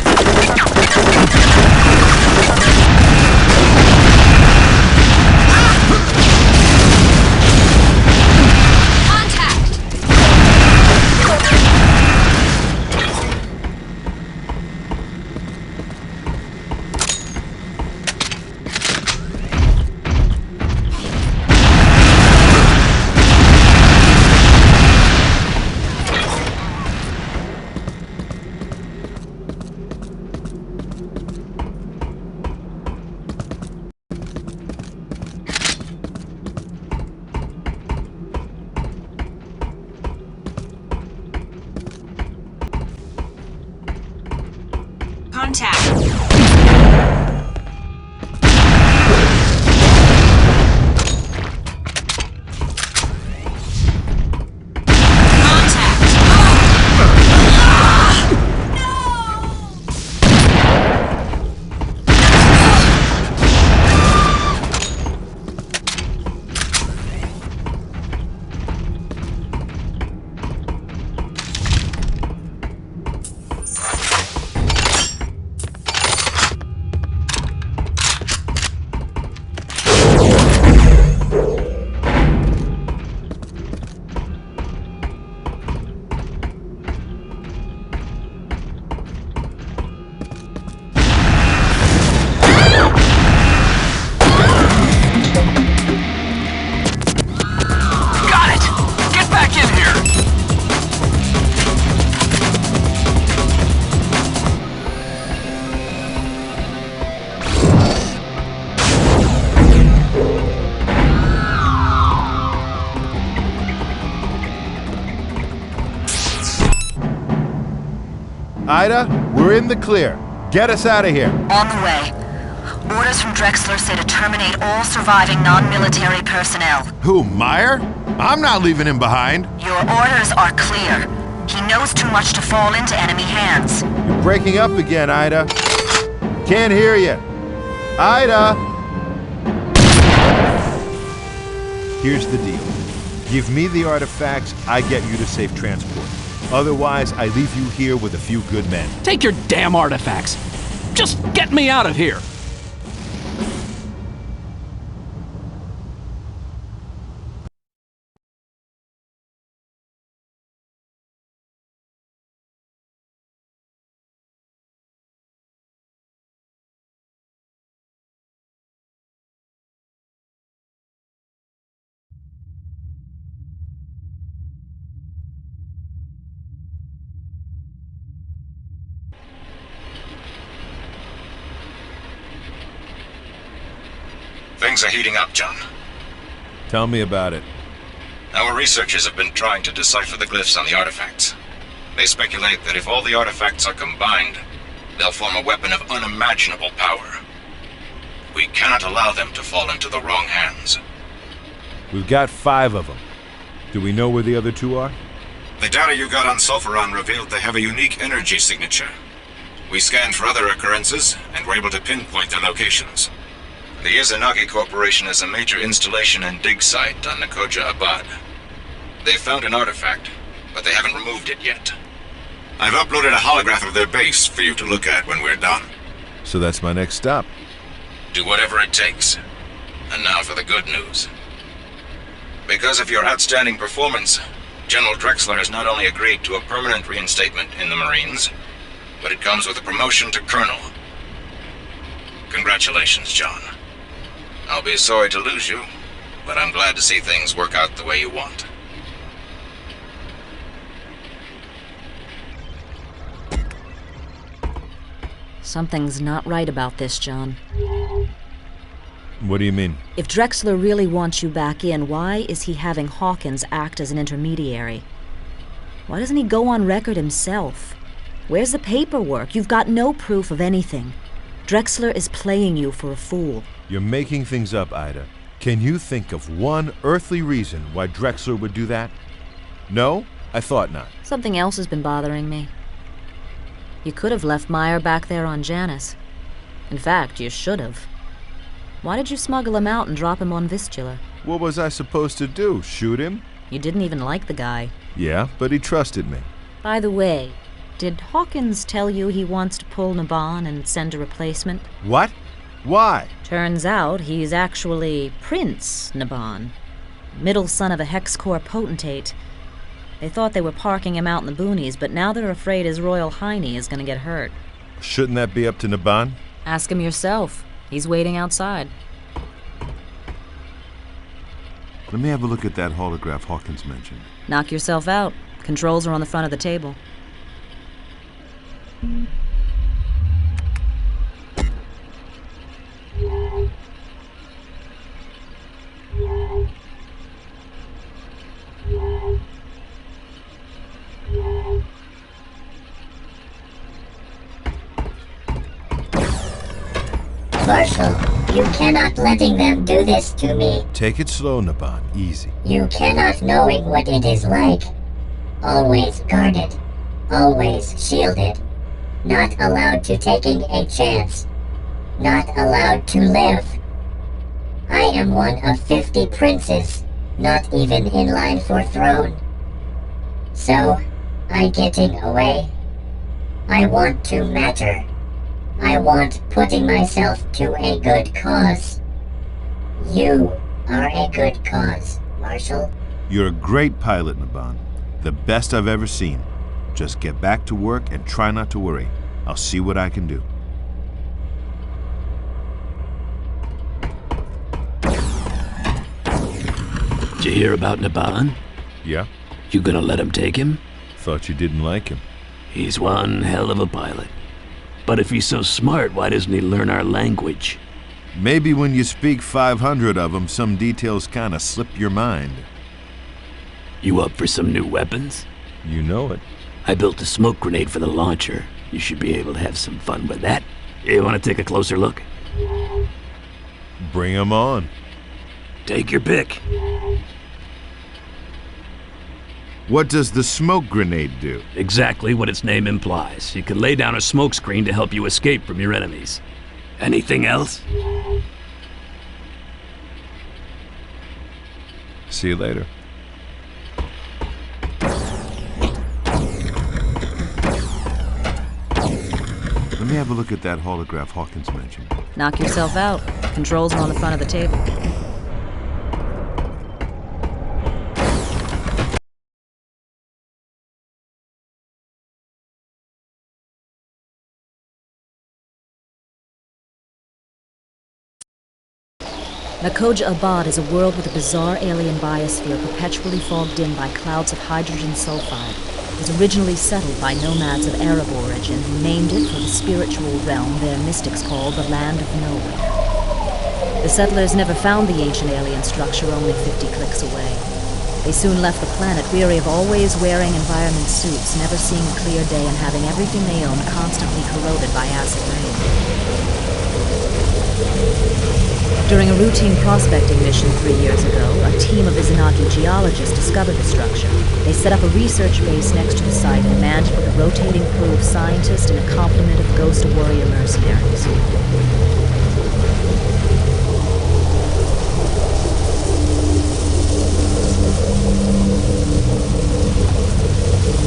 Contact. Ida, we're in the clear. Get us out of here. On the way. Orders from Drexler say to terminate all surviving non-military personnel. Who, Meyer? I'm not leaving him behind. Your orders are clear. He knows too much to fall into enemy hands. You're breaking up again, Ida. Can't hear you. Ida! Here's the deal. Give me the artifacts, I get you to safe transport. Otherwise, I leave you here with a few good men. Take your damn artifacts. Just get me out of here. Things are heating up, John. Tell me about it. Our researchers have been trying to decipher the glyphs on the artifacts. They speculate that if all the artifacts are combined, they'll form a weapon of unimaginable power. We cannot allow them to fall into the wrong hands. We've got 5 of them. Do we know where the other 2 are? The data you got on Sulferon revealed they have a unique energy signature. We scanned for other occurrences and were able to pinpoint their locations. The Izanagi Corporation has a major installation and dig site on Nakoja Abad. They've found an artifact, but they haven't removed it yet. I've uploaded a holograph of their base for you to look at when we're done. So that's my next stop. Do whatever it takes. And now for the good news. Because of your outstanding performance, General Drexler has not only agreed to a permanent reinstatement in the Marines, but it comes with a promotion to Colonel. Congratulations, John. I'll be sorry to lose you, but I'm glad to see things work out the way you want. Something's not right about this, John. What do you mean? If Drexler really wants you back in, why is he having Hawkins act as an intermediary? Why doesn't he go on record himself? Where's the paperwork? You've got no proof of anything. Drexler is playing you for a fool. You're making things up, Ida. Can you think of one earthly reason why Drexler would do that? No? I thought not. Something else has been bothering me. You could have left Meyer back there on Janus. In fact, you should have. Why did you smuggle him out and drop him on Vistula? What was I supposed to do? Shoot him? You didn't even like the guy. Yeah, but he trusted me. By the way, did Hawkins tell you he wants to pull Naban and send a replacement? What? Why? Turns out he's actually Prince Naban, middle son of a Hex Corps potentate. They thought they were parking him out in the boonies, but now they're afraid his Royal Hiney is going to get hurt. Shouldn't that be up to Naban? Ask him yourself. He's waiting outside. Let me have a look at that holograph Hawkins mentioned. Knock yourself out. Controls are on the front of the table. Marshal, you cannot letting them do this to me. Take it slow, Naban. Easy. You cannot knowing what it is like. Always guarded. Always shielded. Not allowed to taking a chance. Not allowed to live. I am one of 50 princes, not even in line for throne. So, I getting away. I want to matter. I want putting myself to a good cause. You are a good cause, Marshal. You're a great pilot, Naban. The best I've ever seen. Just get back to work and try not to worry. I'll see what I can do. Did you hear about Naban? Yeah? You gonna let him take him? Thought you didn't like him. He's one hell of a pilot. But if he's so smart, why doesn't he learn our language? Maybe when you speak 500 of them, some details kinda slip your mind. You up for some new weapons? You know it. I built a smoke grenade for the launcher. You should be able to have some fun with that. You want to take a closer look? Bring 'em on. Take your pick. What does the smoke grenade do? Exactly what its name implies. You can lay down a smoke screen to help you escape from your enemies. Anything else? See you later. Let me have a look at that holograph Hawkins mentioned. Knock yourself out. Controls are on the front of the table. Nakoja Abad is a world with a bizarre alien biosphere perpetually fogged in by clouds of hydrogen sulfide. It was originally settled by nomads of Arab origin who named it for the spiritual realm their mystics called the Land of Nowhere. The settlers never found the ancient alien structure only 50 clicks away. They soon left the planet weary of always wearing environment suits, never seeing a clear day, and having everything they own constantly corroded by acid rain. During a routine prospecting mission 3 years ago, a team of Izanagi geologists discovered the structure. They set up a research base next to the site and manned it with a rotating crew of scientists and a complement of ghost warrior mercenaries.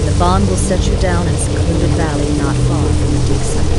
The bond will set you down in a secluded valley not far from the dig site.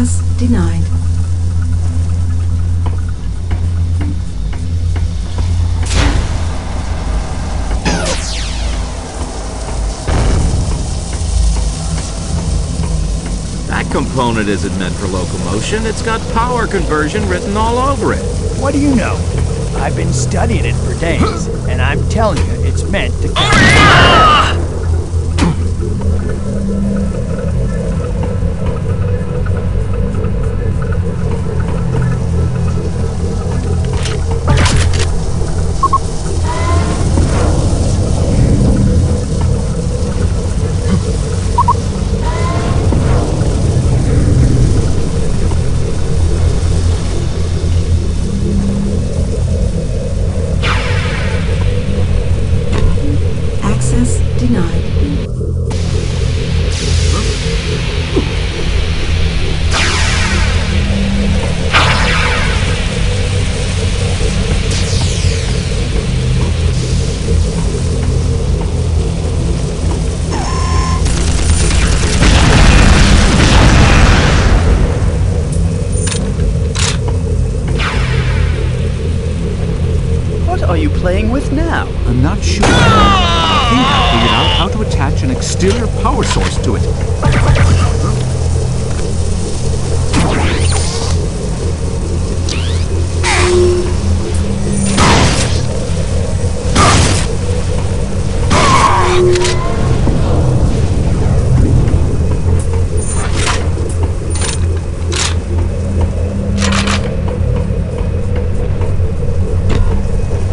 Access denied. That component isn't meant for locomotion. It's got power conversion written all over it. What do you know? I've been studying it for days, and I'm telling you, it's meant to... Access denied. What are you playing with now? I'm not sure. I think I figured out how to attach an exterior power source to it.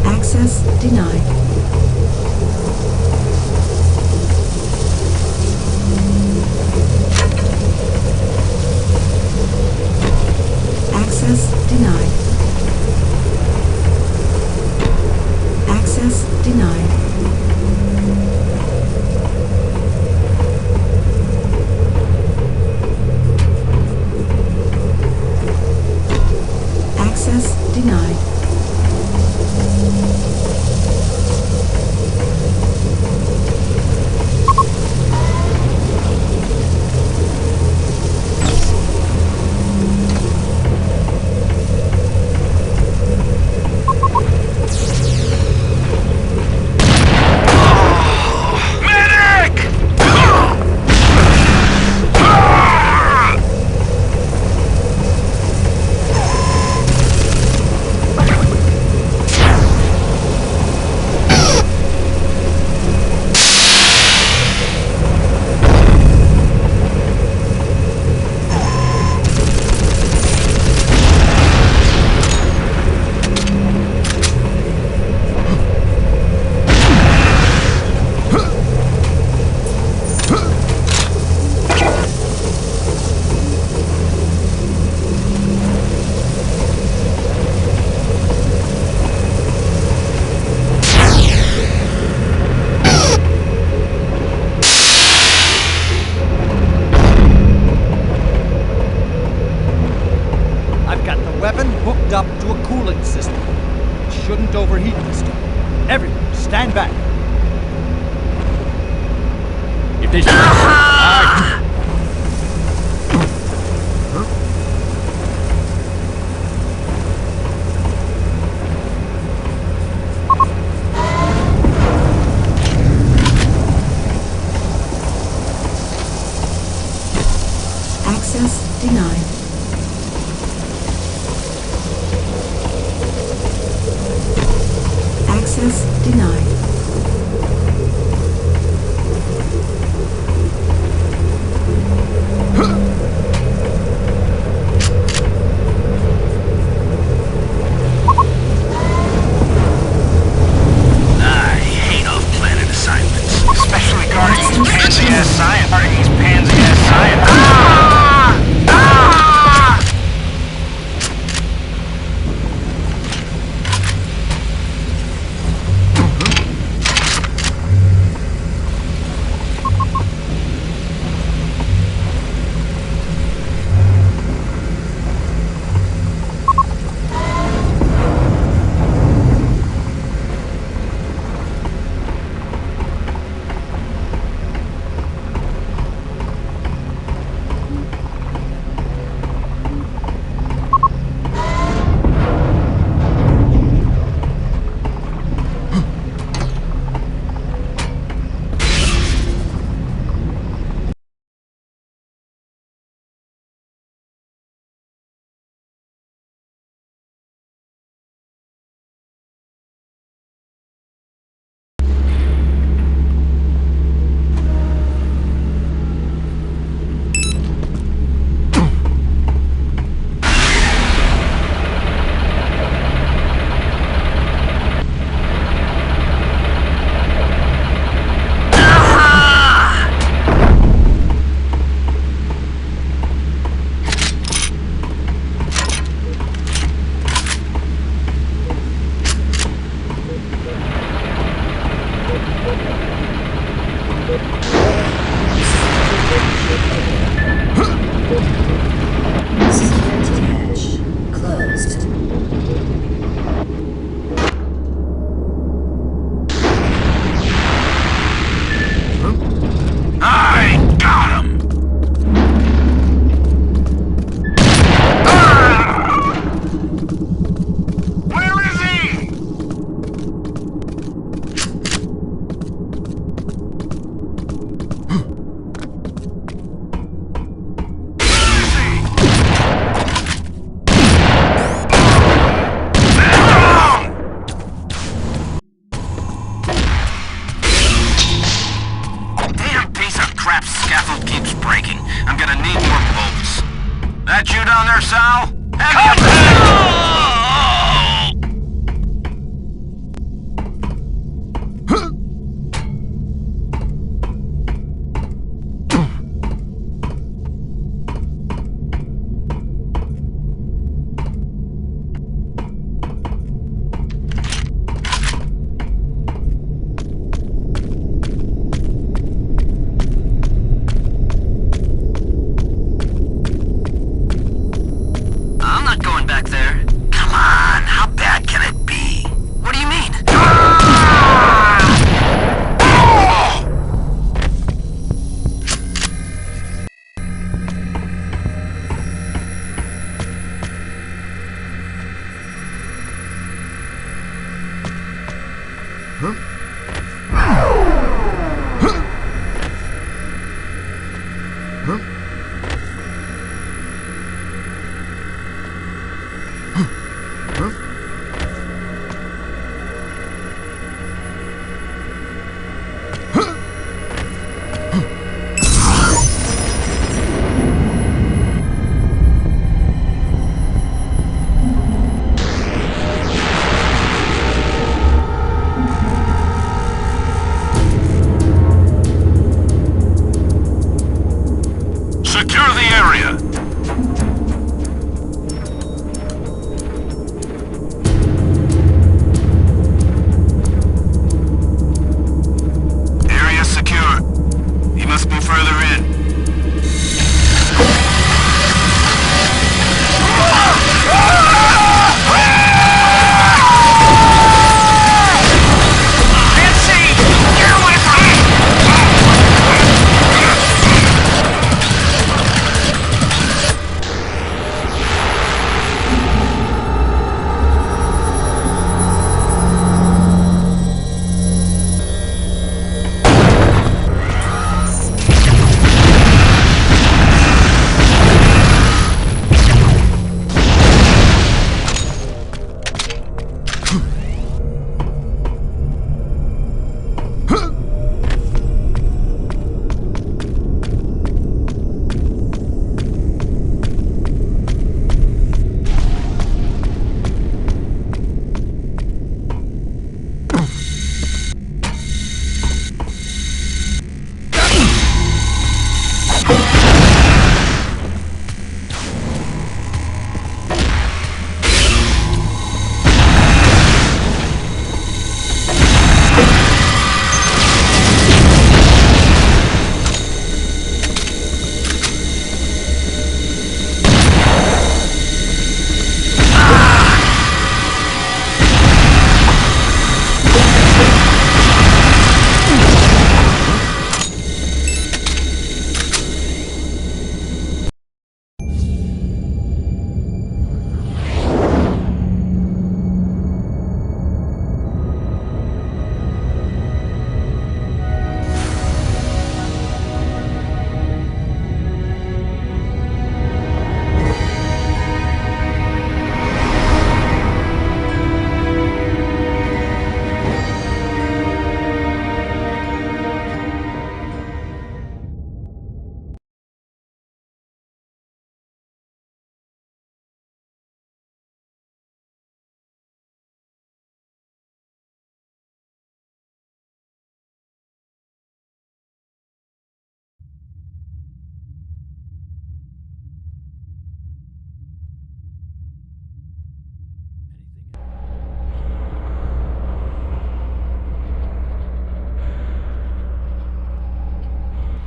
Access denied. Access denied. Access denied. Access denied. Weapon hooked up to a cooling system. It shouldn't overheat this time. Everyone, stand back. If this... Access denied. Access denied. I hate off-planet assignments, especially guarding these pansy-ass science.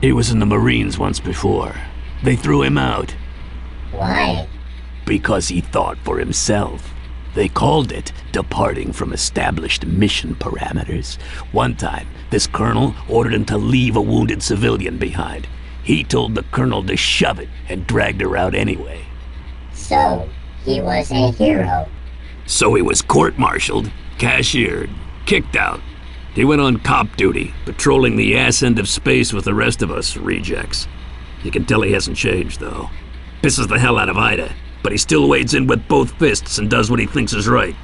He was in the Marines once before. They threw him out. Why? Because he thought for himself. They called it departing from established mission parameters. One time, this colonel ordered him to leave a wounded civilian behind. He told the colonel to shove it and dragged her out anyway. So, he was a hero. So he was court-martialed, cashiered, kicked out. He went on cop duty, patrolling the ass end of space with the rest of us rejects. You can tell he hasn't changed, though. Pisses the hell out of Ida, but he still wades in with both fists and does what he thinks is right.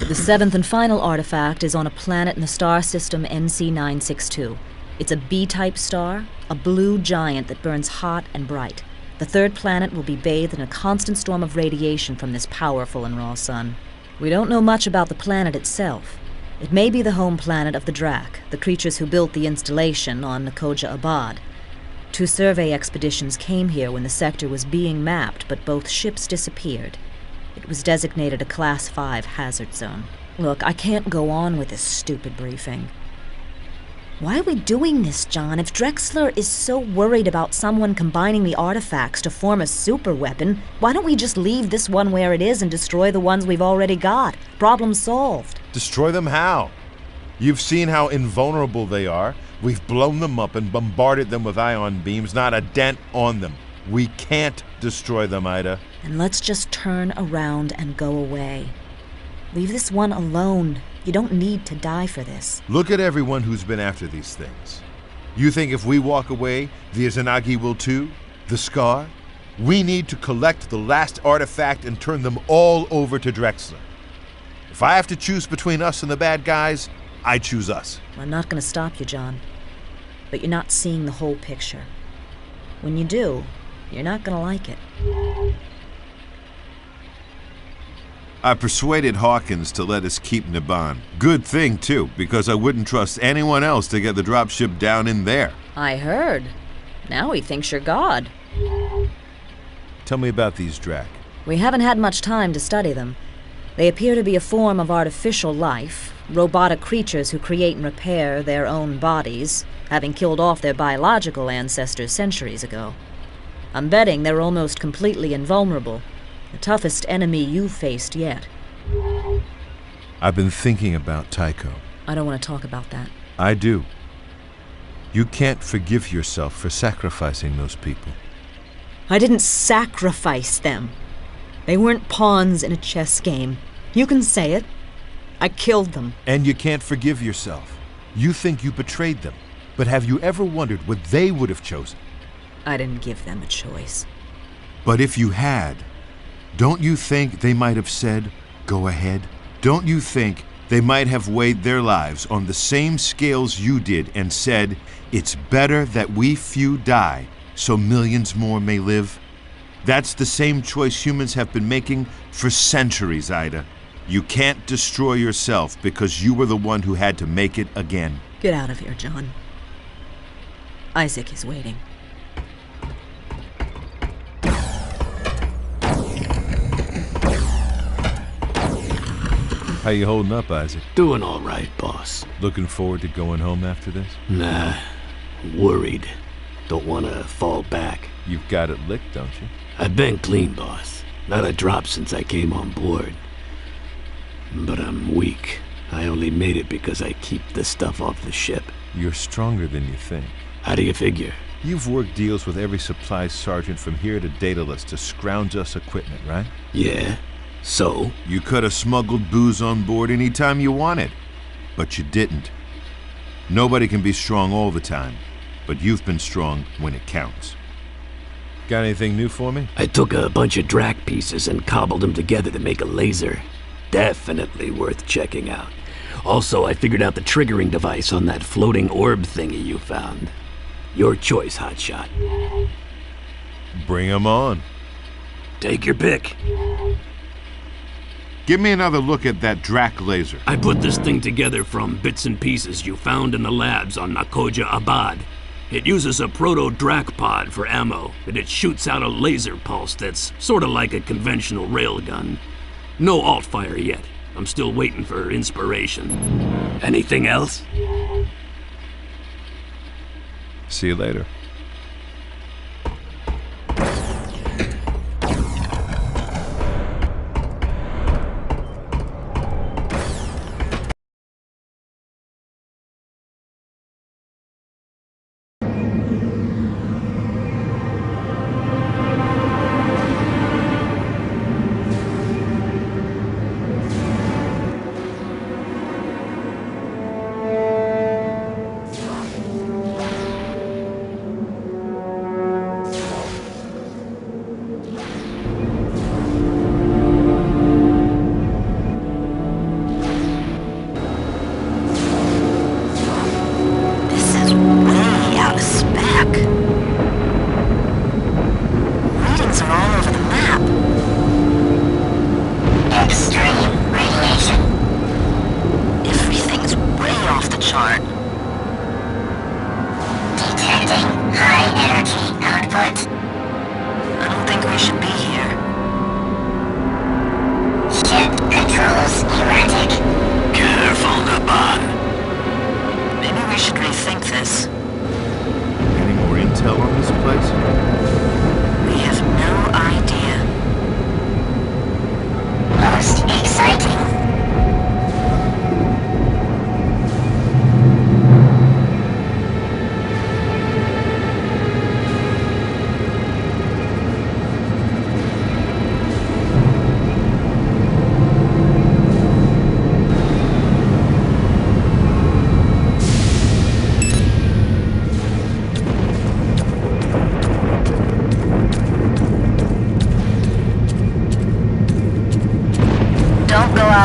The seventh and final artifact is on a planet in the star system NC962. It's a B-type star, a blue giant that burns hot and bright. The third planet will be bathed in a constant storm of radiation from this powerful and raw sun. We don't know much about the planet itself. It may be the home planet of the Drakk, the creatures who built the installation on Koha Abad. 2 survey expeditions came here when the sector was being mapped, but both ships disappeared. It was designated a Class 5 hazard zone. Look, I can't go on with this stupid briefing. Why are we doing this, John? If Drexler is so worried about someone combining the artifacts to form a superweapon, why don't we just leave this one where it is and destroy the ones we've already got? Problem solved. Destroy them how? You've seen how invulnerable they are. We've blown them up and bombarded them with ion beams, not a dent on them. We can't destroy them, Ida. And let's just turn around and go away. Leave this one alone. You don't need to die for this. Look at everyone who's been after these things. You think if we walk away, the Izanagi will too? The Scar? We need to collect the last artifact and turn them all over to Drexler. If I have to choose between us and the bad guys, I choose us. I'm not going to stop you, John. But you're not seeing the whole picture. When you do, you're not going to like it. I persuaded Hawkins to let us keep Naban. Good thing, too, because I wouldn't trust anyone else to get the dropship down in there. I heard. Now he thinks you're God. Tell me about these Drakk. We haven't had much time to study them. They appear to be a form of artificial life, robotic creatures who create and repair their own bodies, having killed off their biological ancestors centuries ago. I'm betting they're almost completely invulnerable. The toughest enemy you've faced yet. I've been thinking about Tycho. I don't want to talk about that. I do. You can't forgive yourself for sacrificing those people. I didn't sacrifice them. They weren't pawns in a chess game. You can say it. I killed them. And you can't forgive yourself. You think you betrayed them. But have you ever wondered what they would have chosen? I didn't give them a choice. But if you had, don't you think they might have said, go ahead? Don't you think they might have weighed their lives on the same scales you did and said, it's better that we few die so millions more may live? That's the same choice humans have been making for centuries, Ida. You can't destroy yourself because you were the one who had to make it again. Get out of here, John. Isaac is waiting. How you holding up, Isaac? Doing all right, boss. Looking forward to going home after this? Nah, worried. Don't want to fall back. You've got it licked, don't you? I've been clean, boss. Not a drop since I came on board. But I'm weak. I only made it because I keep the stuff off the ship. You're stronger than you think. How do you figure? You've worked deals with every supply sergeant from here to Daedalus to scrounge us equipment, right? Yeah. So? You could have smuggled booze on board any time you wanted, but you didn't. Nobody can be strong all the time, but you've been strong when it counts. Got anything new for me? I took a bunch of Drakk pieces and cobbled them together to make a laser. Definitely worth checking out. Also, I figured out the triggering device on that floating orb thingy you found. Your choice, hotshot. Bring 'em on. Take your pick. Give me another look at that Drakk laser. I put this thing together from bits and pieces you found in the labs on Koha Abad. It uses a proto-Drakk pod for ammo, and it shoots out a laser pulse that's sort of like a conventional railgun. No alt-fire yet. I'm still waiting for inspiration. Anything else? See you later.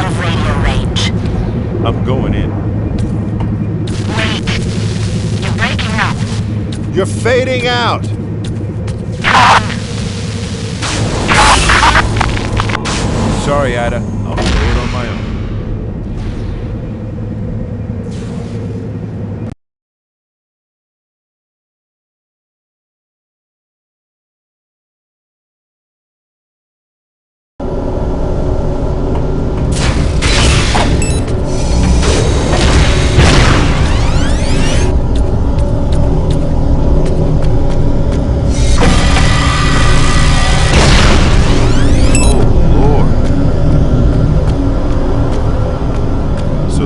out of radio range. I'm going in. Wait. You're breaking up. You're fading out! Sorry, Ada. I'll do it on my own.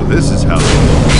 This is how they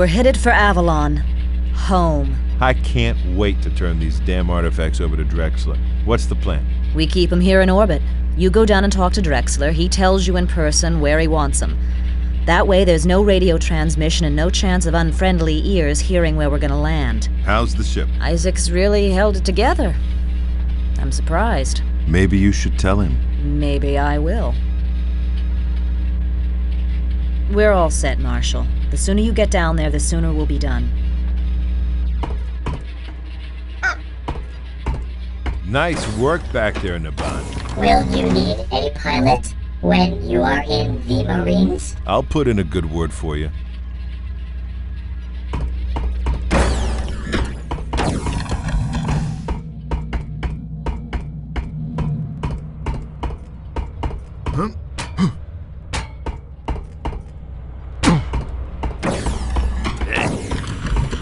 We're headed for Avalon. Home. I can't wait to turn these damn artifacts over to Drexler. What's the plan? We keep him here in orbit. You go down and talk to Drexler. He tells you in person where he wants him. That way there's no radio transmission and no chance of unfriendly ears hearing where we're gonna land. How's the ship? Isaac's really held it together. I'm surprised. Maybe you should tell him. Maybe I will. We're all set, Marshal. The sooner you get down there, the sooner we'll be done. Nice work back there, Naban. Will you need a pilot when you are in the Marines? I'll put in a good word for you.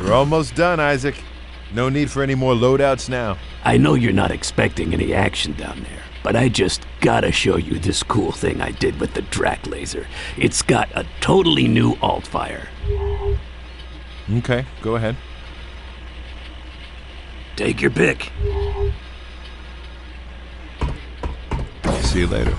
We're almost done, Isaac. No need for any more loadouts now. I know you're not expecting any action down there, but I just gotta show you this cool thing I did with the Drakk laser. It's got a totally new alt-fire. Okay, go ahead. Take your pick. See you later.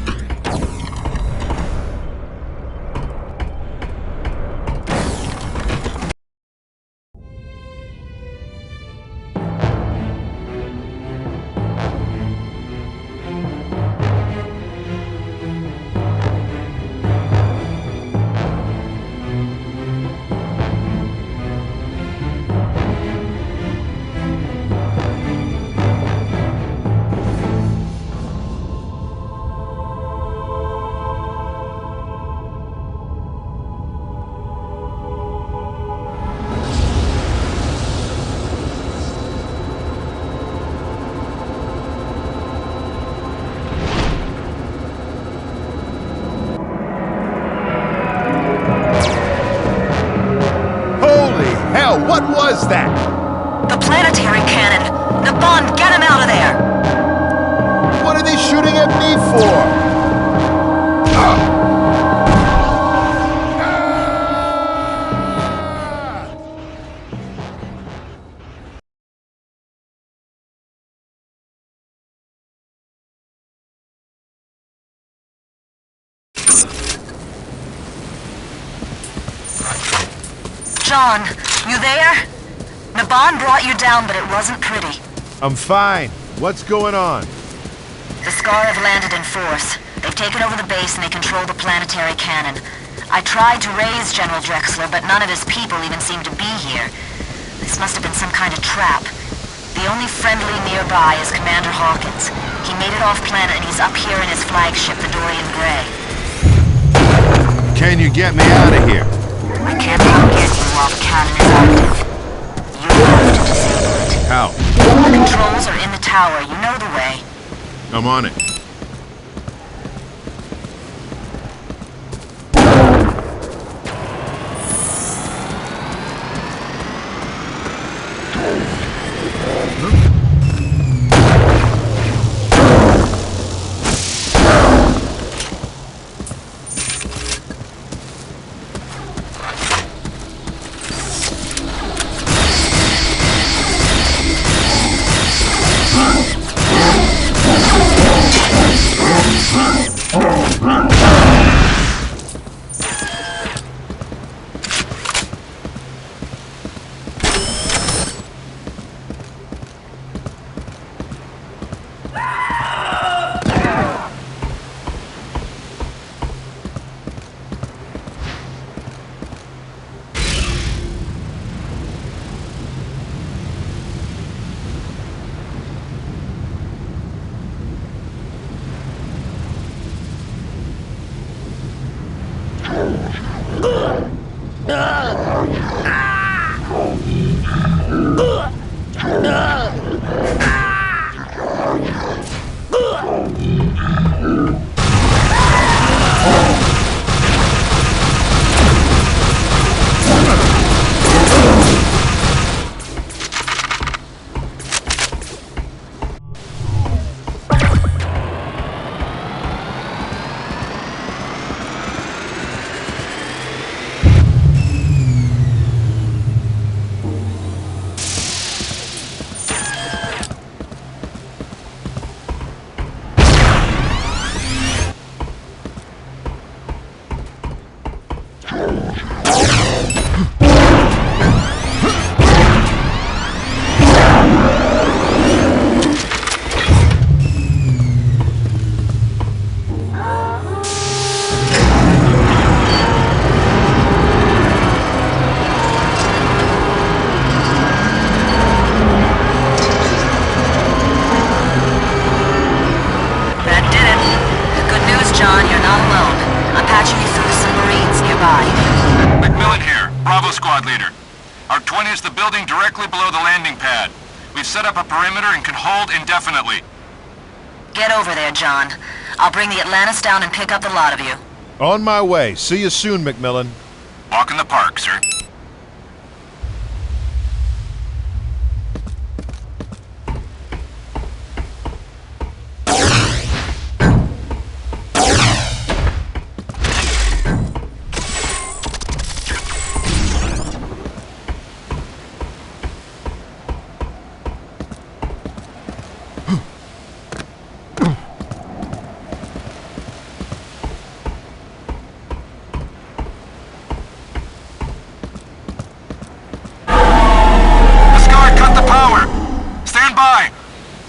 What was that? The planetary cannon! Naban, get him out of there! What are they shooting at me for? John, you there? Naban brought you down, but it wasn't pretty. I'm fine. What's going on? The Scar have landed in force. They've taken over the base and they control the planetary cannon. I tried to raise General Drexler, but none of his people even seem to be here. This must have been some kind of trap. The only friendly nearby is Commander Hawkins. He made it off-planet and he's up here in his flagship, the Dorian Grey. Can you get me out of here? I can't help get you while the cannon is active. You have to disable it. How? The controls are in the tower. You know the way. I'm on it. McMillan here, Bravo Squad leader. Our 20 is the building directly below the landing pad. We've set up a perimeter and can hold indefinitely. Get over there, John. I'll bring the Atlantis down and pick up the lot of you. On my way. See you soon, McMillan. Walk in the park, sir.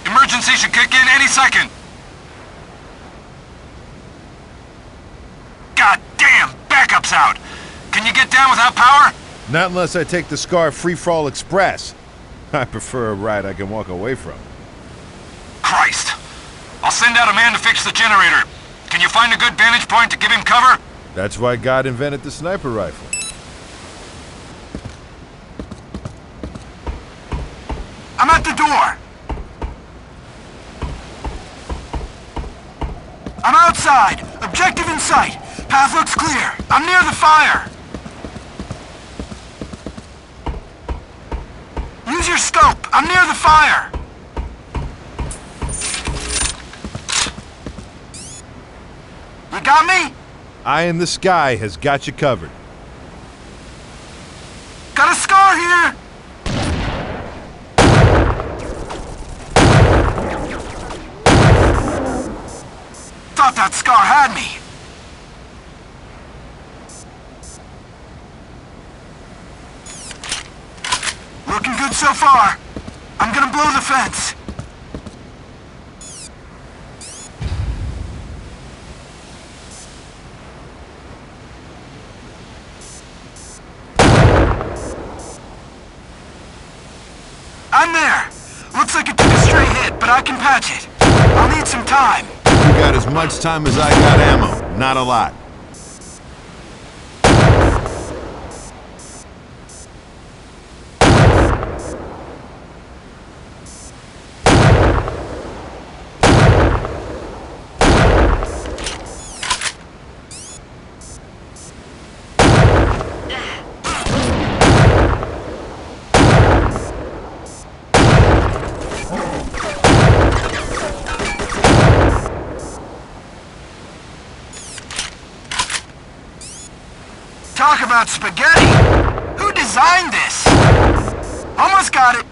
Emergency should kick in any second. God damn, backup's out. Can you get down without power? Not unless I take the Scar Free-Fall Express. I prefer a ride I can walk away from. Christ. I'll send out a man to fix the generator. Can you find a good vantage point to give him cover? That's why God invented the sniper rifle. I'm at the door. I'm outside. Objective in sight. Path looks clear. I'm near the fire. Use your scope. I'm near the fire. You got me? Eye in the sky has got you covered. Got a Scar here. Thought that Scar had me. Looking good so far. I'm gonna blow the fence. I'm there. Looks like it took a stray hit, but I can patch it. I'll need some time. You got as much time as I got ammo. Not a lot. Talk about spaghetti! Who designed this? Almost got it.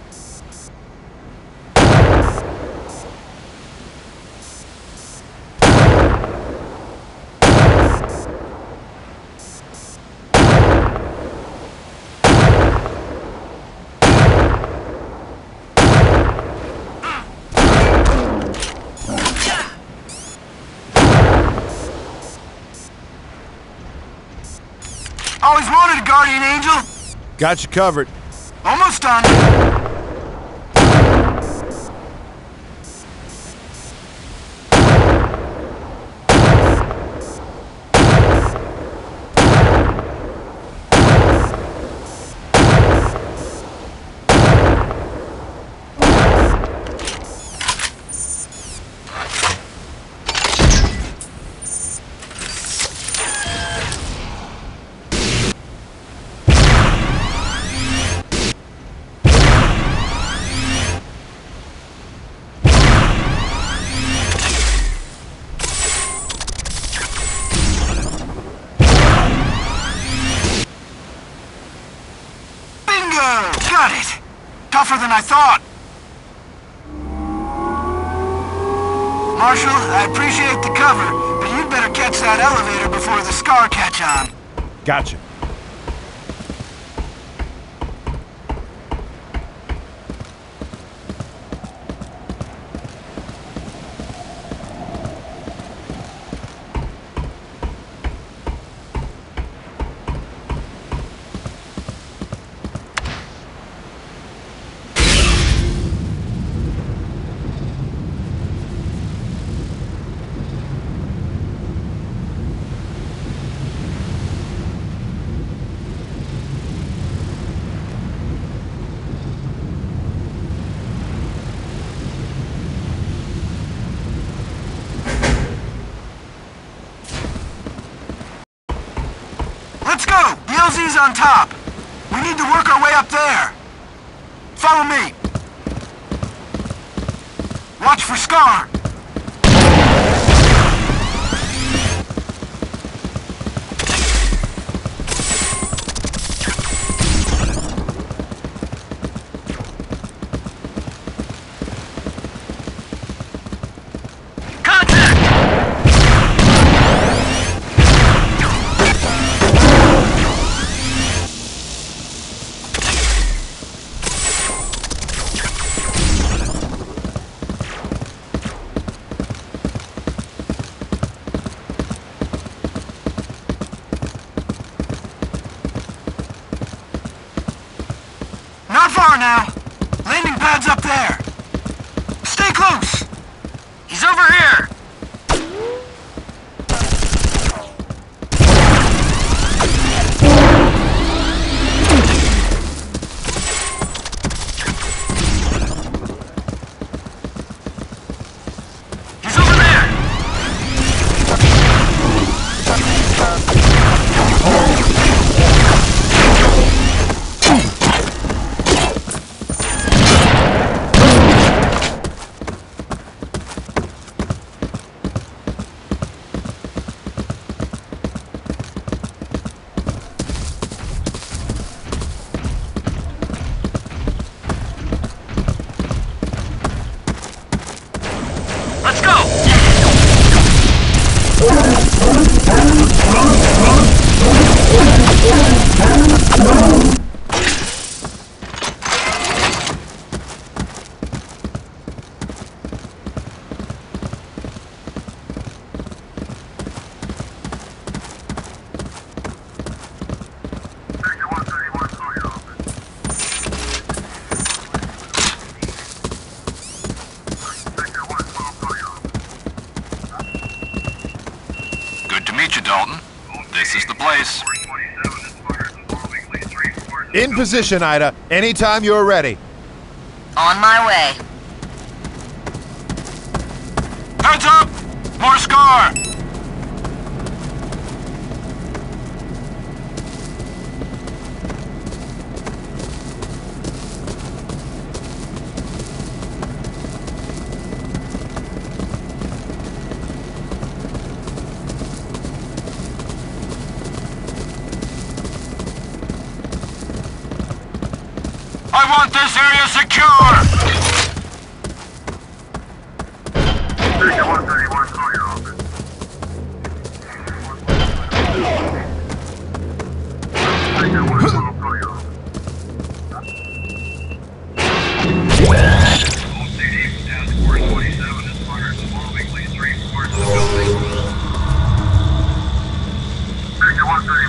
Always wanted a guardian angel. Got you covered. Almost done. Got it! Tougher than I thought. Marshal, I appreciate the cover, but you'd better catch that elevator before the Scar catch on. Gotcha. emergencies on top. We need to work our way up there. Follow me. Watch for Scar. Not far now. Landing pad's up there. Stay close. He's over here. He's over there. Let's go! Good to meet you, Dalton. This is the place. In position, Ida. Anytime you're ready. On my way. Heads up! More Scar! I want this area secure!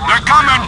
They're coming!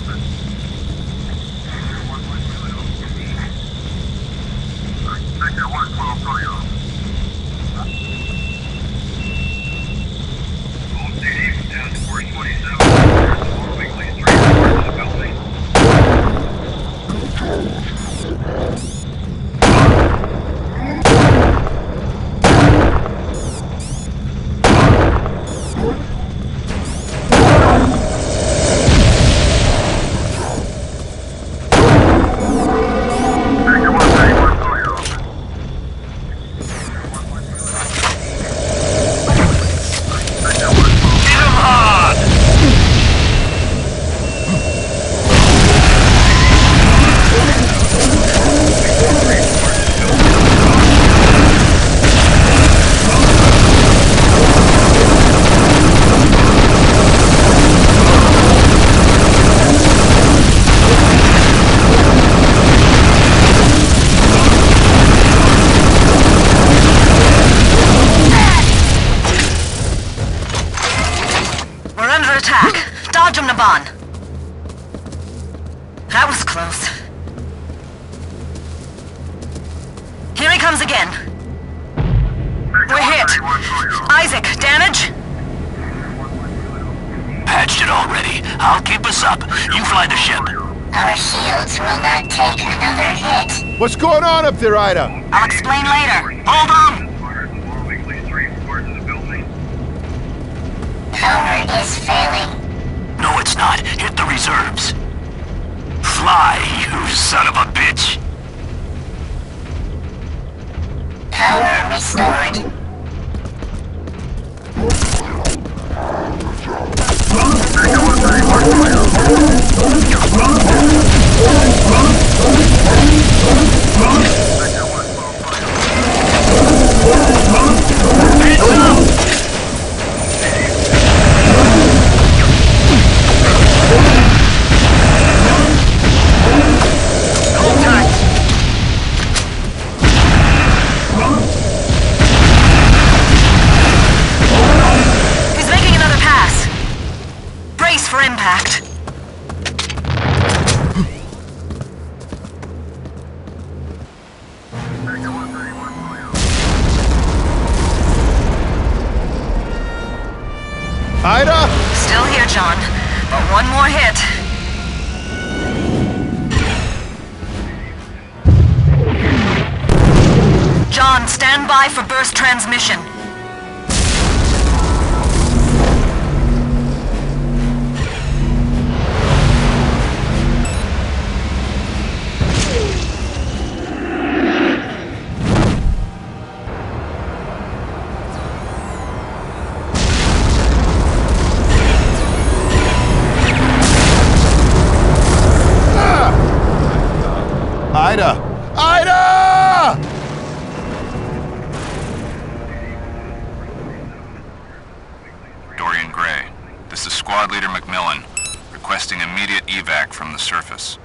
That was close. Here he comes again. We're hit. Isaac, damage? Patched it already. I'll keep us up. You fly the ship. Our shields will not take another hit. What's going on up there, Ida? I'll explain later. Hold on! Power is failing. No, it's not. Hit the reserves. lie, you son of a bitch! Power restored. He's making another pass. Brace for impact. Ida! Still here, John, but one more hit. John, stand by for burst transmission. Ida! Ida! Dorian Gray, this is Squad Leader McMillan, requesting immediate evac from the surface.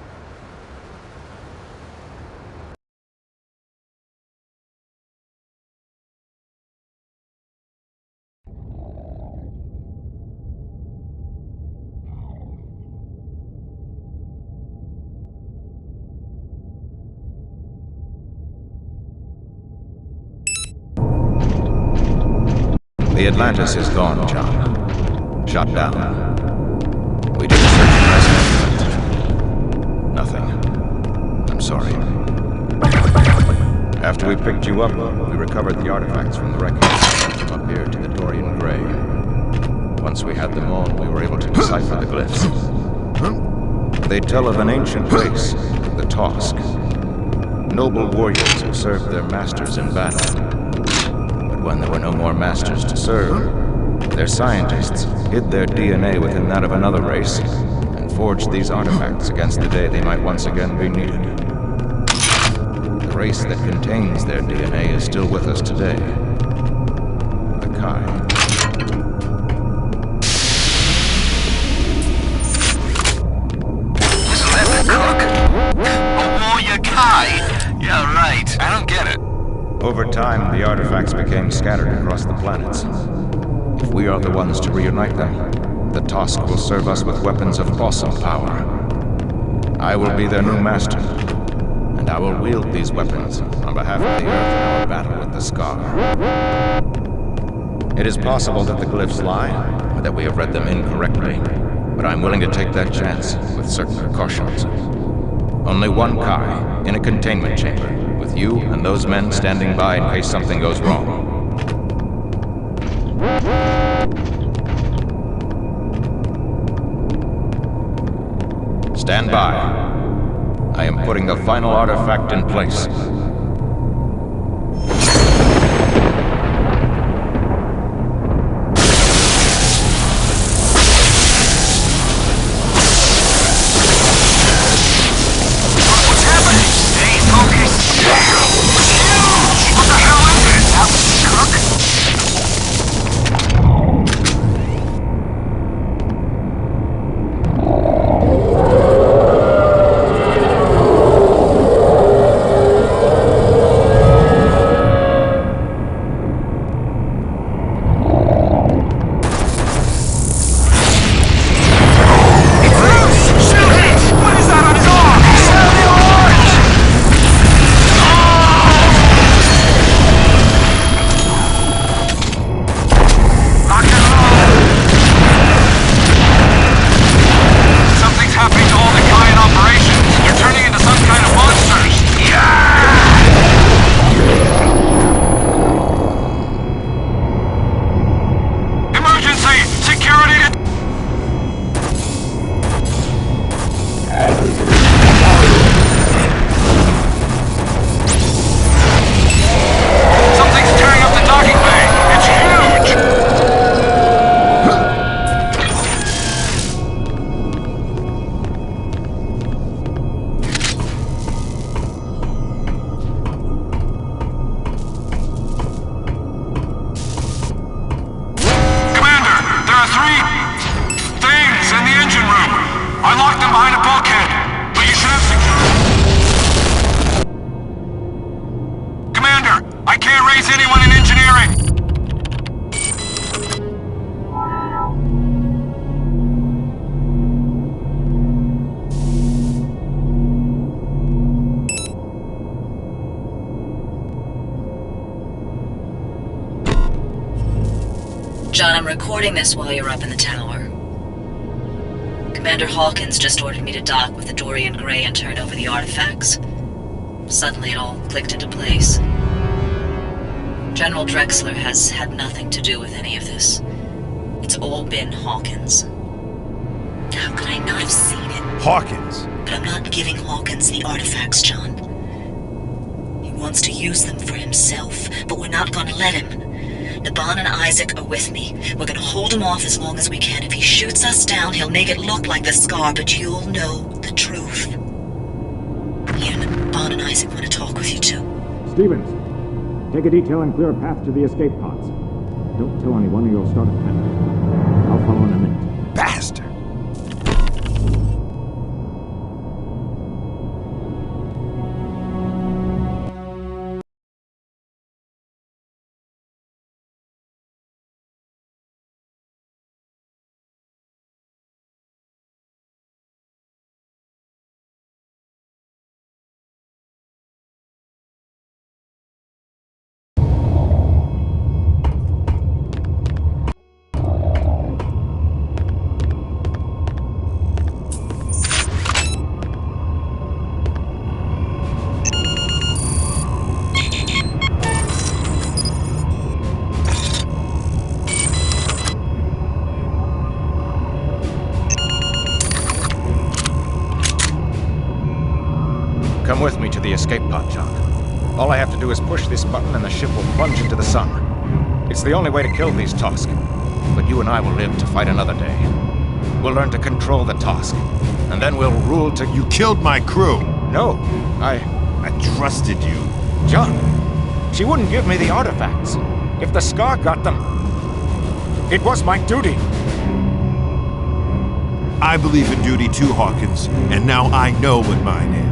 The Atlantis is gone, John. Shot down. We did a search and rescue, but nothing. I'm sorry. After we picked you up, we recovered the artifacts from the wreckage from up here to the Dorian Gray. Once we had them all, we were able to decipher the glyphs. They tell of an ancient race, the Tosk. Noble warriors who served their masters in battle. When there were no more masters to serve, their scientists hid their DNA within that of another race and forged these artifacts against the day they might once again be needed. The race that contains their DNA is still with us today. The Kai. Isn't that the cook? A warrior Kai? Yeah, right. I don't get it. Over time, the artifacts became scattered across the planets. If we are the ones to reunite them, the Tosk will serve us with weapons of awesome power. I will be their new master, and I will wield these weapons on behalf of the Earth in our battle with the Scar. It is possible that the glyphs lie, or that we have read them incorrectly, but I'm willing to take that chance with certain precautions. Only one Kai, in a containment chamber, with you and those men standing by in case something goes wrong. Stand by. I am putting the final artifact in place. I'm recording this while you're up in the tower. Commander Hawkins just ordered me to dock with the Dorian Grey and turn over the artifacts. Suddenly it all clicked into place. General Drexler has had nothing to do with any of this. It's all been Hawkins. How could I not have seen it? Hawkins? But I'm not giving Hawkins the artifacts, John. He wants to use them for himself, but we're not gonna let him. Naban and Isaac are with me. We're gonna hold him off as long as we can. If he shoots us down, he'll make it look like the Scar, but you'll know the truth. Here, Naban and Isaac want to talk with you too. Stevens, take a detail and clear a path to the escape pods. Don't tell anyone or you'll start a panic. I'll follow in a minute. Bastard! Come with me to the escape pod, John. All I have to do is push this button and the ship will plunge into the sun. It's the only way to kill these Tosk. But you and I will live to fight another day. We'll learn to control the Tosk. And then we'll rule to... You killed my crew! No, I trusted you. John, she wouldn't give me the artifacts. If the Scar got them, it was my duty. I believe in duty too, Hawkins, and now I know what mine is.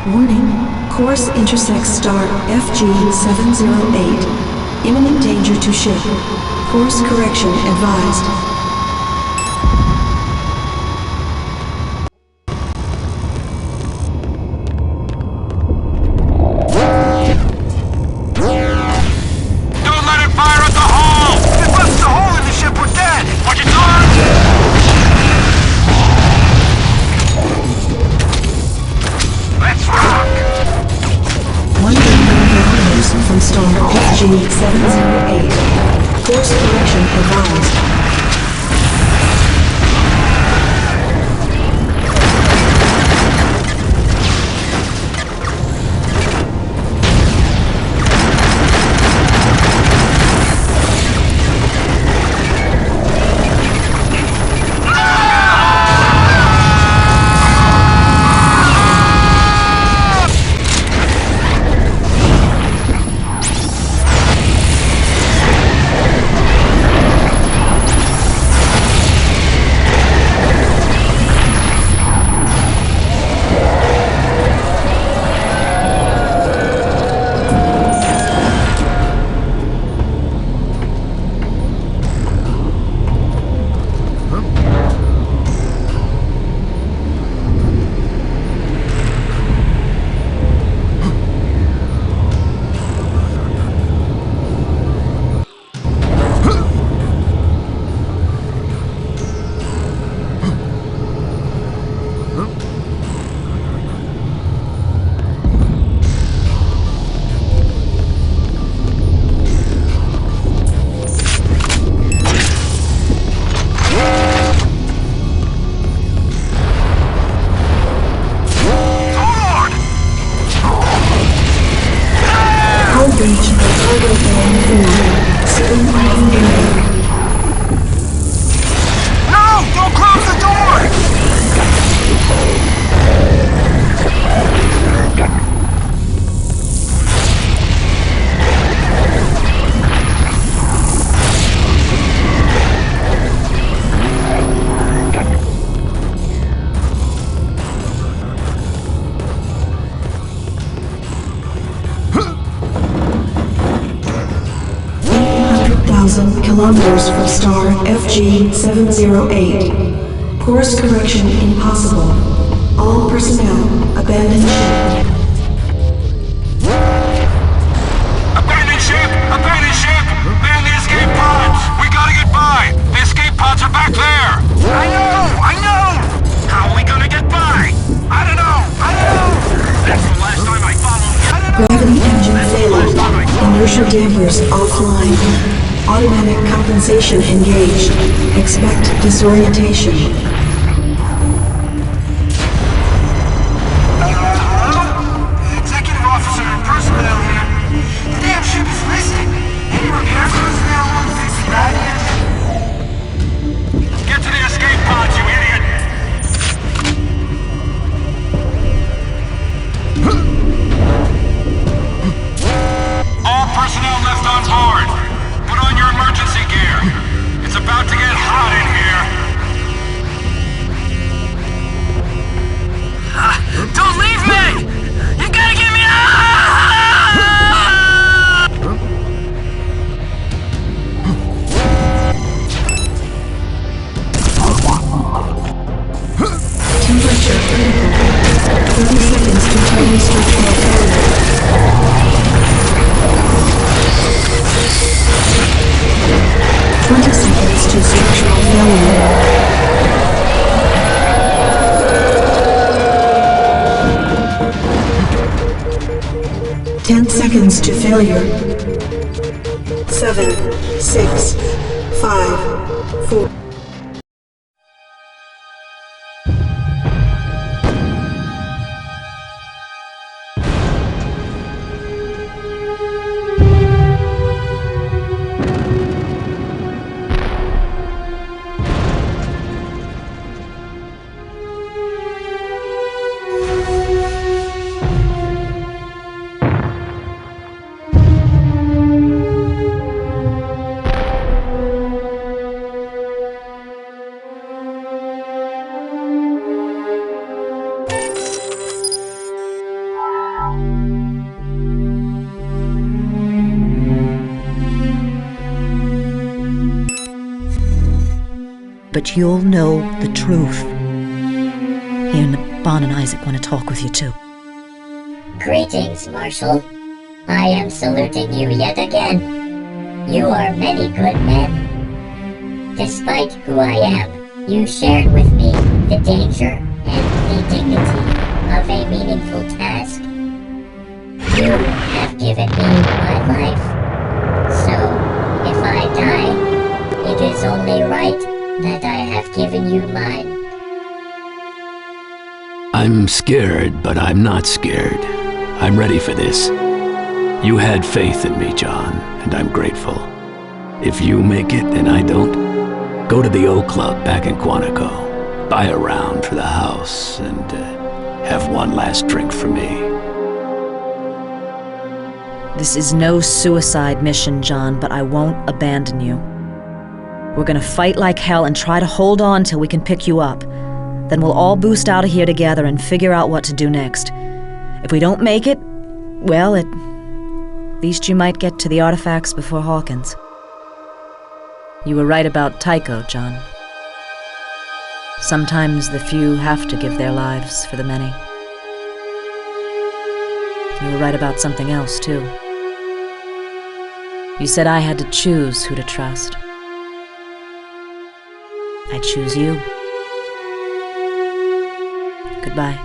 Warning. Course intersects star FG-708. Imminent danger to ship. Course correction advised. Don't let it fire at the hull! It busts a hole in the ship, we're dead! Watch its arms! Let's rock! One kilometers from star FG-708. Course correction advised. No! Don't close the door! 1,000 kilometers from star FG-708. Course correction impossible. All personnel abandon ship. Abandon ship! Abandon ship! Man the escape pods! We gotta get by! The escape pods are back there! I know! How are we gonna get by? I don't know! That's the last time I followed you. Gravity engine failing. Inertia dampers offline. Automatic compensation engaged. Expect disorientation. Hello? Executive officer and personnel here. The damn ship is missing. Any repair crews available to fix the bad yet? Get to the escape pods, you idiot! All personnel left on board. Put on your emergency gear. It's about to get hot in here. Don't leave me! You gotta get me out! Temperature critical. 30 seconds to total structural failure. 20 seconds to structural failure. 10 seconds to failure. 7, 6, 5, 4. But you'll know the truth. Here, Naban and Isaac want to talk with you too. Greetings, Marshal. I am saluting you yet again. You are many good men. Despite who I am, you shared with me the danger and the dignity of a meaningful task. You have given me my life. So, if I die, it is only right that I have given you mine. I'm scared, but I'm not scared. I'm ready for this. You had faith in me, John, and I'm grateful. If you make it and I don't, go to the O Club back in Quantico, buy a round for the house, and have one last drink for me. This is no suicide mission, John, but I won't abandon you. We're gonna fight like hell and try to hold on till we can pick you up. Then we'll all boost out of here together and figure out what to do next. If we don't make it, well, at least you might get to the artifacts before Hawkins. You were right about Tycho, John. Sometimes the few have to give their lives for the many. You were right about something else, too. You said I had to choose who to trust. I choose you. Goodbye.